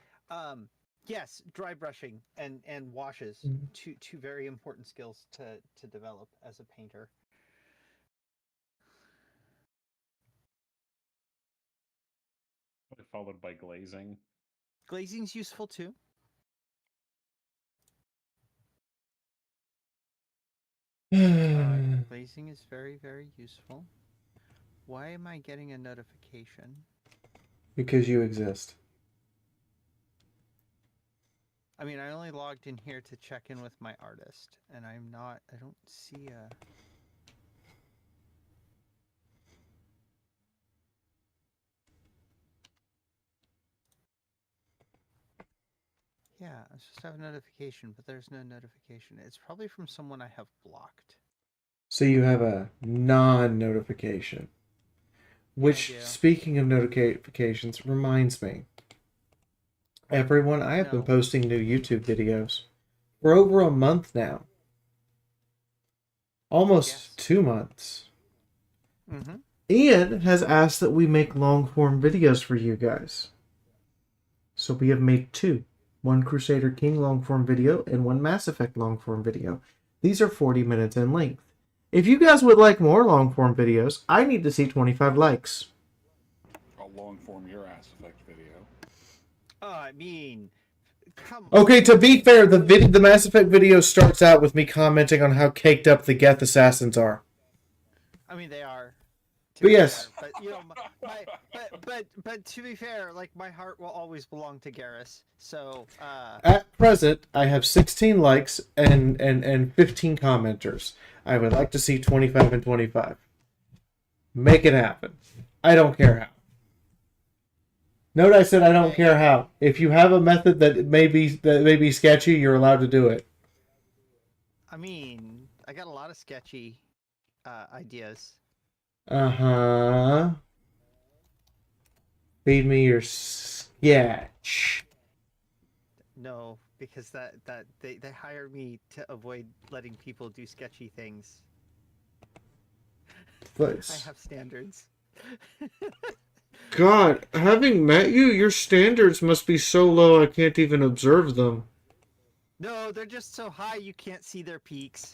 Yes, dry brushing and washes. Mm-hmm. Two very important skills to develop as a painter.
Followed by glazing.
Glazing's useful too. Glazing is very, very useful. Why am I getting a notification?
Because you exist.
I mean, I only logged in here to check in with my artist, and I don't see a... Yeah, I was supposed to have a notification, but there's no notification. It's probably from someone I have blocked.
So you have a non-notification. Which, speaking of notifications, reminds me. Everyone, I have been posting new YouTube videos for over a month now. Almost 2 months.
Mm-hmm.
Ian has asked that we make long-form videos for you guys. So we have made 2. One Crusader King long-form video and one Mass Effect long-form video. These are 40 minutes in length. If you guys would like more long-form videos, I need to see 25 likes.
I'll long-form your Mass Effect video.
I mean, come on.
Okay, to be fair, the Mass Effect video starts out with me commenting on how caked up the Geth assassins are.
I mean, they are.
But yes.
Fair, but you know, but to be fair, like my heart will always belong to Garrus. So
at present, I have 16 likes and 15 commenters. I would like to see 25 and 25. Make it happen. I don't care how. Note I said I don't care how. If you have a method that may be sketchy, you're allowed to do it.
I mean, I got a lot of sketchy ideas.
Uh-huh. Feed me your sketch.
No, because they hire me to avoid letting people do sketchy things.
But
I have standards.
God, having met you, your standards must be so low I can't even observe them.
No, they're just so high you can't see their peaks.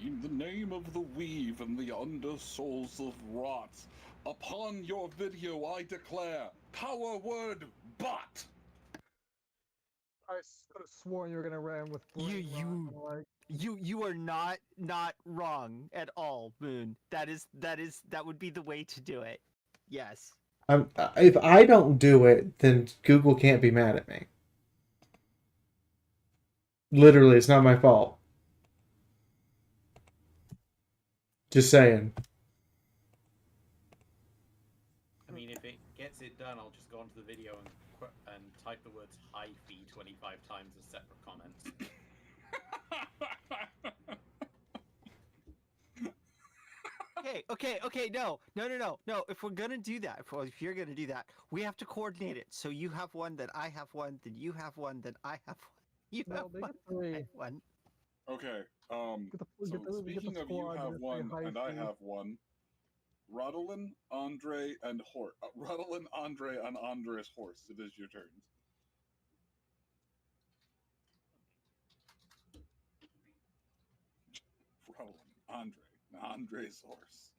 In the name of the weave and the undersouls of rot, upon your video I declare, power word bot!
I could have sworn you were gonna ram with brain rot. I'm like,
You are not wrong at all, Moon. That would be the way to do it. Yes.
If I don't do it, then Google can't be mad at me. Literally, it's not my fault. Just saying.
I mean, if it gets it done, I'll just go onto the video and type the words hyphy 25 times as separate comments.
Okay. No. If we're gonna do that, if you're gonna do that, we have to coordinate it. So you have one, then I have one, then you have one, then I have one. You have
no, they
one.
get three.
I have one.
Okay,
Get the,
so
get the
speaking of you
squad
have
to say
one and I
hyphy.
have one, Rudelin, Andre, and Rudelin, Andre, and Andres Horse. It is your turns. Rudelin, Andre, Andres Horse.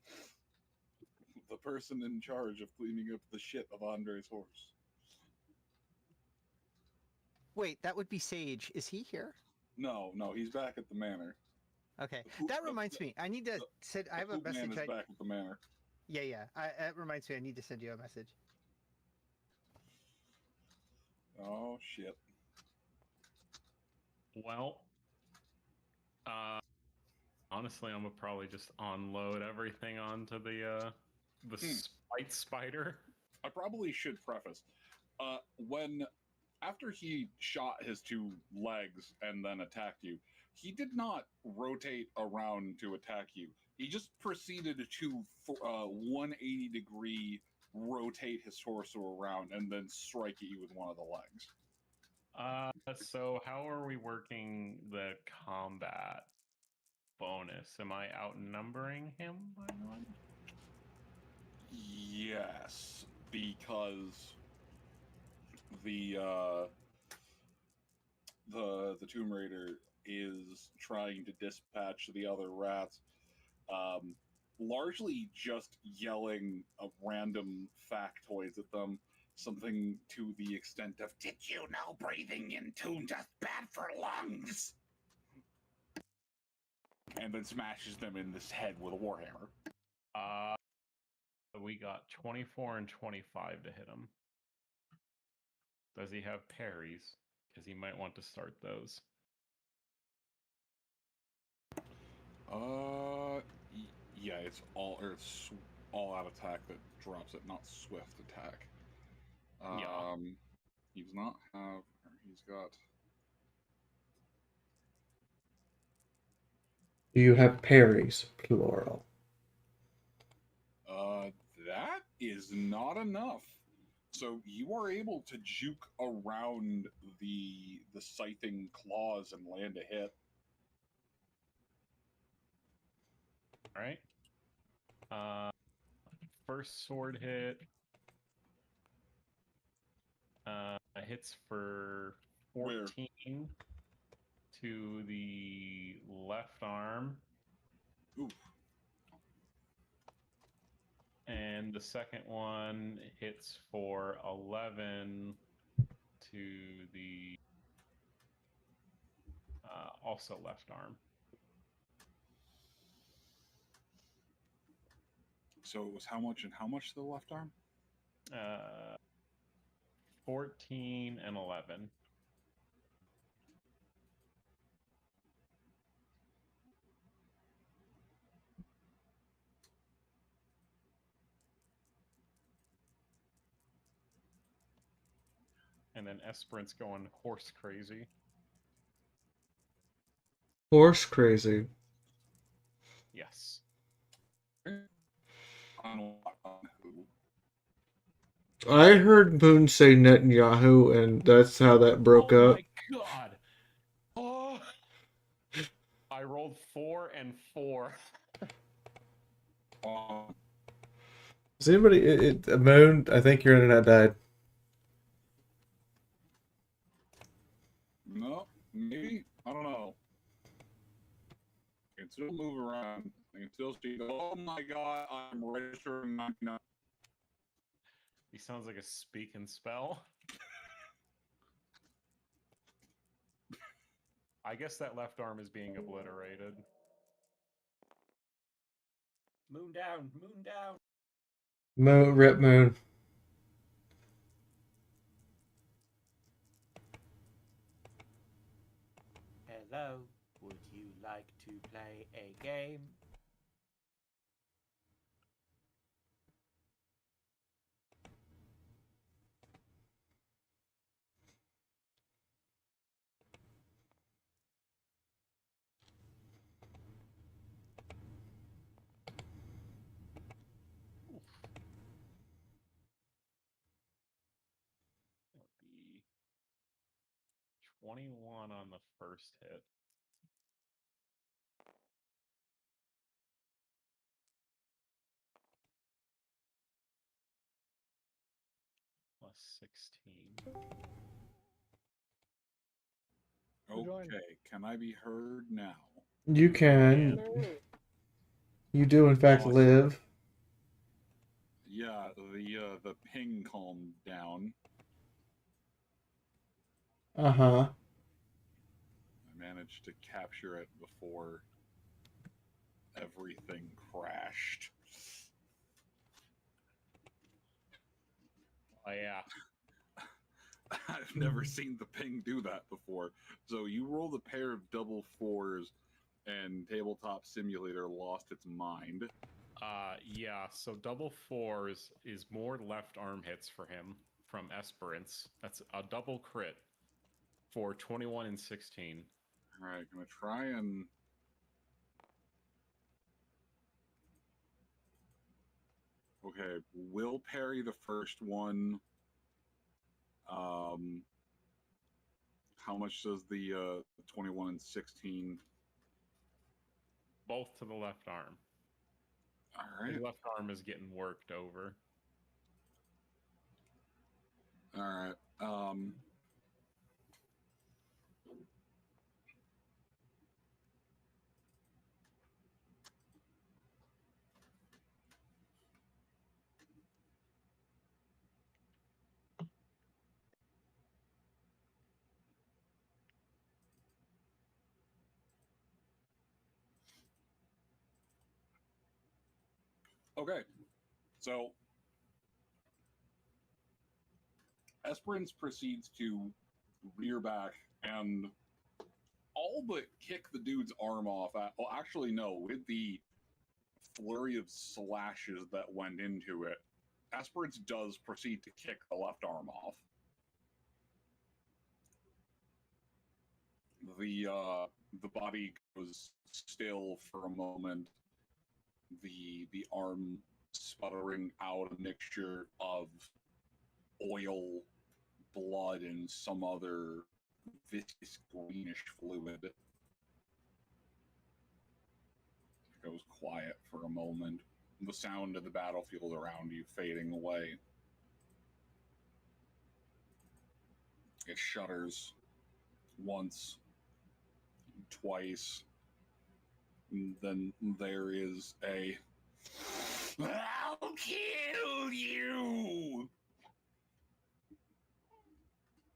The person in charge of cleaning up the shit of Andres Horse.
Wait, that would be Sage. Is he here?
No, he's back at the manor.
Okay, that reminds me. I need to send. I have a
Poop Man
message.
is back at the manor.
Yeah. That reminds me. I need to send you a message.
Oh shit.
Well, honestly, I'm gonna probably just unload everything onto the spite spider.
I probably should preface. When after he shot his two legs and then attacked you, he did not rotate around to attack you. He just proceeded to 180-degree rotate his torso around and then strike at you with one of the legs.
So how are we working the combat bonus? Am I outnumbering him by one?
Yes, because the Tomb Raider is trying to dispatch the other rats, largely just yelling random factoids at them, something to the extent of
Did you know breathing in tune just bad for lungs?
and then smashes them in the head with a warhammer.
We got 24 and 25 to hit him. Does he have parries? Because he might want to start those.
Yeah, it's all out attack that drops it, not swift attack.
Yeah.
He does not have. He's got.
Do you have parries, plural?
That is not enough. So you are able to juke around the scything claws and land a hit.
All right. First sword hit. Hits for 14 to the left arm.
Oof.
And the second one hits for 11 to the also left arm.
So it was how much and how much to the left arm?
14 and 11. And then Esperant's going horse crazy.
Horse crazy.
Yes.
I heard Moon say Netanyahu, and that's how that broke up.
Oh my god! Oh! I rolled 4 and 4.
Is anybody... Moon, I think your internet died.
No, maybe? I don't know. can still move around. I can still see. Oh my god, I'm registering 99.
He sounds like a speak and spell. I guess that left arm is being obliterated.
Moon down, moon down.
Moon, rip moon.
Hello, would you like to play a game?
That would be 21 on the first hit. Plus 16.
Join.
Okay, can I be heard now?
You can.
Yeah.
You do, in fact,
Awesome.
live.
Yeah, the ping calmed down.
Uh-huh.
I managed to capture it before everything crashed.
Oh, yeah.
I've never seen the ping do that before. So you rolled a pair of double fours, and Tabletop Simulator lost its mind.
Yeah, so double fours is more left arm hits for him from Esperance. That's a double crit for 21 and 16.
All right, gonna try and. Okay, will parry the first one. How much does the 21 and 16?
Both to the left arm.
All right.
His left arm is getting worked over.
All right. Okay. So Esperance proceeds to rear back and all but kick the dude's arm off. Well, actually, no. With the flurry of slashes that went into it, Esperance does proceed to kick the left arm off. The body goes still for a moment. The arm sputtering out a mixture of oil, blood, and some other viscous greenish fluid. It goes quiet for a moment. The sound of the battlefield around you fading away. It shudders once, twice. And then there is a "I'll kill you!"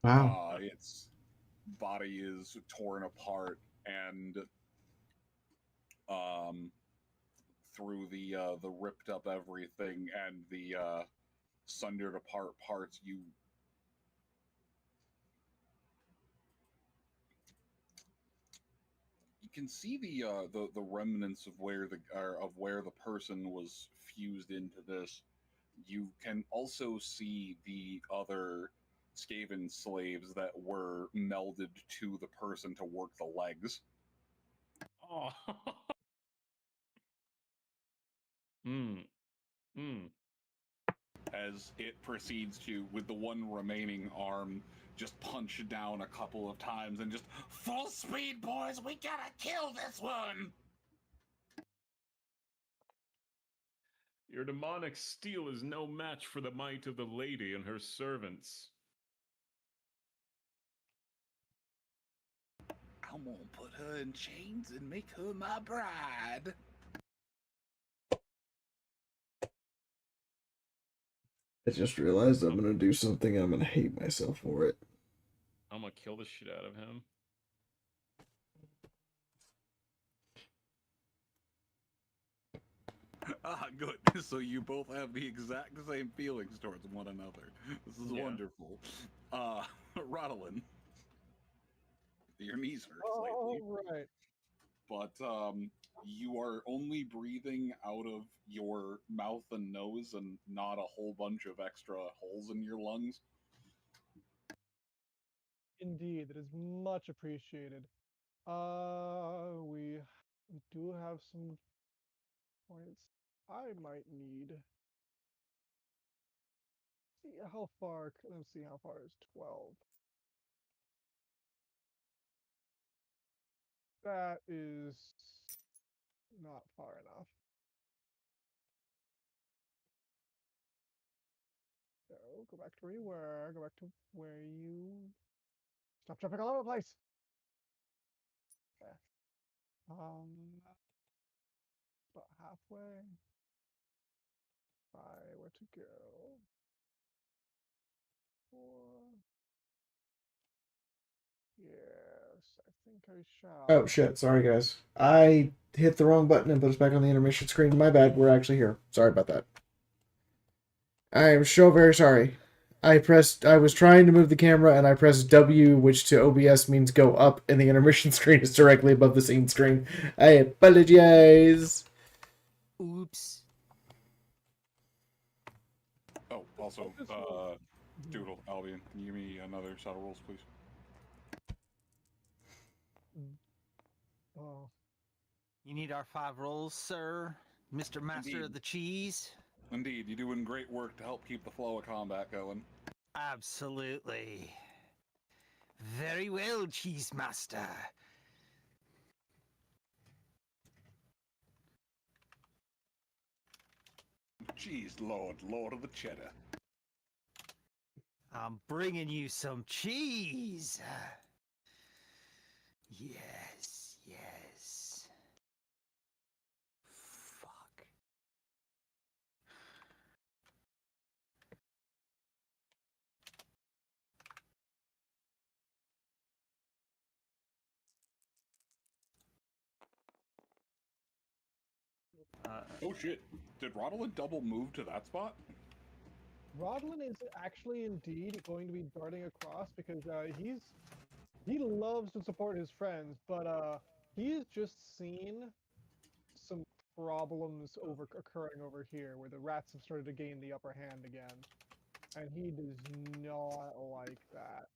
Wow.
Its body is torn apart, and through the ripped up everything and the sundered apart parts, you can see the remnants of where the person was fused into this. You can also see the other Skaven slaves that were melded to the person to work the legs.
Oh.
As it proceeds to, with the one remaining arm, just punch down a couple of times and just full speed, boys. We gotta kill this one.
Your demonic steel is no match for the might of the lady and her servants.
Come on, put her in chains and make her my bride.
I just realized I'm gonna do something. I'm gonna hate myself for it.
I'm gonna kill the shit out of him.
Ah, good. So you both have the exact same feelings towards one another. This is wonderful. Rodolin, your knees hurt slightly.
All right.
But you are only breathing out of your mouth and nose and not a whole bunch of extra holes in your lungs.
Indeed, it is much appreciated. We do have some points. I might need. See how far. Let's see how far is 12. That is not far enough. So go back to where you were. Go back to where you. Stop jumping all over the place. Okay. About halfway. Where to go? 4. Yes, I think I shall.
Oh shit! Sorry guys, I hit the wrong button and put us back on the intermission screen. My bad. We're actually here. Sorry about that. I am so very sorry. I was trying to move the camera and I pressed W, which to OBS means go up, and the intermission screen is directly above the scene screen. I apologize.
Oops.
Oh, also, Doodle, Albion, can you give me another set of rules, please?
Oh,
You need our 5 rolls, sir, Mr. Master
Indeed.
of the Cheese?
Indeed, you're doing great work to help keep the flow of combat going.
Absolutely. Very well, Cheese Master.
Jeez, Lord of the Cheddar.
I'm bringing you some cheese. Yes, yes. Fuck.
Oh shit, did Rodolin double move to that spot?
Rodlin is actually indeed going to be darting across because he loves to support his friends, but he's just seen some problems occurring over here where the rats have started to gain the upper hand again, and he does not like that.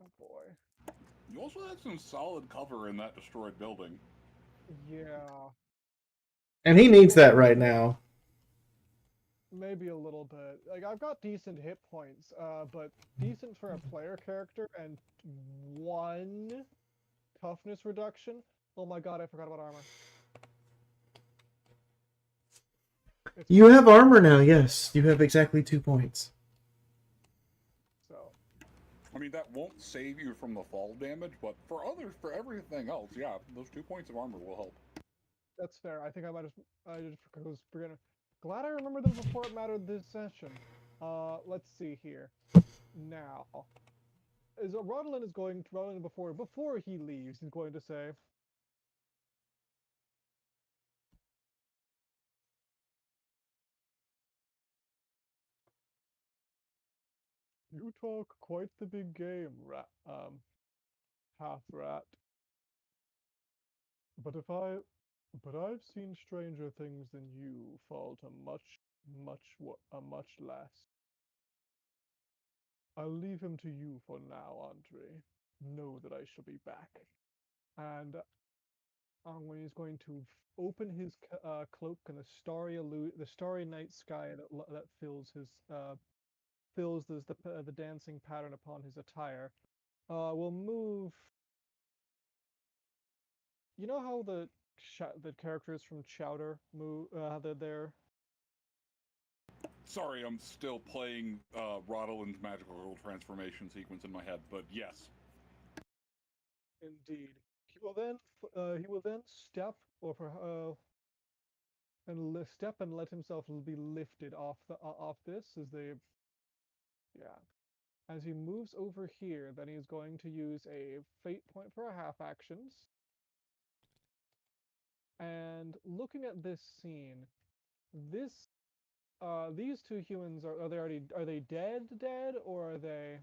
Oh boy.
You also had some solid cover in that destroyed building.
Yeah,
And he needs that right now.
maybe a little bit. Like I've got decent hit points, but decent for a player character and 1 toughness reduction. Oh my god, I forgot about armor.
You have armor now, yes. You have exactly 2 points.
So.
I mean, that won't save you from the fall damage, but for everything else, yeah, those 2 points of armor will help.
That's fair. I think I just was beginner. Glad I remembered them before it mattered this session. Let's see here. Now, Rodolin is going to Rodolin before he leaves. He's going to say, "You talk quite the big game, half rat. But I've seen stranger things than you fall to much less. I'll leave him to you for now, Andre. Know that I shall be back." And when he's going to open his cloak, and the starry night sky that fills the dancing pattern upon his attire, will move. You know how the characters from Chowder move? They're
Sorry, I'm still playing Rodolin's magical transformation sequence in my head, but yes.
Indeed. He will then step step and let himself be lifted off this as they yeah. As he moves over here, then he's going to use a fate point for a half actions. And looking at this scene, this these two humans are they dead or are they?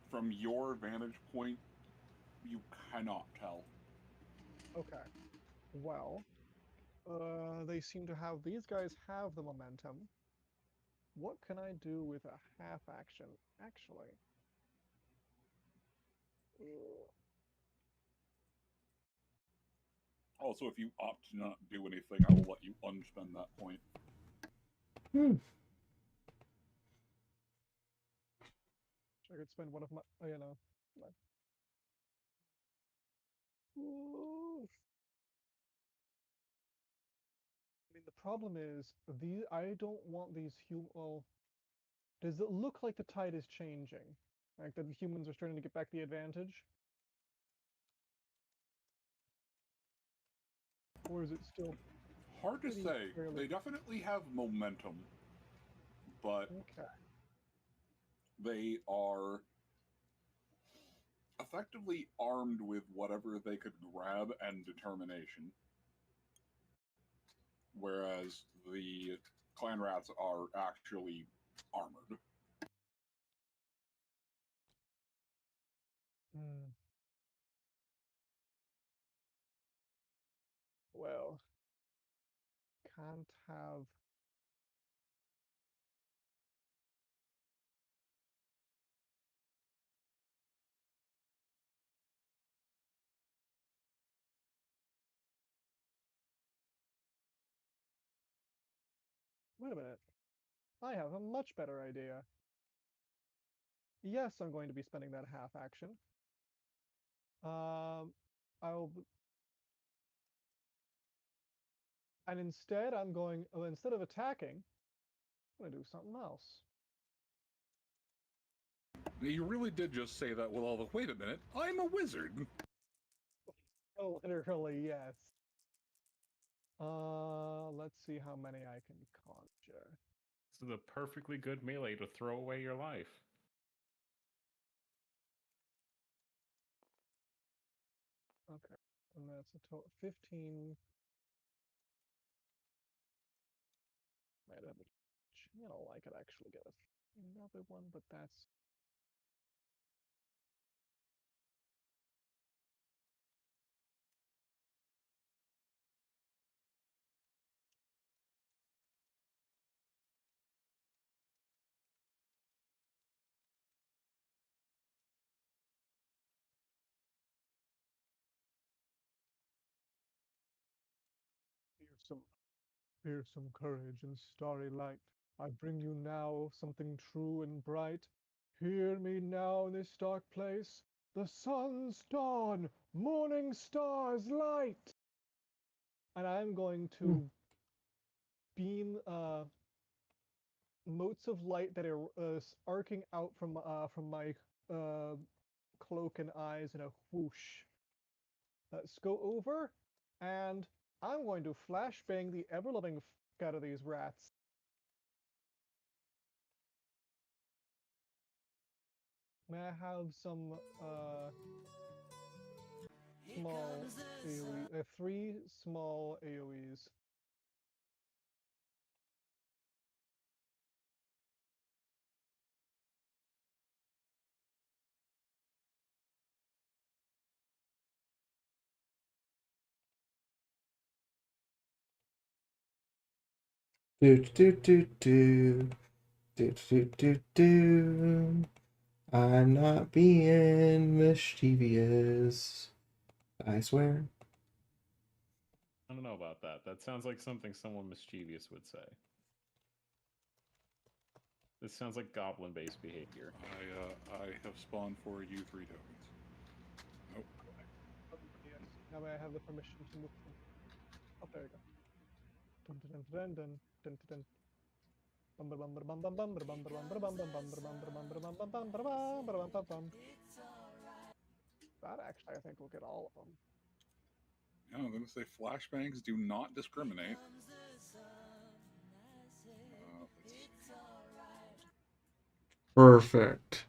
From your vantage point, you cannot tell.
Okay. Well, these guys have the momentum. What can I do with a half action? Actually,
Also, if you opt to not do anything, I will let you unspend that point.
I could spend one of my, my- Ooh. I mean, the problem is I don't want these well, does it look like the tide is changing? Like that the humans are starting to get back the advantage? Or is it still
Hard to
pretty
say.
fairly...
They definitely have momentum, but
Okay.
they are effectively armed with whatever they could grab and determination. Whereas the clan rats are actually armored.
Hmm. Well, can't have... Wait a minute. I have a much better idea. Yes, I'm going to be spending that half action. I'll... And instead, instead of attacking, I'm going to do something else.
You really did just say that with all the, wait a minute, I'm a wizard.
Oh, literally, yes. Let's see how many I can conjure.
This is a perfectly good melee to throw away your life.
Okay, and that's a total 15. Might have a channel. I could actually get another one, but that's... Fearsome courage and starry light. I bring you now something true and bright. Hear me now in this dark place. The sun's dawn, morning star's light. And I'm going to beam motes of light that are arcing out from my cloak and eyes in a whoosh. Let's go over, and I'm going to flashbang the ever-loving f out of these rats. May I have some small AoE? 3 small AoEs.
Do do do do do do do do. I'm not being mischievous. I swear.
I don't know about that. That sounds like something someone mischievous would say. This sounds like goblin-based behavior.
I have spawned for you 3 tokens. Nope.
Yes. Now may I have the permission to move them? Oh, there you go. Dun dun dun dun dun dun dun. That actually, I think, will get all of them.
Yeah, I'm going to say flashbangs do not discriminate.
Perfect.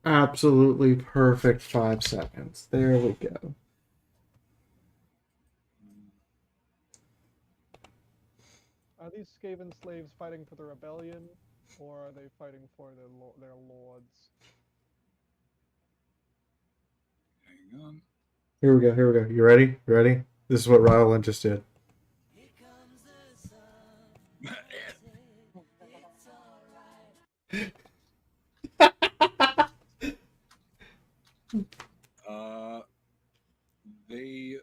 Absolutely perfect 5 seconds. There we go.
Are these Skaven slaves fighting for the rebellion, or are they fighting for their lords?
Hang on.
Here we go. Here we go. You ready? You ready? This is what Rylan just did.
They,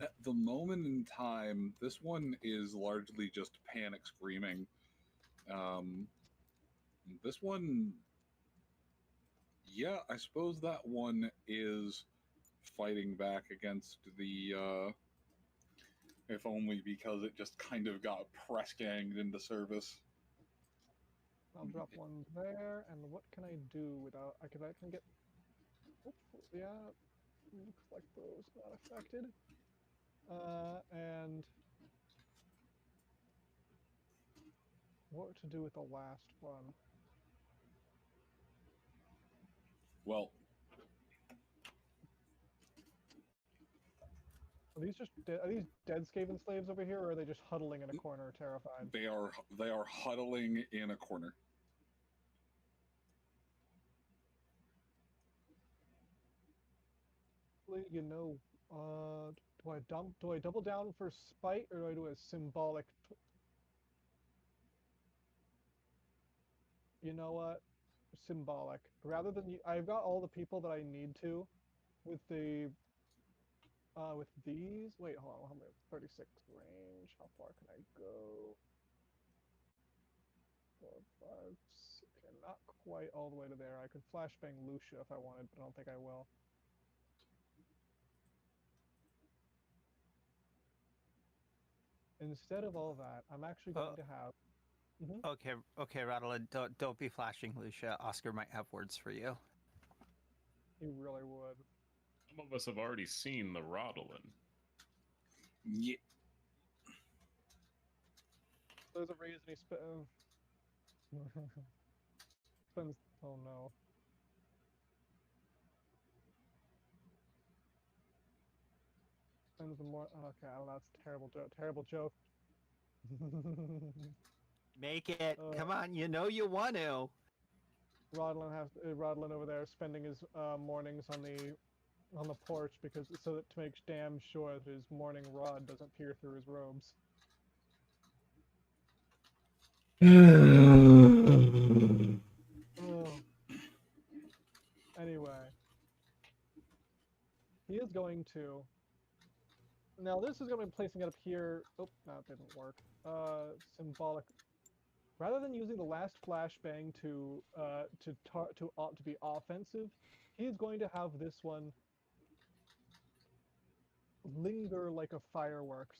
at the moment in time, this one is largely just panic screaming. This one, yeah, I suppose that one is fighting back against the, if only because it just kind of got press ganged into service.
I'll drop one there, and what can I do without? I can get. Hopefully, yeah, looks like those not affected. And what to do with the last one?
Well,
Are these just are these dead Skaven slaves over here, or are they just huddling in a corner, terrified?
they are huddling in a corner.
You know, do I double down for spite, or do I do a symbolic? You know what? Symbolic. Rather than I've got all the people that I need to, with the with these. Wait, hold on. How many? 36 range. How far can I go? 4, 5, 6. Okay, not quite all the way to there. I could flashbang Lucia if I wanted, but I don't think I will. Instead of all that, I'm actually going to have.
Okay, Rattlein, don't be flashing, Lucia. Oscar might have words for you.
He really would.
Some of us have already seen the Rodolin.
Yeah.
There's a reason he spends. Oh no. Spends more. Okay, oh, that's a terrible joke. Terrible joke.
Make it. Come on, you know you want to.
Rodlin over there spending his mornings on the porch because to make damn sure that his morning rod doesn't peer through his robes. Anyway, he is going to. Now this is going to be placing it up here. Oh, that didn't work. Symbolic. Rather than using the last flashbang to be offensive, he's going to have this one linger like a firework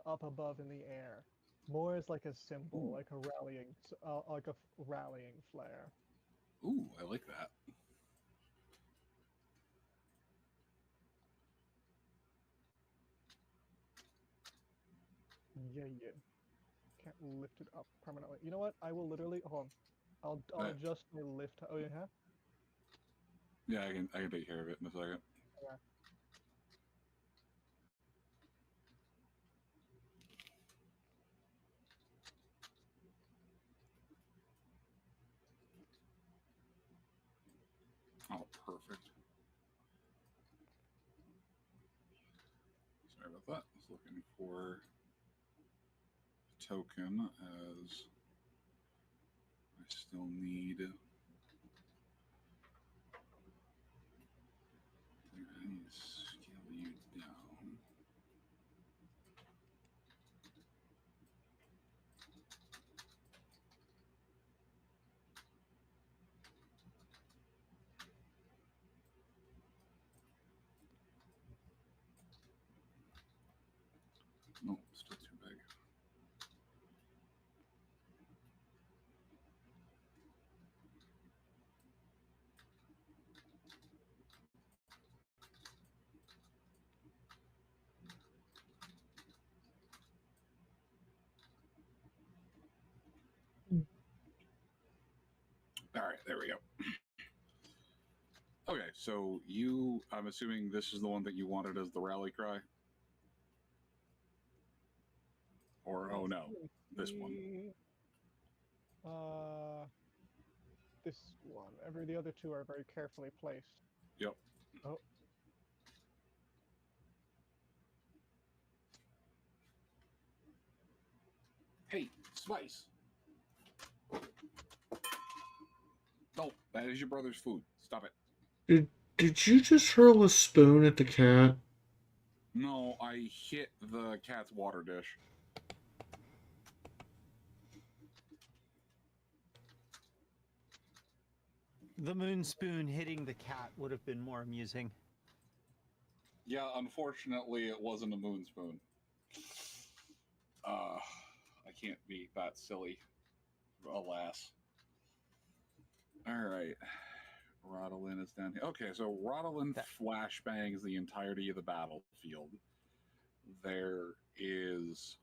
up above in the air, more as like a symbol, like a rallying flare.
Ooh, I like that.
Yeah. Can't lift it up permanently. You know what? I will literally hold on. I'll adjust my lift. Oh yeah.
Yeah, I can take care of it in a second.
Okay.
Oh, perfect. Sorry about that. I was looking for a token as I still need. I need to scale you down. Nope, still too big. All right, there we go. Okay, so I'm assuming this is the one that you wanted as the rally cry? Or, oh no, this one.
This one. The other two are very carefully placed.
Yep.
Oh.
Hey, Spice. No, that is your brother's food. Stop it.
Did you just hurl a spoon at the cat?
No, I hit the cat's water dish.
The moon spoon hitting the cat would have been more amusing.
Yeah, unfortunately, it wasn't a moon spoon. I can't be that silly. Alas. Alright. Rodolin is down here. Okay, so Rodolin flashbangs the entirety of the battlefield. There is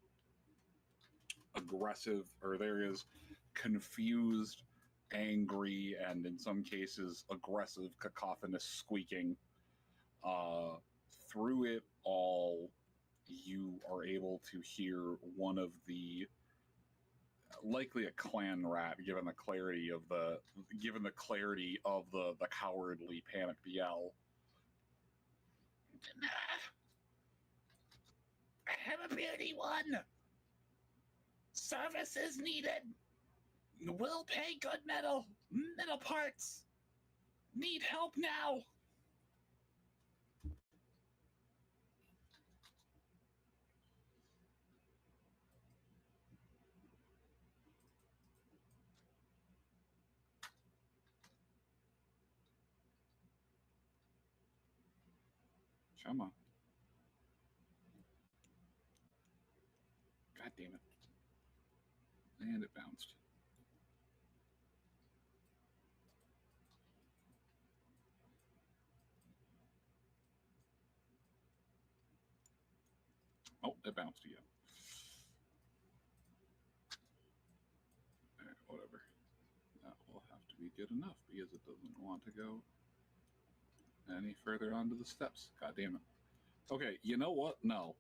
confused, angry, and in some cases aggressive, cacophonous squeaking. Through it all, you are able to hear one of the likely a clan rat, given the clarity of the cowardly panicked yell.
I have a beauty one. Services needed. Will pay good metal parts. Need help now.
Come on. God damn it. And it bounced. Oh, it bounced again. Alright, whatever. That will have to be good enough because it doesn't want to go any further onto the steps. God damn it. Okay, you know what? No.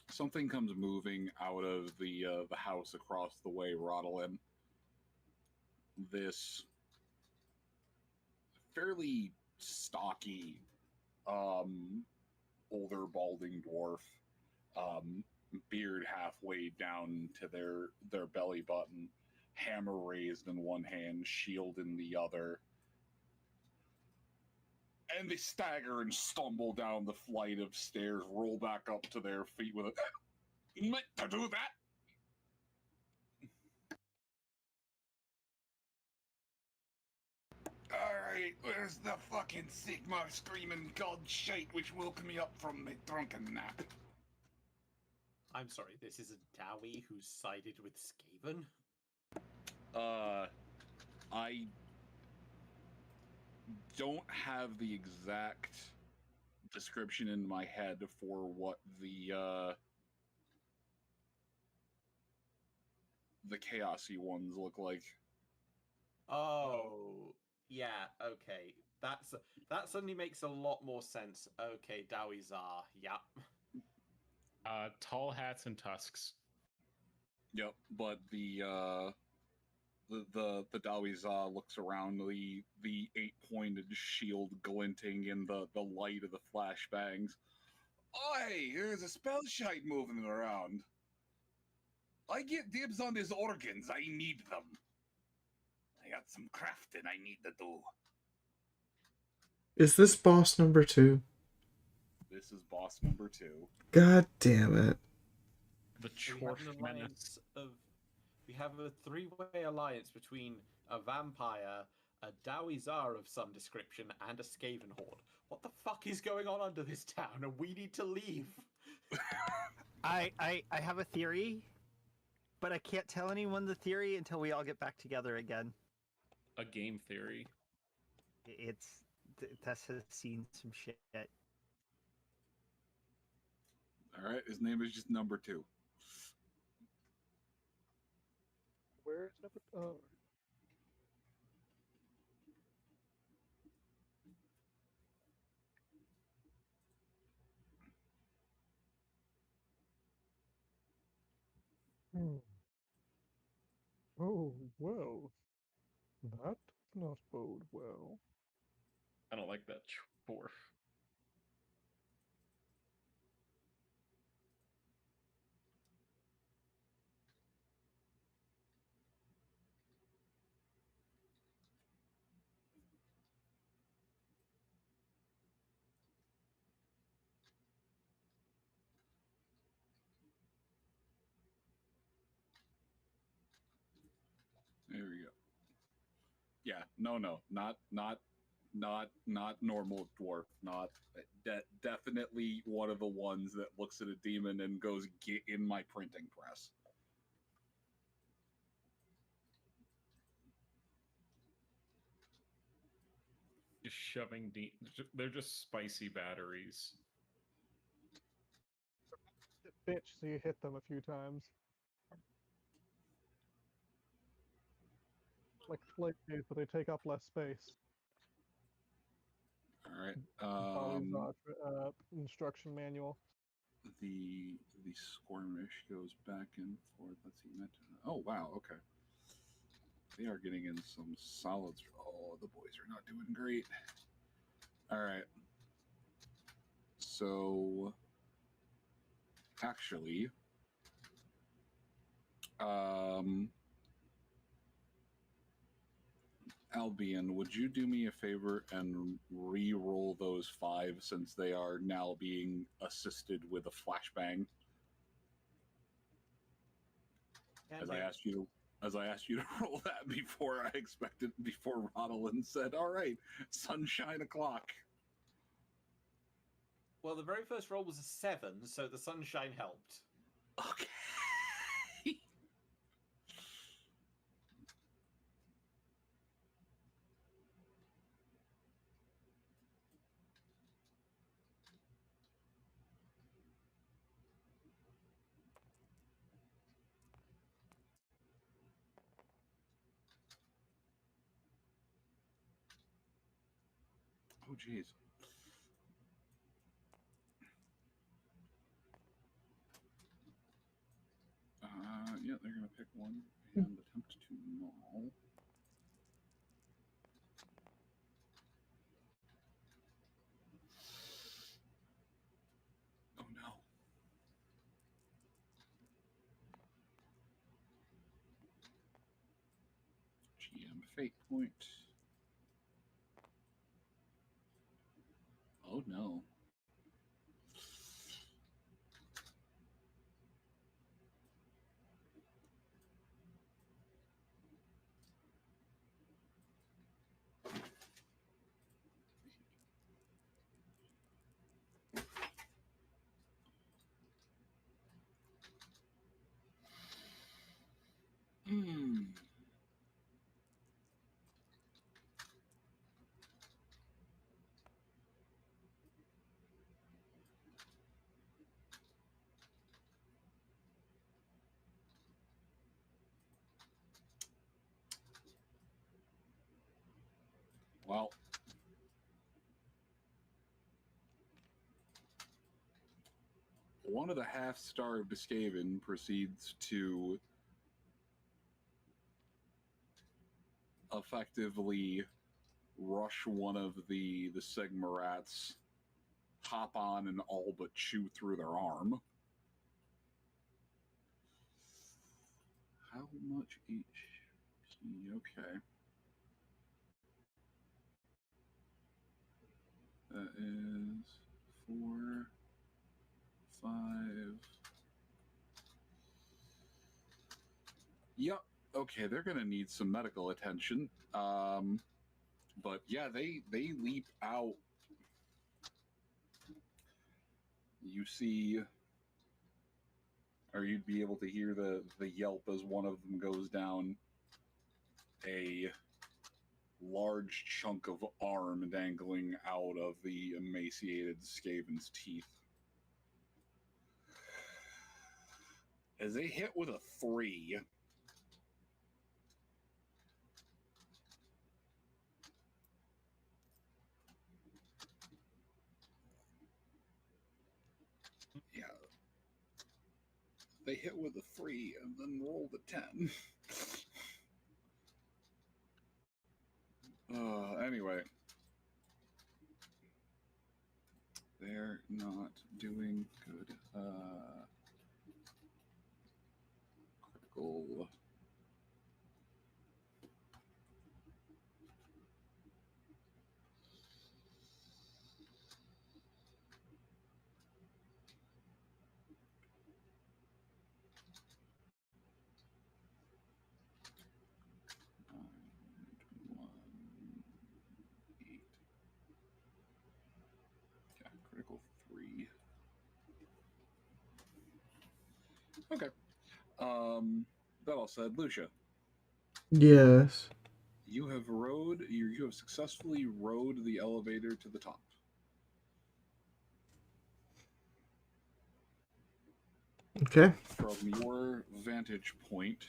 Something comes moving out of the house across the way, Rodolin. This fairly stocky, older balding dwarf, beard halfway down to their belly button, hammer raised in one hand, shield in the other. And they stagger and stumble down the flight of stairs, roll back up to their feet with a meant to do that. Alright, where's the fucking Sigma screaming god shite which woke me up from my drunken nap?
I'm sorry, this is a Dowie who's sided with Skaven?
I don't have the exact description in my head for what the chaosy ones look like.
Oh, yeah, okay. That suddenly makes a lot more sense. Okay, Dowies are, yep.
Tall hats and tusks.
Yep, but the Dawiza looks around, the 8-pointed shield glinting in the light of the flashbangs. Oi, there's a spell shite moving around. I get dibs on these organs. I need them. I got some crafting I need to do.
Is this boss number 2?
This is boss number 2.
God damn it.
The Chorf Menace.
We have a three-way alliance between a vampire, a Dawizar of some description, and a Skaven horde. What the fuck is going on under this town? And we need to leave.
I have a theory, but I can't tell anyone the theory until we all get back together again.
A game theory.
Tess has seen some shit.
All right, his name is just number 2.
Where's number? Oh. Hmm. Oh, well. That does not bode well.
I don't like that dwarf.
There we go. Yeah, no, not normal dwarf. Not definitely one of the ones that looks at a demon and goes, "Get in my printing press."
Just shoving they're just spicy batteries.
Bitch, so you hit them a few times. Like slave days, but they take up less space.
All right.
Bodies instruction manual.
The skirmish goes back and forth. Let's see. Oh wow. Okay. They are getting in some solid. Oh, the boys are not doing great. All right. So, actually, Albion, would you do me a favor and re-roll those 5 since they are now being assisted with a flashbang? As I asked you to roll that before Rodolin said, "All right, sunshine o'clock."
Well, the very first roll was a 7, so the sunshine helped.
Okay. Oh, jeez. Yeah, they're going to pick one and attempt to maul. Oh, no. GM fate point. Oh, no. Hmm. Well, one of the half-starved Skaven proceeds to effectively rush one of the Sigma rats, hop on and all but chew through their arm. How much each? Okay. That is 4, 5. Yep. Okay, they're gonna need some medical attention. But yeah, they leap out. You see, or you'd be able to hear the yelp as one of them goes down. A large chunk of arm dangling out of the emaciated Skaven's teeth. As they hit with a 3, They hit with a 3 and then rolled a 10. Anyway. They're not doing good. Critical. Critical 3. Okay. That all said, Lucia,
Yes.
you have successfully rode the elevator to the top.
Okay.
From your vantage point,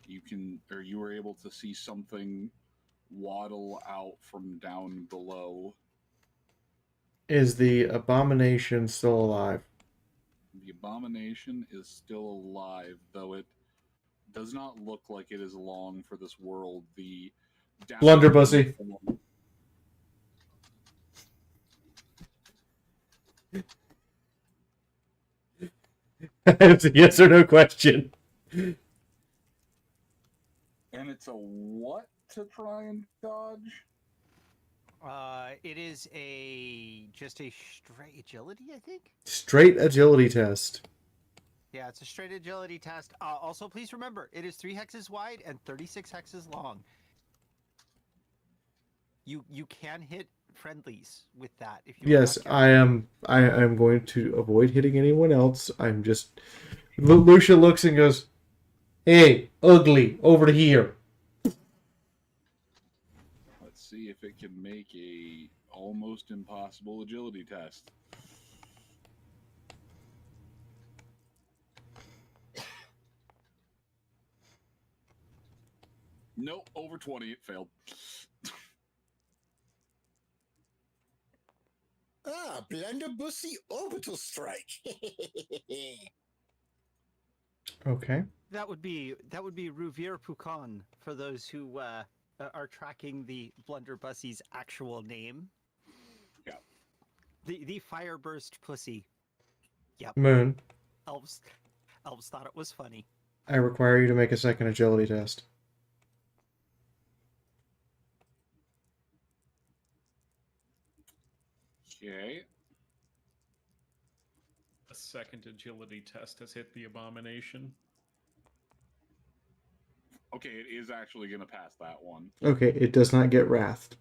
you were able to see something waddle out from down below.
Is the abomination still alive?
The abomination is still alive, though it does not look like it is long for this world. The
Blunderbussy. It's a yes or no question.
And it's a what to try and dodge?
It is just a straight agility, I think.
Straight agility test.
Yeah, it's a straight agility test. Also, please remember, it is 3 hexes wide and 36 hexes long. You can hit friendlies with that if you.
Yes, I am going to avoid hitting anyone else. I'm just. Lucia looks and goes, "Hey, ugly, over to here."
Let's see if it can make a almost impossible agility test. Nope, over 20, it failed.
Blunderbussy orbital strike.
Okay.
That would be Rouvir Pucon for those who are tracking the Blunderbussy's actual name.
Yeah.
The Fireburst Pussy. Yep.
Moon,
Elves thought it was funny.
I require you to make a second agility test.
Okay.
A second agility test has hit the abomination.
Okay, it is actually going to pass that one.
Okay, it does not get wrathed.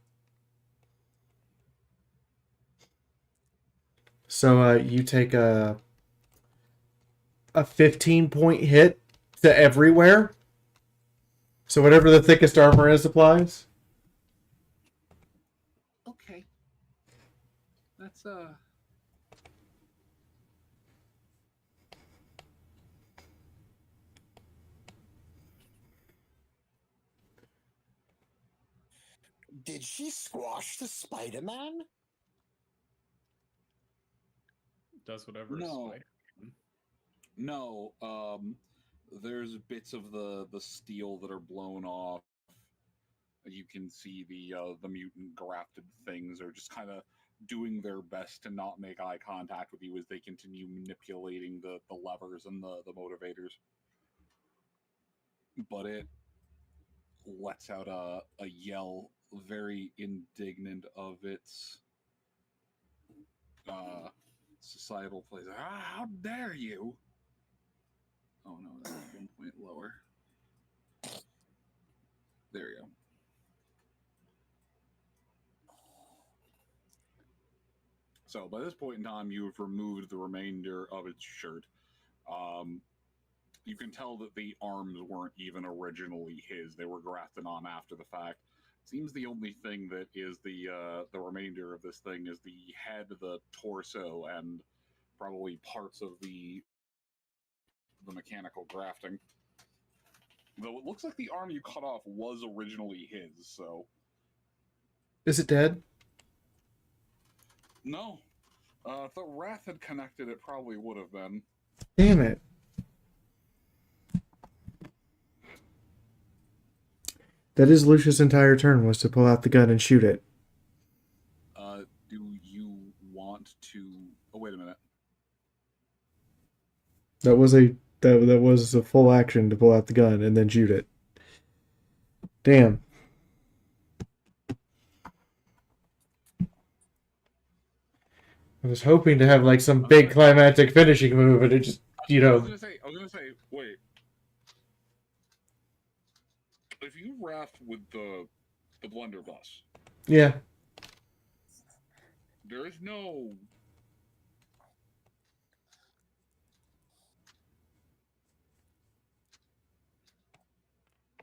So you take a 15-point hit to everywhere. So whatever the thickest armor is applies.
Okay. That's
Did she squash the Spider-Man?
Does whatever
No.
a spider can.
No, there's bits of the steel that are blown off. You can see the mutant grafted things are just kind of doing their best to not make eye contact with you as they continue manipulating the levers and the motivators. But it lets out a yell, very indignant of its societal place. Ah, how dare you! Oh no, that's 1 point lower. There you go. So by this point in time, you've removed the remainder of its shirt. You can tell that the arms weren't even originally his; they were grafted on after the fact. Seems the only thing that is the remainder of this thing is the head, the torso, and probably parts of the mechanical grafting. Though it looks like the arm you cut off was originally his, so...
Is it dead?
No. If the Wrath had connected, it probably would have been.
Damn it. That is Lucius' entire turn, was to pull out the gun and shoot it.
Do you want to... Oh, wait a minute.
That was a full action to pull out the gun and then shoot it. Damn. I was hoping to have like some big climactic finishing move, and it just,
I was gonna say, wait. If you wrath with the blunderbuss,
Yeah.
there is no...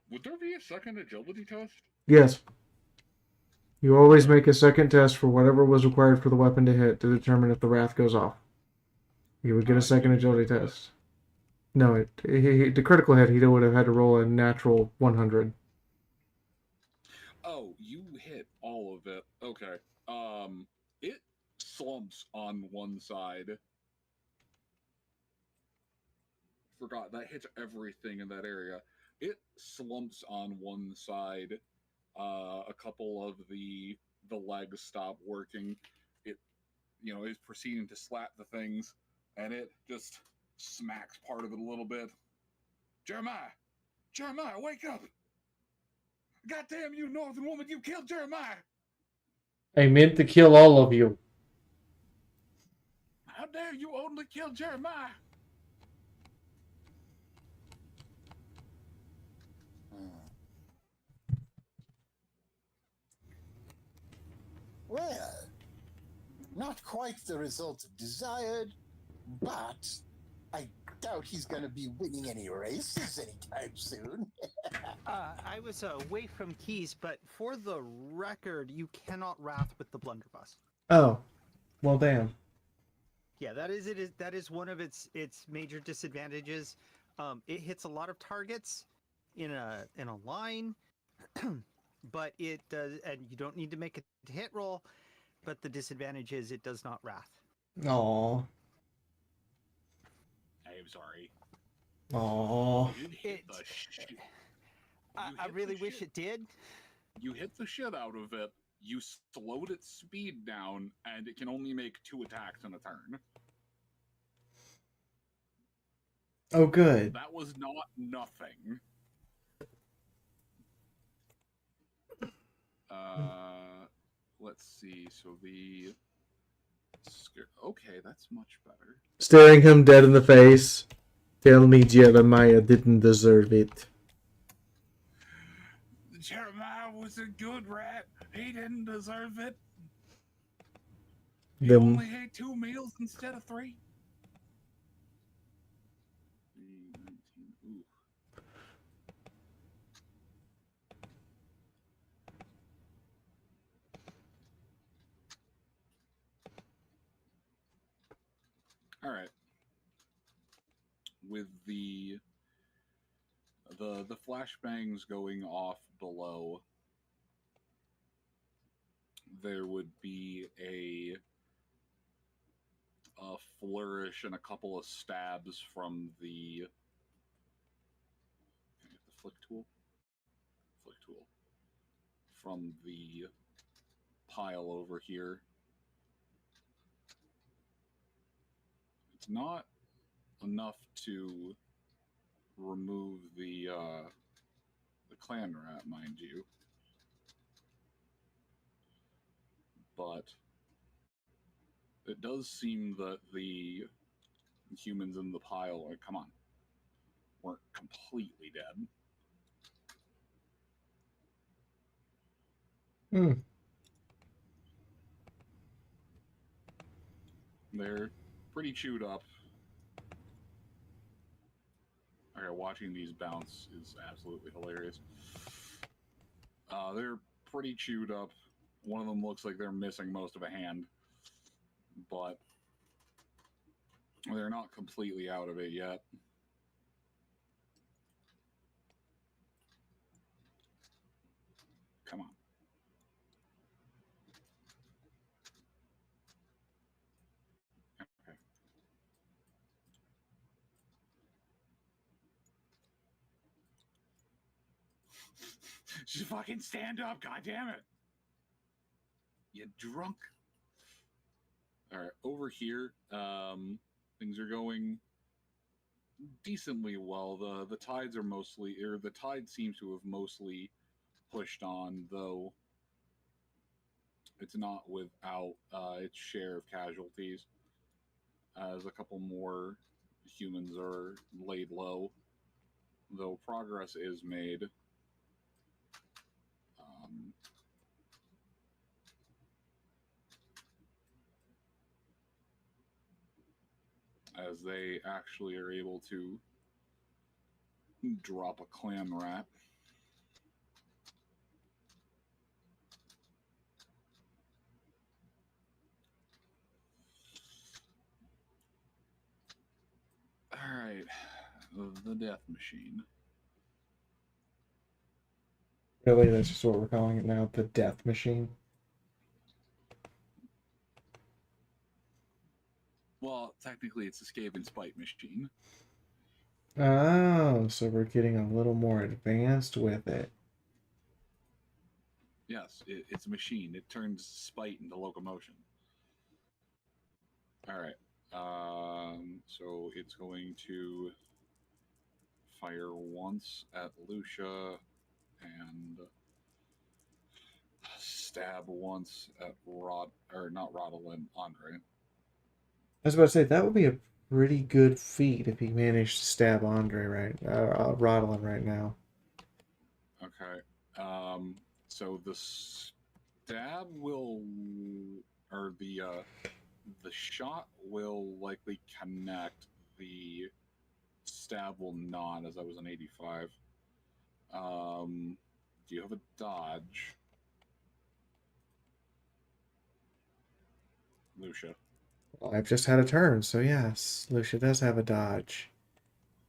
Would there be a second agility test?
Yes. You always make a second test for whatever was required for the weapon to hit to determine if the wrath goes off. You would get a second agility test. No, the critical hit, he would have had to roll a natural 100.
Oh, you hit all of it. Okay. It slumps on one side. Forgot, that hits everything in that area. It slumps on one side. A couple of the legs stop working. It, is proceeding to slap the things, and it just smacks part of it a little bit. Jeremiah, wake up! Goddamn you, northern woman! You killed Jeremiah!
I meant to kill all of you.
How dare you only kill Jeremiah?
Well, not quite the result desired, but I doubt he's going to be winning any races anytime soon.
I was away from keys, but for the record, you cannot wrath with the blunderbuss.
Oh. Well, damn.
Yeah, that is one of its major disadvantages. It hits a lot of targets in a line, but it does, and you don't need to make a hit roll. But the disadvantage is it does not wrath.
Aww.
I'm sorry.
Aww.
You hit the shit.
I really wish it did.
You hit the shit out of it. You slowed its speed down, and it can only make 2 attacks in a turn.
Oh, good.
That was not nothing. Let's see. So the... Okay, that's much better.
Staring him dead in the face. Tell me Jeremiah didn't deserve it.
Jeremiah was a good rat. He didn't deserve it. He
Them-
only ate 2 meals instead of 3. Ooh. All right. With the flashbangs going off below, there would be a flourish and a couple of stabs from the... Can I get the flick tool? Flick tool. From the pile over here. It's not enough to remove the clan rat, mind you. But it does seem that the humans in the pile weren't completely dead.
Hmm.
They're pretty chewed up. Okay, watching these bounce is absolutely hilarious. They're pretty chewed up. One of them looks like they're missing most of a hand, but they're not completely out of it yet. Come on. Okay. Just fucking stand up, goddammit! You drunk? Alright, over here, things are going decently well. The tides are mostly, or the tide seems to have mostly pushed on, though it's not without its share of casualties, as a couple more humans are laid low, though progress is made. As they actually are able to drop a clan rat. Alright, the death machine.
Really, that's just what we're calling it now, the death machine.
Well, technically it's a Scave and Spite machine.
Oh, so we're getting a little more advanced with it.
Yes, it's a machine. It turns spite into locomotion. Alright. So it's going to fire once at Lucia and stab once at not Rodolin, Andre.
I was about to say, that would be a pretty good feat if he managed to stab Rodolin right now.
Okay. So the stab will, or the shot will likely connect. The stab will not, as I was an 85. Do you have a dodge, Lucia?
Well, I've just had a turn, so yes, Lucia does have a dodge.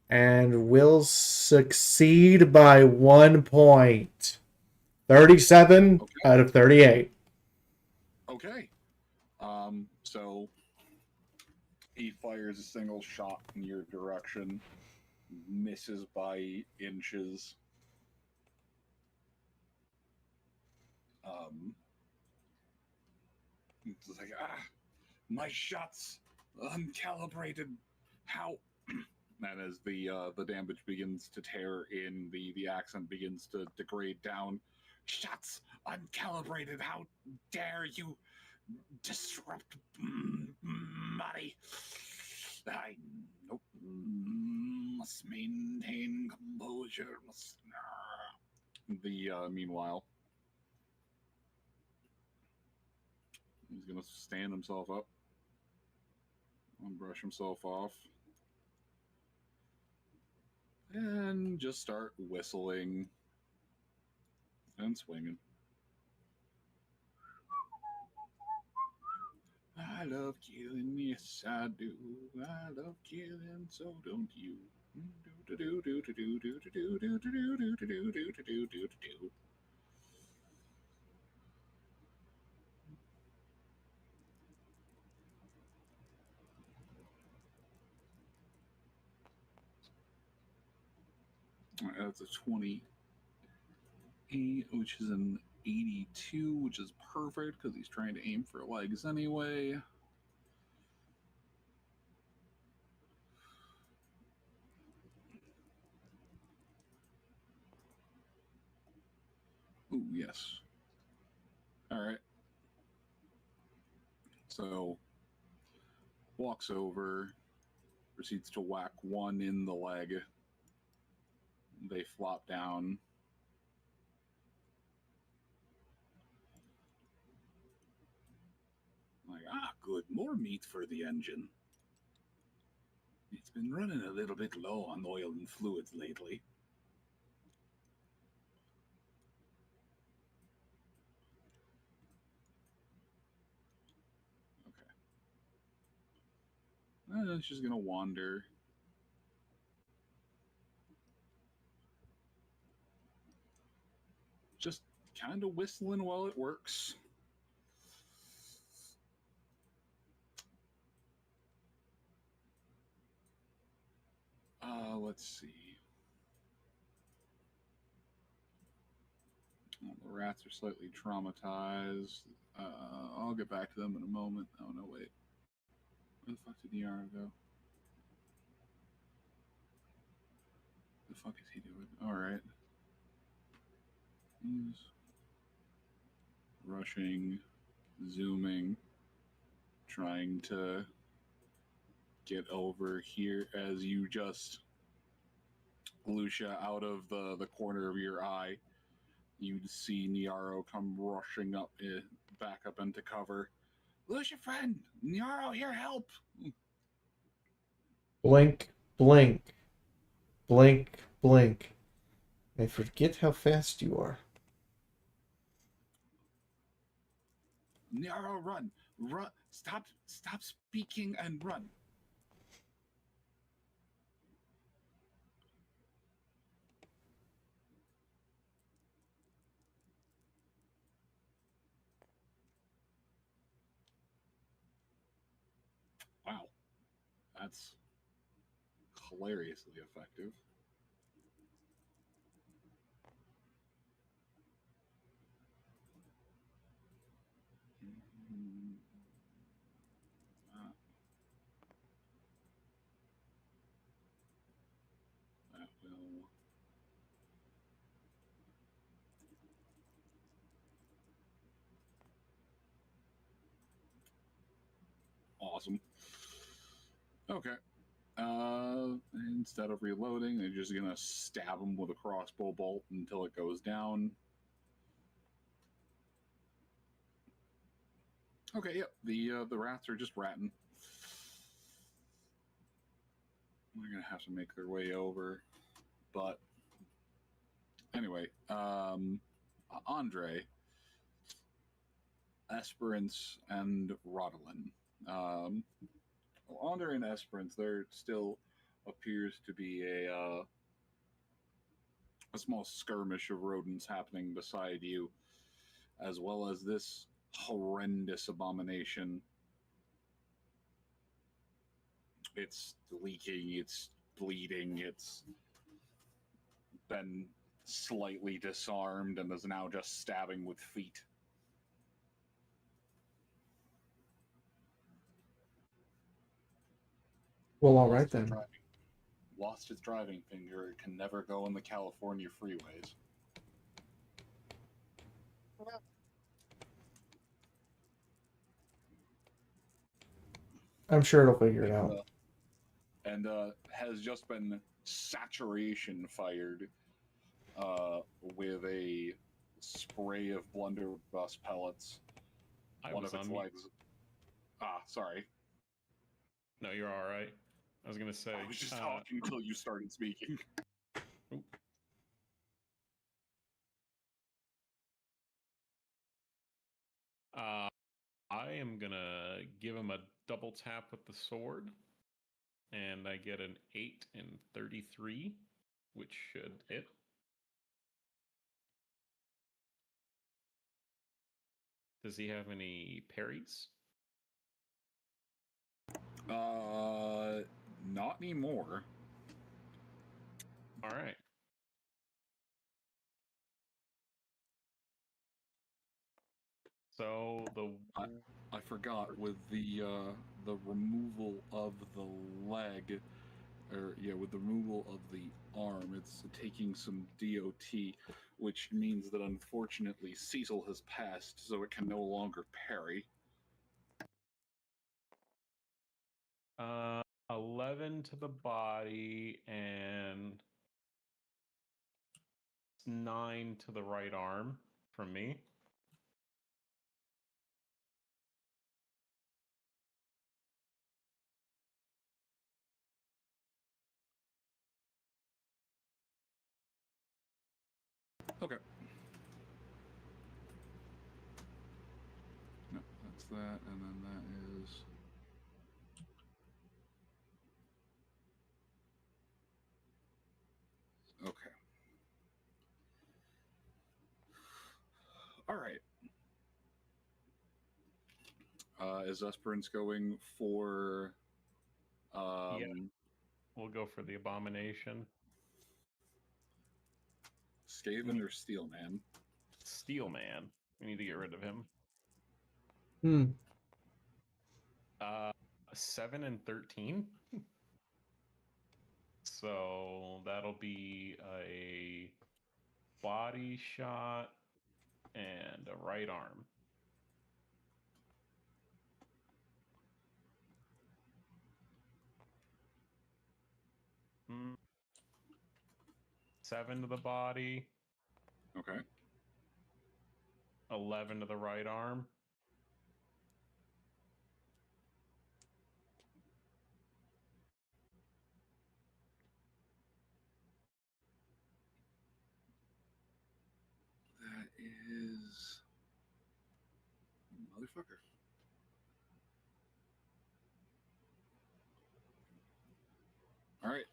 And will succeed by 1 point. 37 out of 38.
Okay. So he fires a single shot in your direction, misses by inches. It's like, my shots uncalibrated. How? And as the damage begins to tear in, the accent begins to degrade down. Shots uncalibrated. How dare you disrupt money? I nope. Must maintain composure. Meanwhile, he's gonna stand himself up and brush himself off, and just start whistling and swinging. I love killing, yes I do. I love killing, so don't you. That's a 28, which is an 82, which is perfect because he's trying to aim for legs anyway. Ooh, yes. All right. So, walks over, proceeds to whack one in the leg. They flop down. Like, good. More meat for the engine. It's been running a little bit low on oil and fluids lately. Okay. She's going to wander. Just kind of whistling while it works. Let's see. rats are slightly traumatized. I'll get back to them in a moment. Oh no, wait. Where the fuck did Niara go? The fuck is he doing? Alright. He's rushing, zooming, trying to get over here as you just, Lucia, out of the corner of your eye, you'd see Niaro come rushing up, back up into cover. Lucia, friend! Niaro, here, help!
Blink, blink, blink, blink. I forget how fast you are.
Niaro, run! Run! Stop speaking and run! Wow. That's hilariously effective. That will. Awesome. Okay. Instead of reloading, they're just gonna stab him with a crossbow bolt until it goes down. Okay, yep. The rats are just ratting. They're gonna have to make their way over, but anyway, Andre, Esperance, and Rodolin. Andre and Esperance, there still appears to be a small skirmish of rodents happening beside you, as well as this horrendous abomination. It's leaking, it's bleeding, it's been slightly disarmed and is now just stabbing with feet.
Well, all right then.
Lost its driving finger. It can never go on the California freeways.
I'm sure it'll figure it out.
And has just been saturation fired with a spray of blunderbuss pellets. One of its legs. Sorry.
No, you're all right. I was gonna say.
I was just talking until you started speaking.
I am gonna give him a double tap with the sword, and I get an 8 and 33, which should hit. Does he have any parries?
Not anymore.
All right. So
I forgot with the removal of the leg, with the removal of the arm, it's taking some DOT, which means that unfortunately Cecil has passed, so it can no longer parry.
11 to the body and 9 to the right arm from me.
Okay. No, that's that, and then that is. Okay. All right. Is Esperance going for?
Yeah. We'll go for the abomination.
Skaven or Steelman?
Steel Man. We need to get rid of him.
Hmm.
7 and 13. So that'll be a body shot and a right arm. Hmm. 7 to the body,
Okay.
11 to the right arm.
That is motherfucker. All right.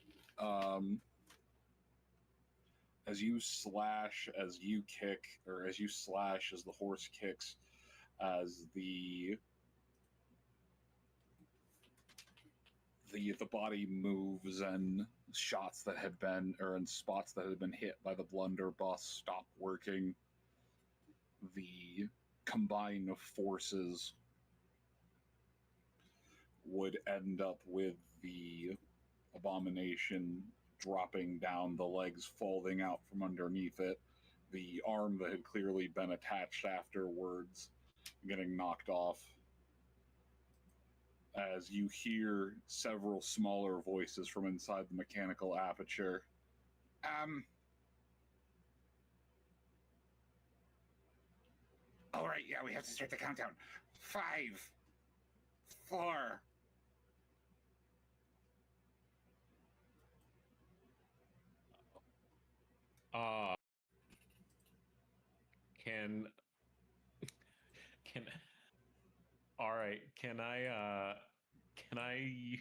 As you slash, as you kick, or as you slash, as the horse kicks, as the body moves and shots that had been, or in spots that had been hit by the blunderbuss stop working, the combine of forces would end up with the abomination dropping down, the legs folding out from underneath it, the arm that had clearly been attached afterwards getting knocked off, as you hear several smaller voices from inside the mechanical aperture.
All right, yeah, we have to start the countdown. 5, 4.
Can all right, can I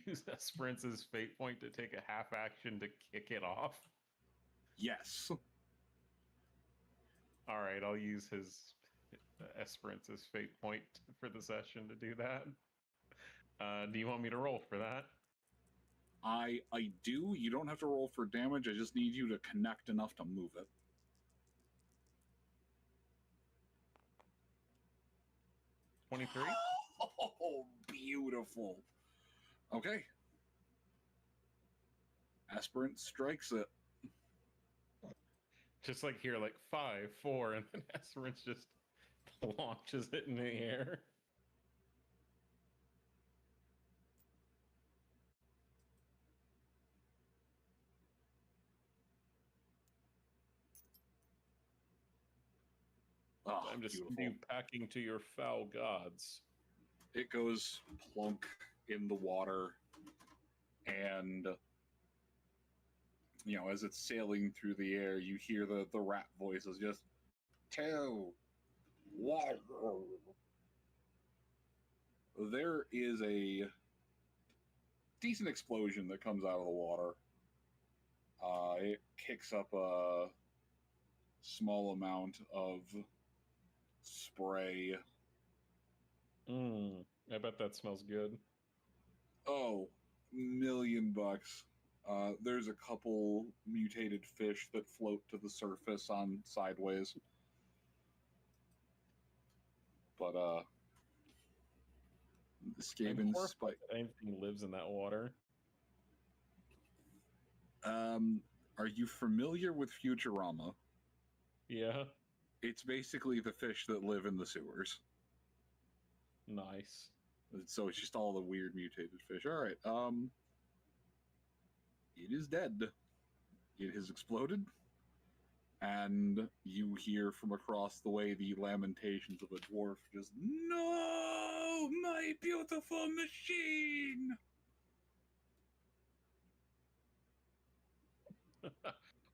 use Esperance's fate point to take a half action to kick it off?
Yes.
All right, I'll use his Esperance's fate point for the session to do that. Do you want me to roll for that?
I do. You don't have to roll for damage. I just need you to connect enough to move it.
23?
Oh, beautiful. Okay. Aspirant strikes it.
Just like here, like 5, 4, and then Esperance just launches it in the air.
Oh,
I'm just
beautiful.
you packing to your foul gods.
It goes plunk in the water, and as it's sailing through the air, you hear the rat voices just 2, 1. There is a decent explosion that comes out of the water. It kicks up a small amount of spray.
I bet that smells good.
Oh, $1,000,000. There's a couple mutated fish that float to the surface on sideways. But the Skaven spike.
Anything lives in that water.
Are you familiar with Futurama?
Yeah.
It's basically the fish that live in the sewers.
Nice.
So it's just all the weird mutated fish. All right. It is dead. It has exploded, and you hear from across the way the lamentations of a dwarf. Just, no, my beautiful machine.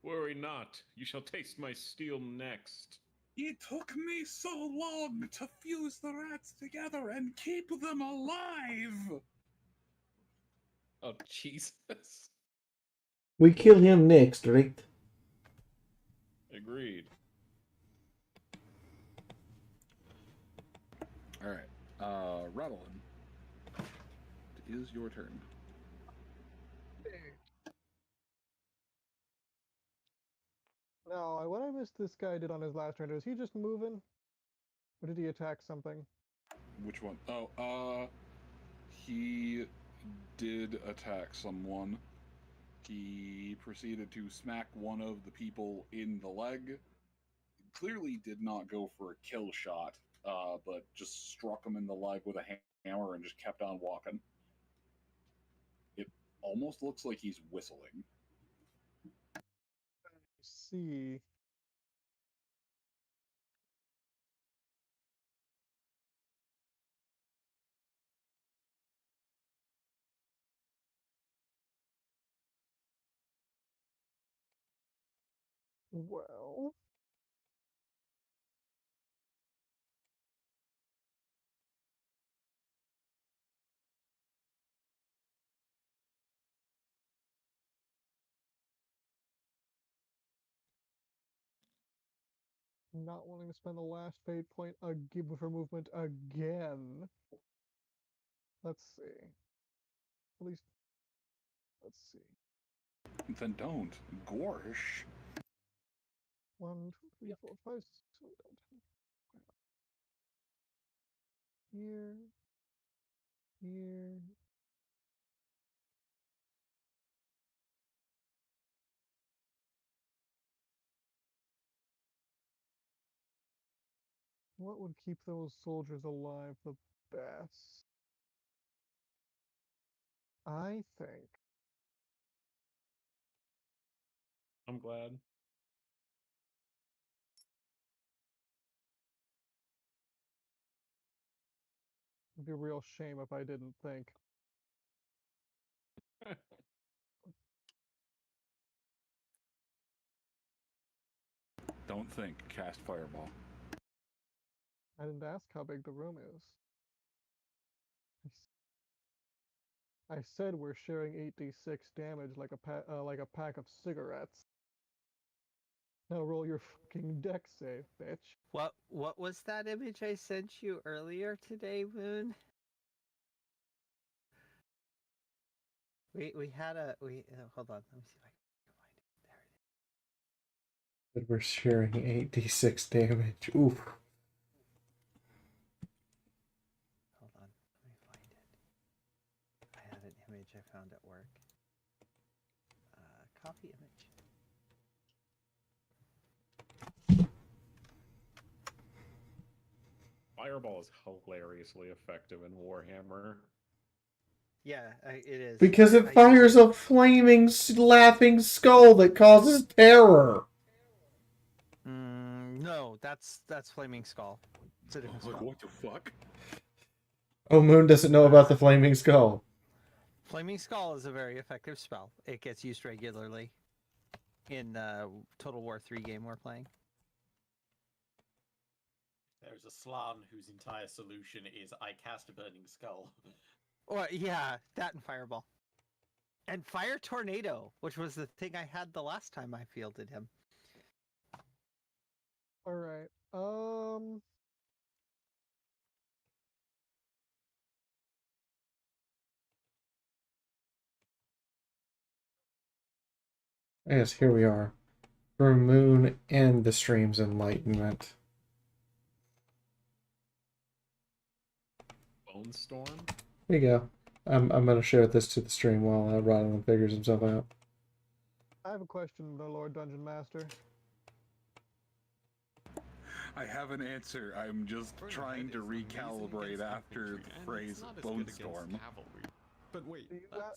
Worry not. You shall taste my steel next.
It took me so long to fuse the rats together and keep them alive.
Oh, Jesus.
We kill him next, right?
Agreed.
All right. Radolin, it is your turn.
No, what I missed this guy did on his last turn. Was he just moving? Or did he attack something?
Which one? Oh, he did attack someone. He proceeded to smack one of the people in the leg. Clearly did not go for a kill shot, but just struck him in the leg with a hammer and just kept on walking. It almost looks like he's whistling.
See. Well. Not wanting to spend the last fate point for movement again. Let's see. At least, let's see.
Then don't. Gorsh.
1, 2, 3, 4, 5, 6, 7, 8, 9, 10. Here. Here. What would keep those soldiers alive the best? I think.
I'm glad.
It'd be a real shame if I didn't think.
Don't think. Cast Fireball.
I didn't ask how big the room is. I said we're sharing 8d6 damage like a pack of cigarettes. Now roll your fucking deck save, bitch.
What was that image I sent you earlier today, Moon? We had a hold on, let me see if I can find it. There it is.
But we're sharing 8d6 damage. Oof.
Hold on, let me find it. I had an image I found at work. Copy image.
Fireball is hilariously effective in Warhammer.
Yeah, it is.
Because it fires a flaming, laughing skull that causes terror.
No, that's Flaming Skull. It's a different skull.
What the fuck?
Oh, Moon doesn't know about the flaming skull.
Flaming Skull is a very effective spell. It gets used regularly in Total War 3 game we're playing.
There's a Slan whose entire solution is I cast a burning skull.
Or yeah, that and Fireball. And Fire Tornado, which was the thing I had the last time I fielded him.
Alright,
Yes, here we are. For Moon and the stream's enlightenment.
Bone Storm?
Here you go. I'm gonna share this to the stream while Rodden figures himself out.
I have a question, the Lord Dungeon Master.
I have an answer. I'm just trying to recalibrate after the phrase Bone Storm.
But wait,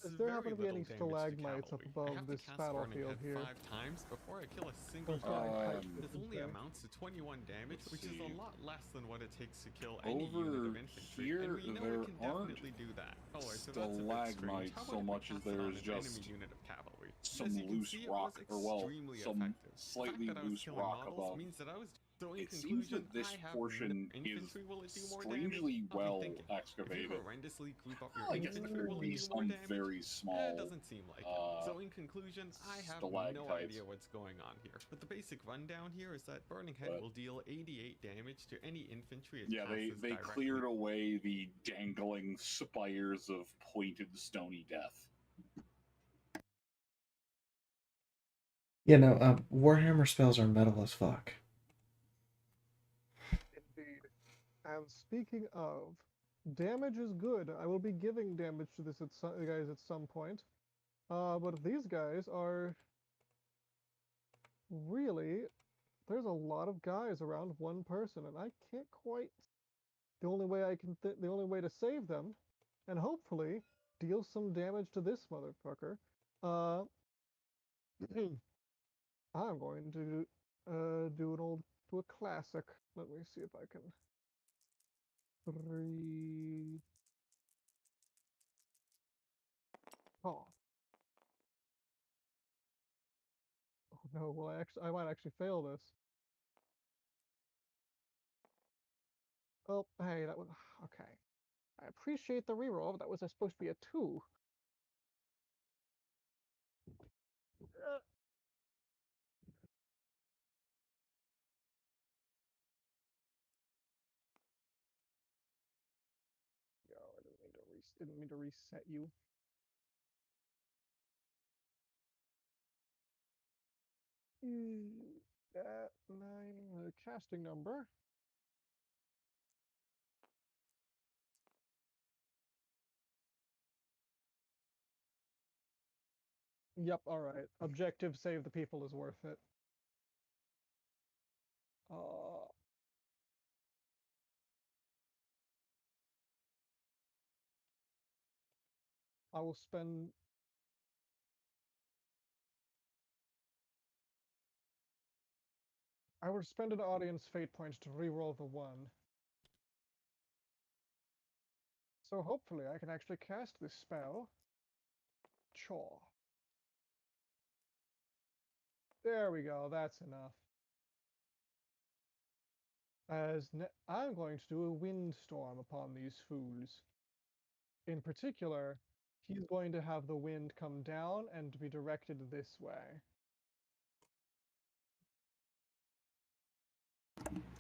Is there happen to be any stalagmites up above this battlefield here?
5 times before I kill a single
stalactite,
This
should
only
say.
amounts to 21 damage, which is a lot less than what it takes to kill any unit
Over
of infantry.
here,
and we know
there
it can
aren't
definitely do that. Oh, so that's a bit strange.
stalagmites
How
so
about if we
much as
cast it on
there's
an
just
enemy unit of cavalry?
some
As you can
loose
see, it
rock,
was
or well,
extremely
some
effective.
slightly
The fact that I was
loose
killing
rock
models
above.
means that I was. So in
It seems
conclusion,
that this
I have
portion is
infantry will it do more
strangely
damage? I'll be
well
thinking. If you
excavated.
horrendously group up your
I guess
infantry,
there'd
will
be
it do more
some
damage?
very small.
It doesn't seem like it. So in conclusion, I have no
stalactites.
idea what's going on here. But the basic rundown here is that Burning Head
But-
will deal 88 damage to any infantry it
Yeah, they
passes
cleared
directly.
away the dangling spires of pointed stony death.
Warhammer spells are metal as fuck.
Indeed. And speaking of, damage is good. I will be giving damage to this guys at some point. But these guys are really, there's a lot of guys around one person, and I can't quite. The only way the only way to save them, and hopefully deal some damage to this motherfucker. Uh, I'm going to do a classic. Let me see if I can. 3. Oh. Oh no, well I might actually fail this. Oh, hey, that was okay. I appreciate the reroll, but that was supposed to be a 2. Yo, didn't mean to reset you. That 9 casting number. Yep, alright. Objective save the people is worth it. I will spend. I will spend an audience fate point to reroll the 1. So hopefully I can actually cast this spell. Chaw. There we go, that's enough. I'm going to do a windstorm upon these fools. In particular, he's going to have the wind come down and be directed this way.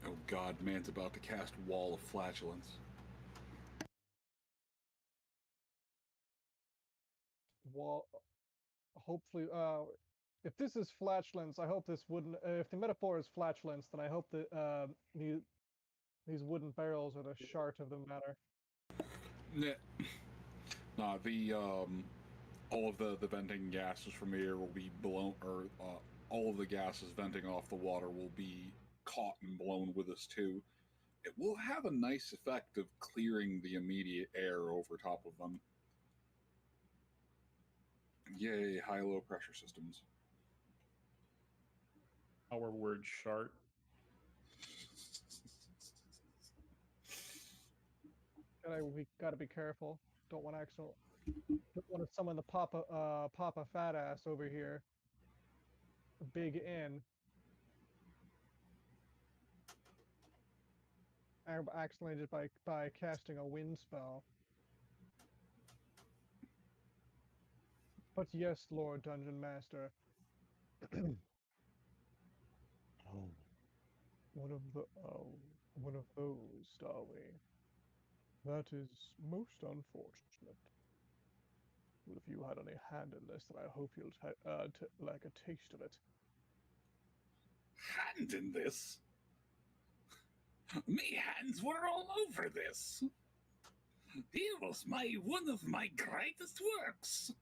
Oh god, man's about to cast Wall of Flatulence.
Well, hopefully, if this is flatulence, I hope this wouldn't. If the metaphor is flatulence, then I hope that these wooden barrels are the shart of the matter.
Nah, all of the venting gases from here will be blown, or all of the gases venting off the water will be caught and blown with us too. It will have a nice effect of clearing the immediate air over top of them. Yay, high-low pressure systems.
Our word shart.
We gotta be careful. Don't want to summon the Papa fat ass over here. Big N. Accidentally just by casting a wind spell. But yes, Lord Dungeon Master. One of those, are we? That is most unfortunate. Well, if you had any hand in this, then I hope you'll like a taste of it.
Hand in this? Me hands were all over this. It was one of my greatest works.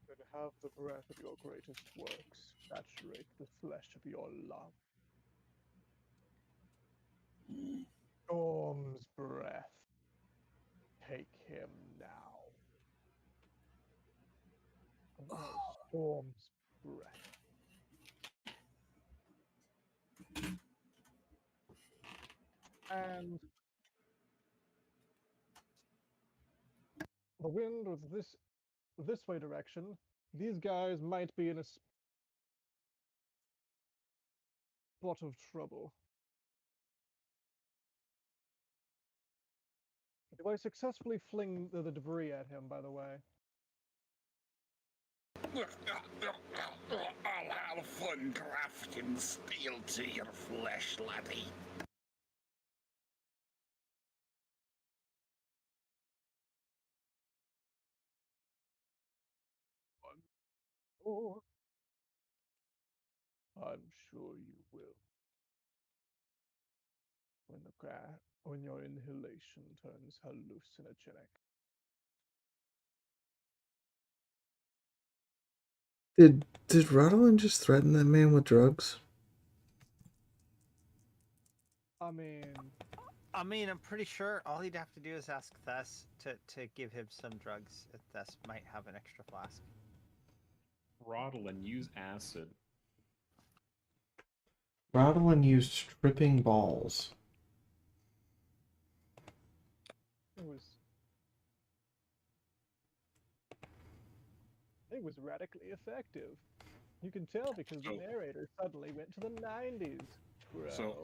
Then have the breath of your greatest works saturate the flesh of your love. Storm's breath. Take him now. Storm's breath. And the wind was this way direction. These guys might be in a spot of trouble. Do I successfully fling the debris at him, by the way?
I'll have fun grafting steel to your flesh, laddie.
Oh, I'm sure you will. When your inhalation turns hallucinogenic.
Did Rodolin just threaten that man with drugs?
I mean,
I'm pretty sure all he'd have to do is ask Thess to give him some drugs. Thess might have an extra flask.
Rodolin, use acid.
Rodolin used tripping balls.
it was radically effective. You can tell because the narrator suddenly went to the 90s. Bro.
So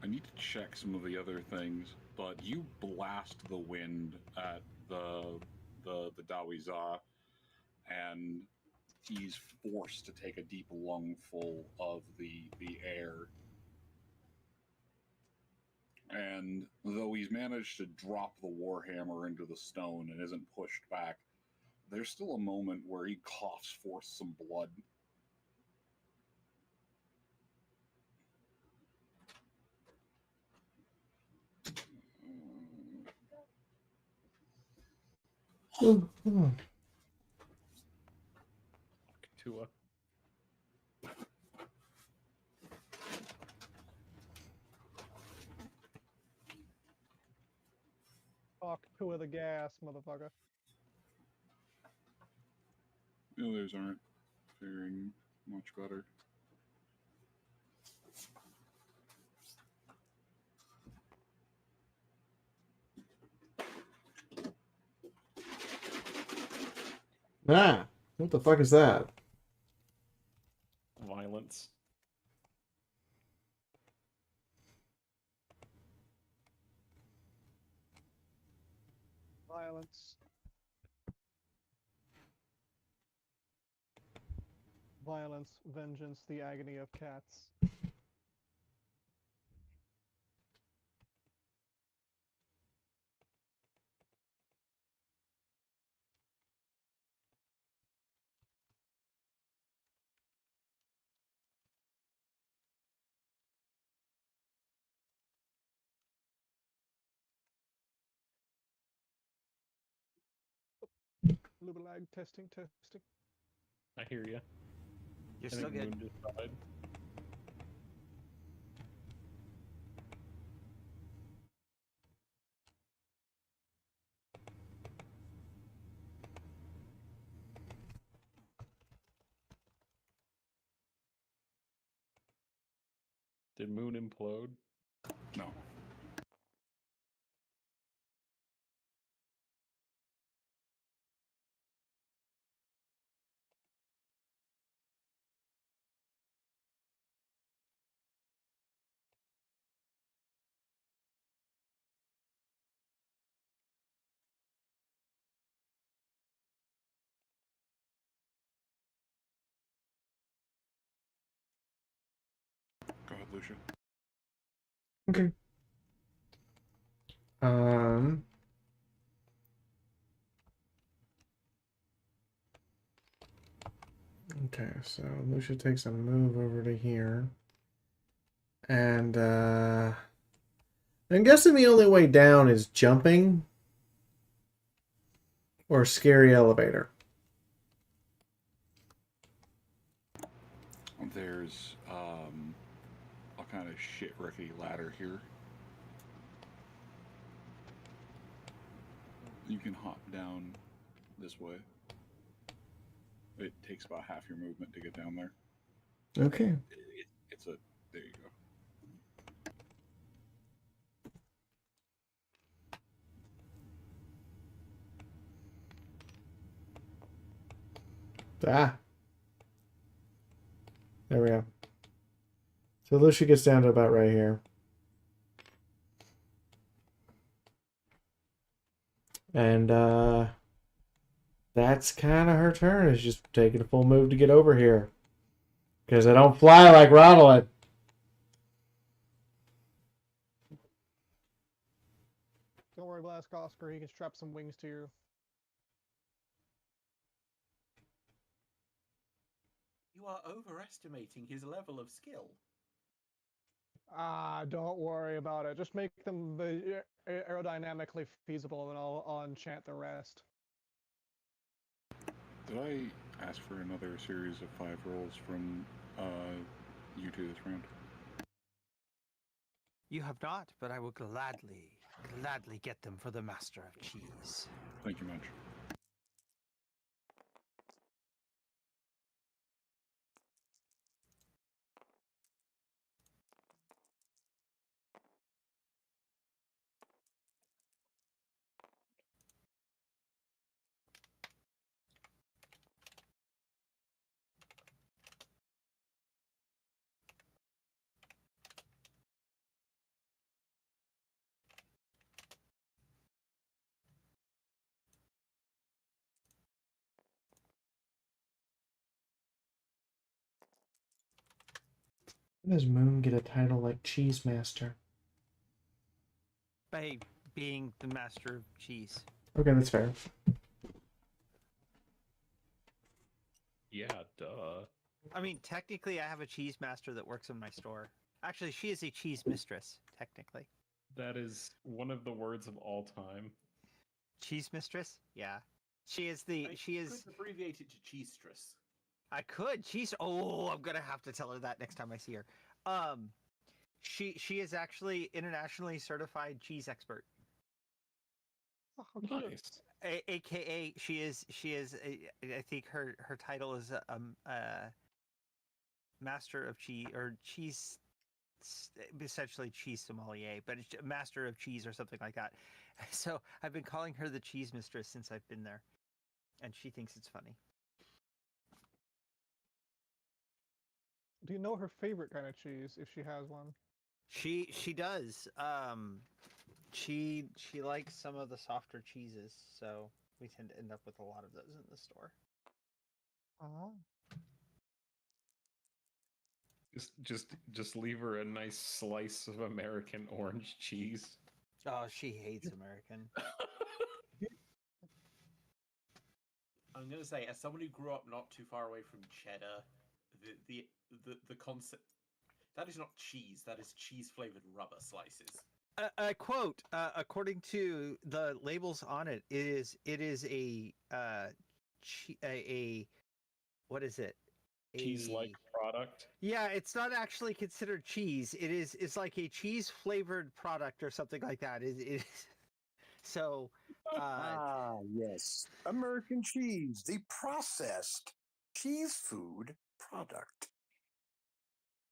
I need to check some of the other things, but you blast the wind at the Dawiza, and he's forced to take a deep lungful of the air. And though he's managed to drop the warhammer into the stone and isn't pushed back, there's still a moment where he coughs forth some blood.
Tua.
Fuck Pua the gas, motherfucker.
The others aren't faring much better.
Ah, what the fuck is that?
Violence.
Violence. Violence, vengeance, the agony of cats. Lubelag, testing.
I hear you.
You're still good.
Moon just died. Did Moon implode?
No. Go ahead, Lucia.
Okay. Okay, so Lucia takes a move over to here. And I'm guessing the only way down is jumping or scary elevator.
There's a kind of shit rickety ladder here. You can hop down this way. It takes about half your movement to get down there.
Okay.
It's a... There you go.
Ah. There we go. So Lucia gets down to about right here. And that's kind of her turn, is just taking a full move to get over here. Because I don't fly like Rodolin.
Don't worry, Blast Oscar, he can strap some wings to you.
You are overestimating his level of skill.
Don't worry about it. Just make them aerodynamically feasible, and I'll enchant the rest.
Did I ask for another series of 5 rolls from you two this round?
You have not, but I will gladly get them for the Master of Cheese.
Thank you much.
How does Moon get a title like Cheese Master?
By being the Master of Cheese.
Okay, that's fair.
Yeah, duh.
I mean, technically, I have a cheese master that works in my store. Actually, she is a cheese mistress, technically.
That is one of the words of all time.
Cheese mistress? Yeah. She is the. She is.
Could abbreviate it to Cheestress.
I could. Cheese. Oh, I'm gonna have to tell her that next time I see her. She is actually internationally certified cheese expert.
Oh, how cute.
Nice.
AKA, she is. I think her title is master of cheese or cheese, essentially cheese sommelier, but it's master of cheese or something like that. So I've been calling her the cheese mistress since I've been there, and she thinks it's funny.
Do you know her favorite kind of cheese, if she has one?
She does. She likes some of the softer cheeses, so we tend to end up with a lot of those in the store.
Oh.
Just leave her a nice slice of American orange cheese.
Oh, she hates American.
I'm gonna say, as someone who grew up not too far away from cheddar, the concept that is not cheese. That is cheese flavored rubber slices.
I quote, according to the labels on it, it is a what is it?
Cheese-like product.
Yeah, it's not actually considered cheese. It's like a cheese flavored product or something like that. It is so.
Yes. American cheese, the processed cheese food product.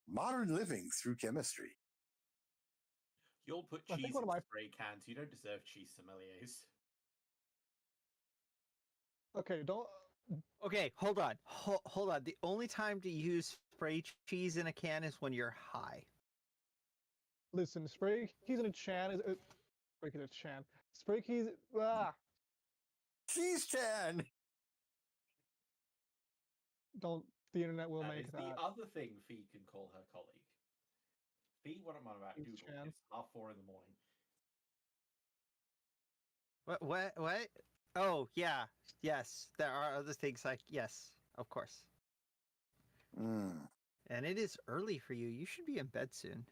Modern living through chemistry.
You'll put
I think
cheese
one
in
of my-
spray cans. You don't deserve cheese sommeliers.
Okay, don't.
Okay, hold on. Hold on. The only time to use spray cheese in a can is when you're high.
Listen, spray keys in a chan is. Spray keys in a chan. Spray keys.
Cheese chan!
Don't. The internet will
That
make
is
that.
the other thing Fee can call her colleague. Fee, what am I about?
Cheese
Google.
chan.
It's 4:30 in the morning.
What? Oh, yeah. Yes, there are other things like, yes, of course.
Mm.
And it is early for you. You should be in bed soon.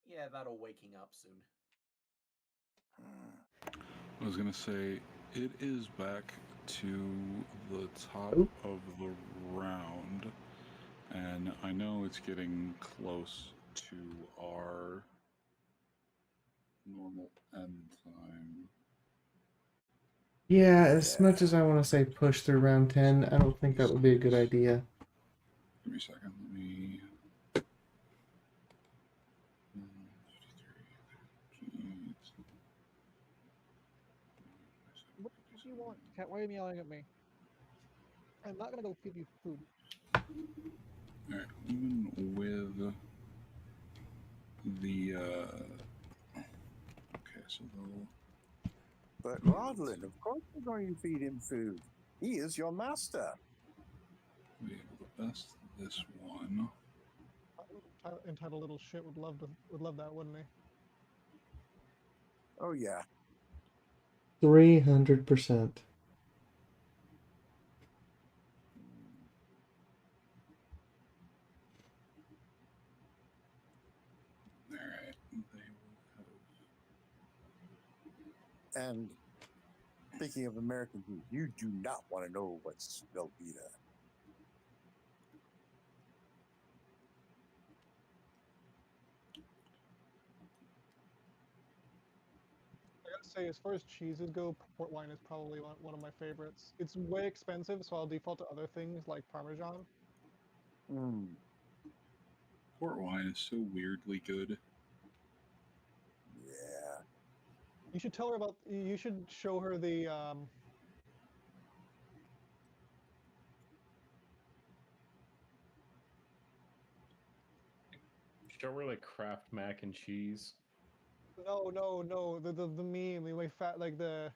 Yeah, that or waking up soon.
I was gonna say, it is back to the top
Oop.
of the round, and I know it's getting close to our normal end time.
Yeah, as much as I want to say push through round 10, I don't think that would be a good idea.
Give me a second. Let me.
What do you want, cat? Why are you yelling at me? I'm not gonna go give you food.
Alright, even with the okay, so they'll
But Rodlin, of course you're going to feed him food. He is your master.
be able to best this one.
Entitled little shit would love that, wouldn't he?
Oh, yeah.
300%.
And speaking of American food, you do not want to know what's Velveeta.
I gotta say, as far as cheeses go, port wine is probably one of my favorites. It's way expensive, so I'll default to other things like Parmesan.
Mm,
Port wine is so weirdly good.
yeah.
You should tell her about. You should show her the.
Show her like Kraft mac and cheese.
No. The meme. You may like the.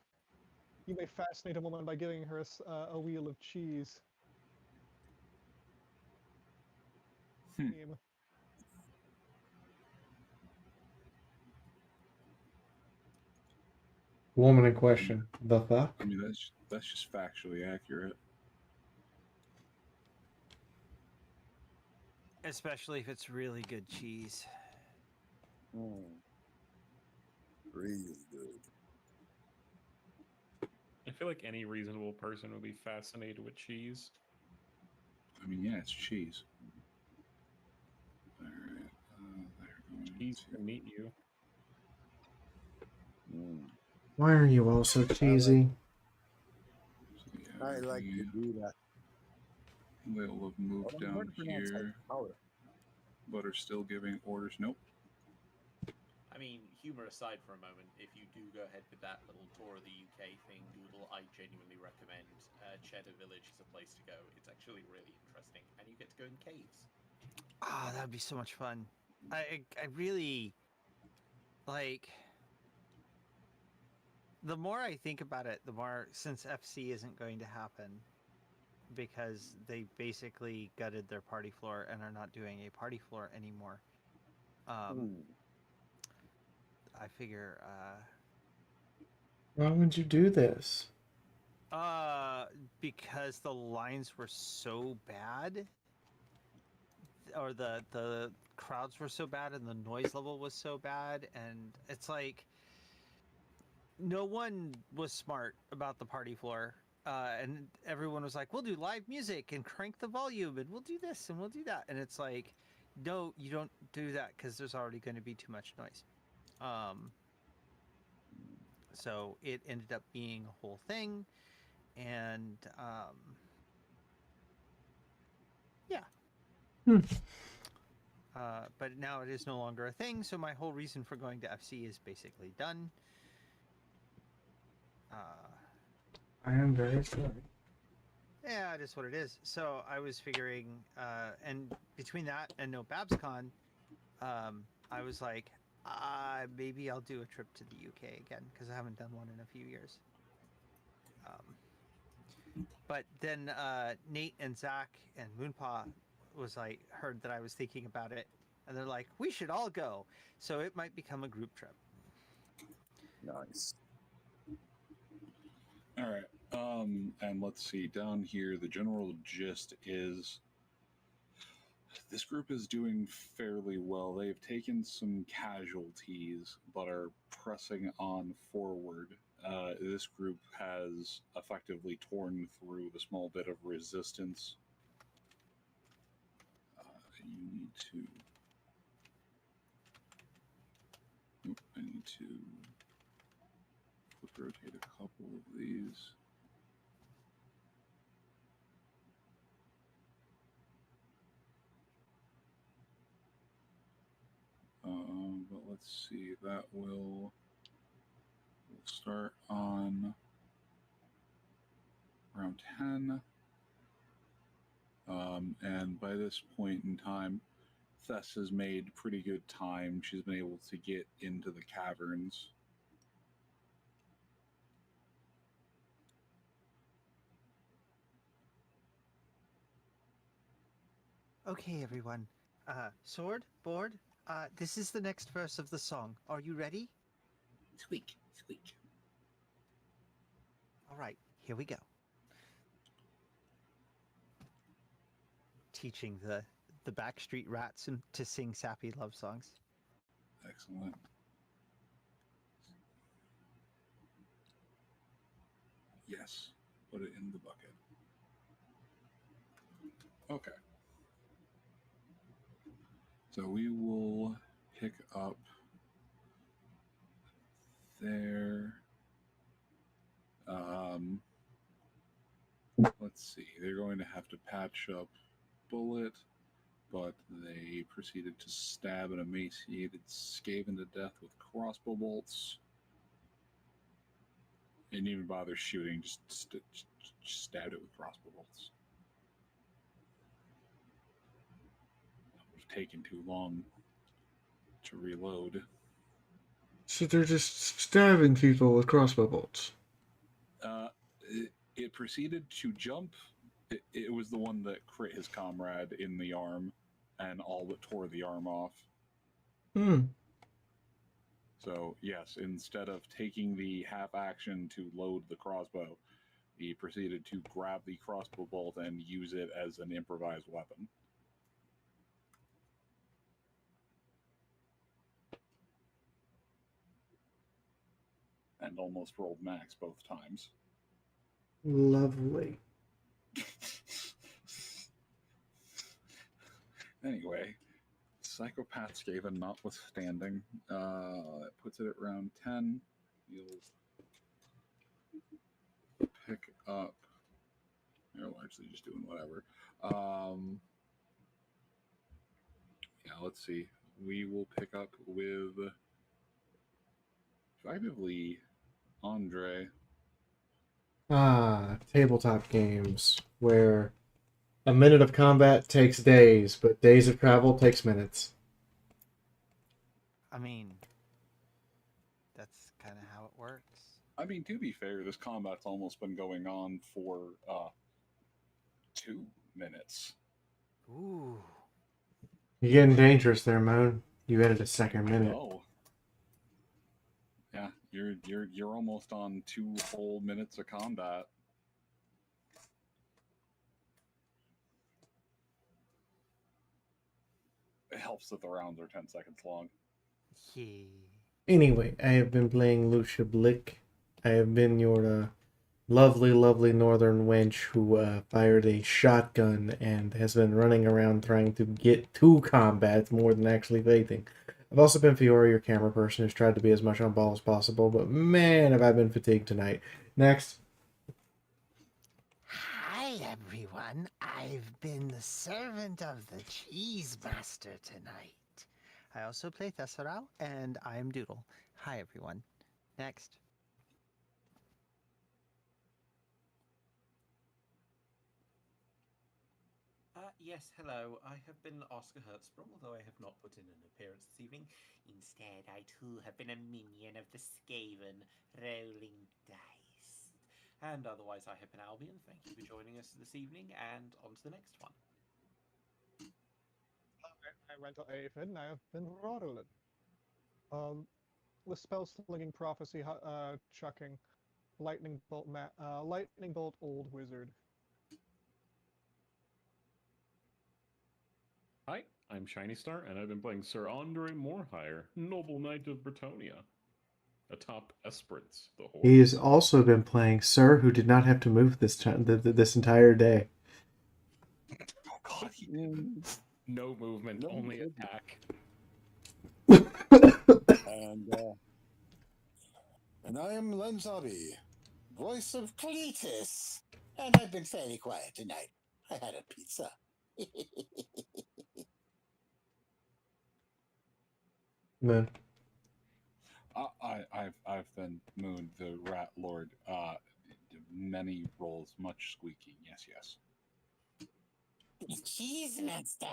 You may fascinate a woman by giving her a wheel of cheese.
Hmm.
Meme.
Woman in question. The fuck?
I mean, that's just factually accurate.
Especially if it's really good cheese.
Mm. Really good.
I feel like any reasonable person would be fascinated with cheese.
I mean, yeah, it's cheese. All right, they're going
Cheese
to-
can meet you.
Mm.
Why are you all so cheesy?
so, yeah,
I like to do that.
they'll have moved
Well,
down
hard to pronounce that
here,
powder.
but are still giving orders. Nope.
I mean, humor aside for a moment, if you do go ahead with that little tour of the UK thing, Doodle, I genuinely recommend Cheddar Village is a place to go. It's actually really interesting, and you get to go in caves.
Ah, that'd be so much fun. I really like. The more I think about it, the more, since FC isn't going to happen because they basically gutted their party floor and are not doing a party floor anymore.
Ooh.
I figure
Why would you do this?
because the lines were so bad, or the crowds were so bad, and the noise level was so bad, and it's like no one was smart about the party floor, and everyone was like, "We'll do live music and crank the volume, and we'll do this and we'll do that," and it's like, no, you don't do that because there's already going to be too much noise. So it ended up being a whole thing, and yeah. But now it is no longer a thing, so my whole reason for going to FC is basically done.
I am very sorry.
Yeah, it is what it is. So I was figuring, and between that and no BabsCon, I was like, maybe I'll do a trip to the UK again, because I haven't done one in a few years. But then Nate and Zach and Moonpaw was like, heard that I was thinking about it, and they're like, we should all go. So it might become a group trip.
Nice.
All right. And let's see, down here, the general gist is this group is doing fairly well. They've taken some casualties, but are pressing on forward. This group has effectively torn through a small bit of resistance. You need to... Nope, I need to flip rotate a couple of these. But let's see, that will we'll start on round 10. And by this point in time, Thess has made pretty good time. She's been able to get into the caverns.
Okay, everyone. Sword, board, this is the next verse of the song. Are you ready?
Squeak, squeak.
All right, here we go. Teaching the Backstreet Rats to sing sappy love songs.
Excellent. Yes. Put it in the bucket. Okay. So we will pick up there. Let's see. They're going to have to patch up Bullet, but they proceeded to stab an emaciated Skaven to death with crossbow bolts. They didn't even bother shooting, just stabbed it with crossbow bolts. It would have taken too long to reload.
So they're just stabbing people with crossbow bolts.
It proceeded to jump. It was the one that crit his comrade in the arm and all but tore the arm off. So, yes, instead of taking the half action to load the crossbow, he proceeded to grab the crossbow bolt and use it as an improvised weapon. And almost rolled max both times.
Lovely.
Anyway, Psychopath Skaven notwithstanding, that puts it at round 10. You'll pick up. You're largely just doing whatever. Yeah, let's see. We will pick up with effectively Andre.
Tabletop games where a minute of combat takes days, but days of travel takes minutes.
I mean, that's kind of how it works.
I mean, to be fair, this combat's almost been going on for 2 minutes.
Ooh.
You're getting dangerous there, Moon. You added a second minute.
Oh. Yeah, you're almost on 2 whole minutes of combat. It helps that the rounds are 10 seconds long.
Yeah.
Anyway, I have been playing Lucia Blick. I have been your lovely, lovely northern wench who fired a shotgun and has been running around trying to get to combat more than actually fighting. I've also been Fiora, your camera person, who's tried to be as much on ball as possible, but man, have I been fatigued tonight. Next.
Hi, everyone. I've been the servant of the Cheese Master tonight. I also play Thesserau, and I'm Doodle. Hi, everyone. Next.
Yes, hello. I have been Oscar Hertzsprung, although I have not put in an appearance this evening. Instead, I too have been a minion of the Skaven, rolling dice. And otherwise, I have been Albion. Thank you for joining us this evening, and on to the next one.
I'm Rental Aphid, and I have been Rodolin. With spell slinging, prophecy, chucking, lightning bolt, old wizard.
Hi, I'm Shiny Star, and I've been playing Sir Andre Morehire, Noble Knight of Bretonia, atop Esperance, the horse.
He has also been playing Sir, who did not have to move this entire day.
Oh god,
No movement,
No
only
movement.
attack.
And I am Lenzabi, voice of Cletus. And I've been fairly quiet tonight. I had a pizza.
Man.
I've been Moon, the Rat Lord. Many rolls, much squeaking. Yes.
Cheese Master.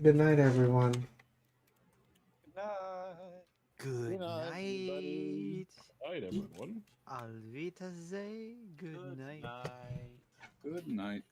Good night, everyone.
Good
night, everybody.
night.
Night, everyone.
Alvitaze. Good night.
Good night.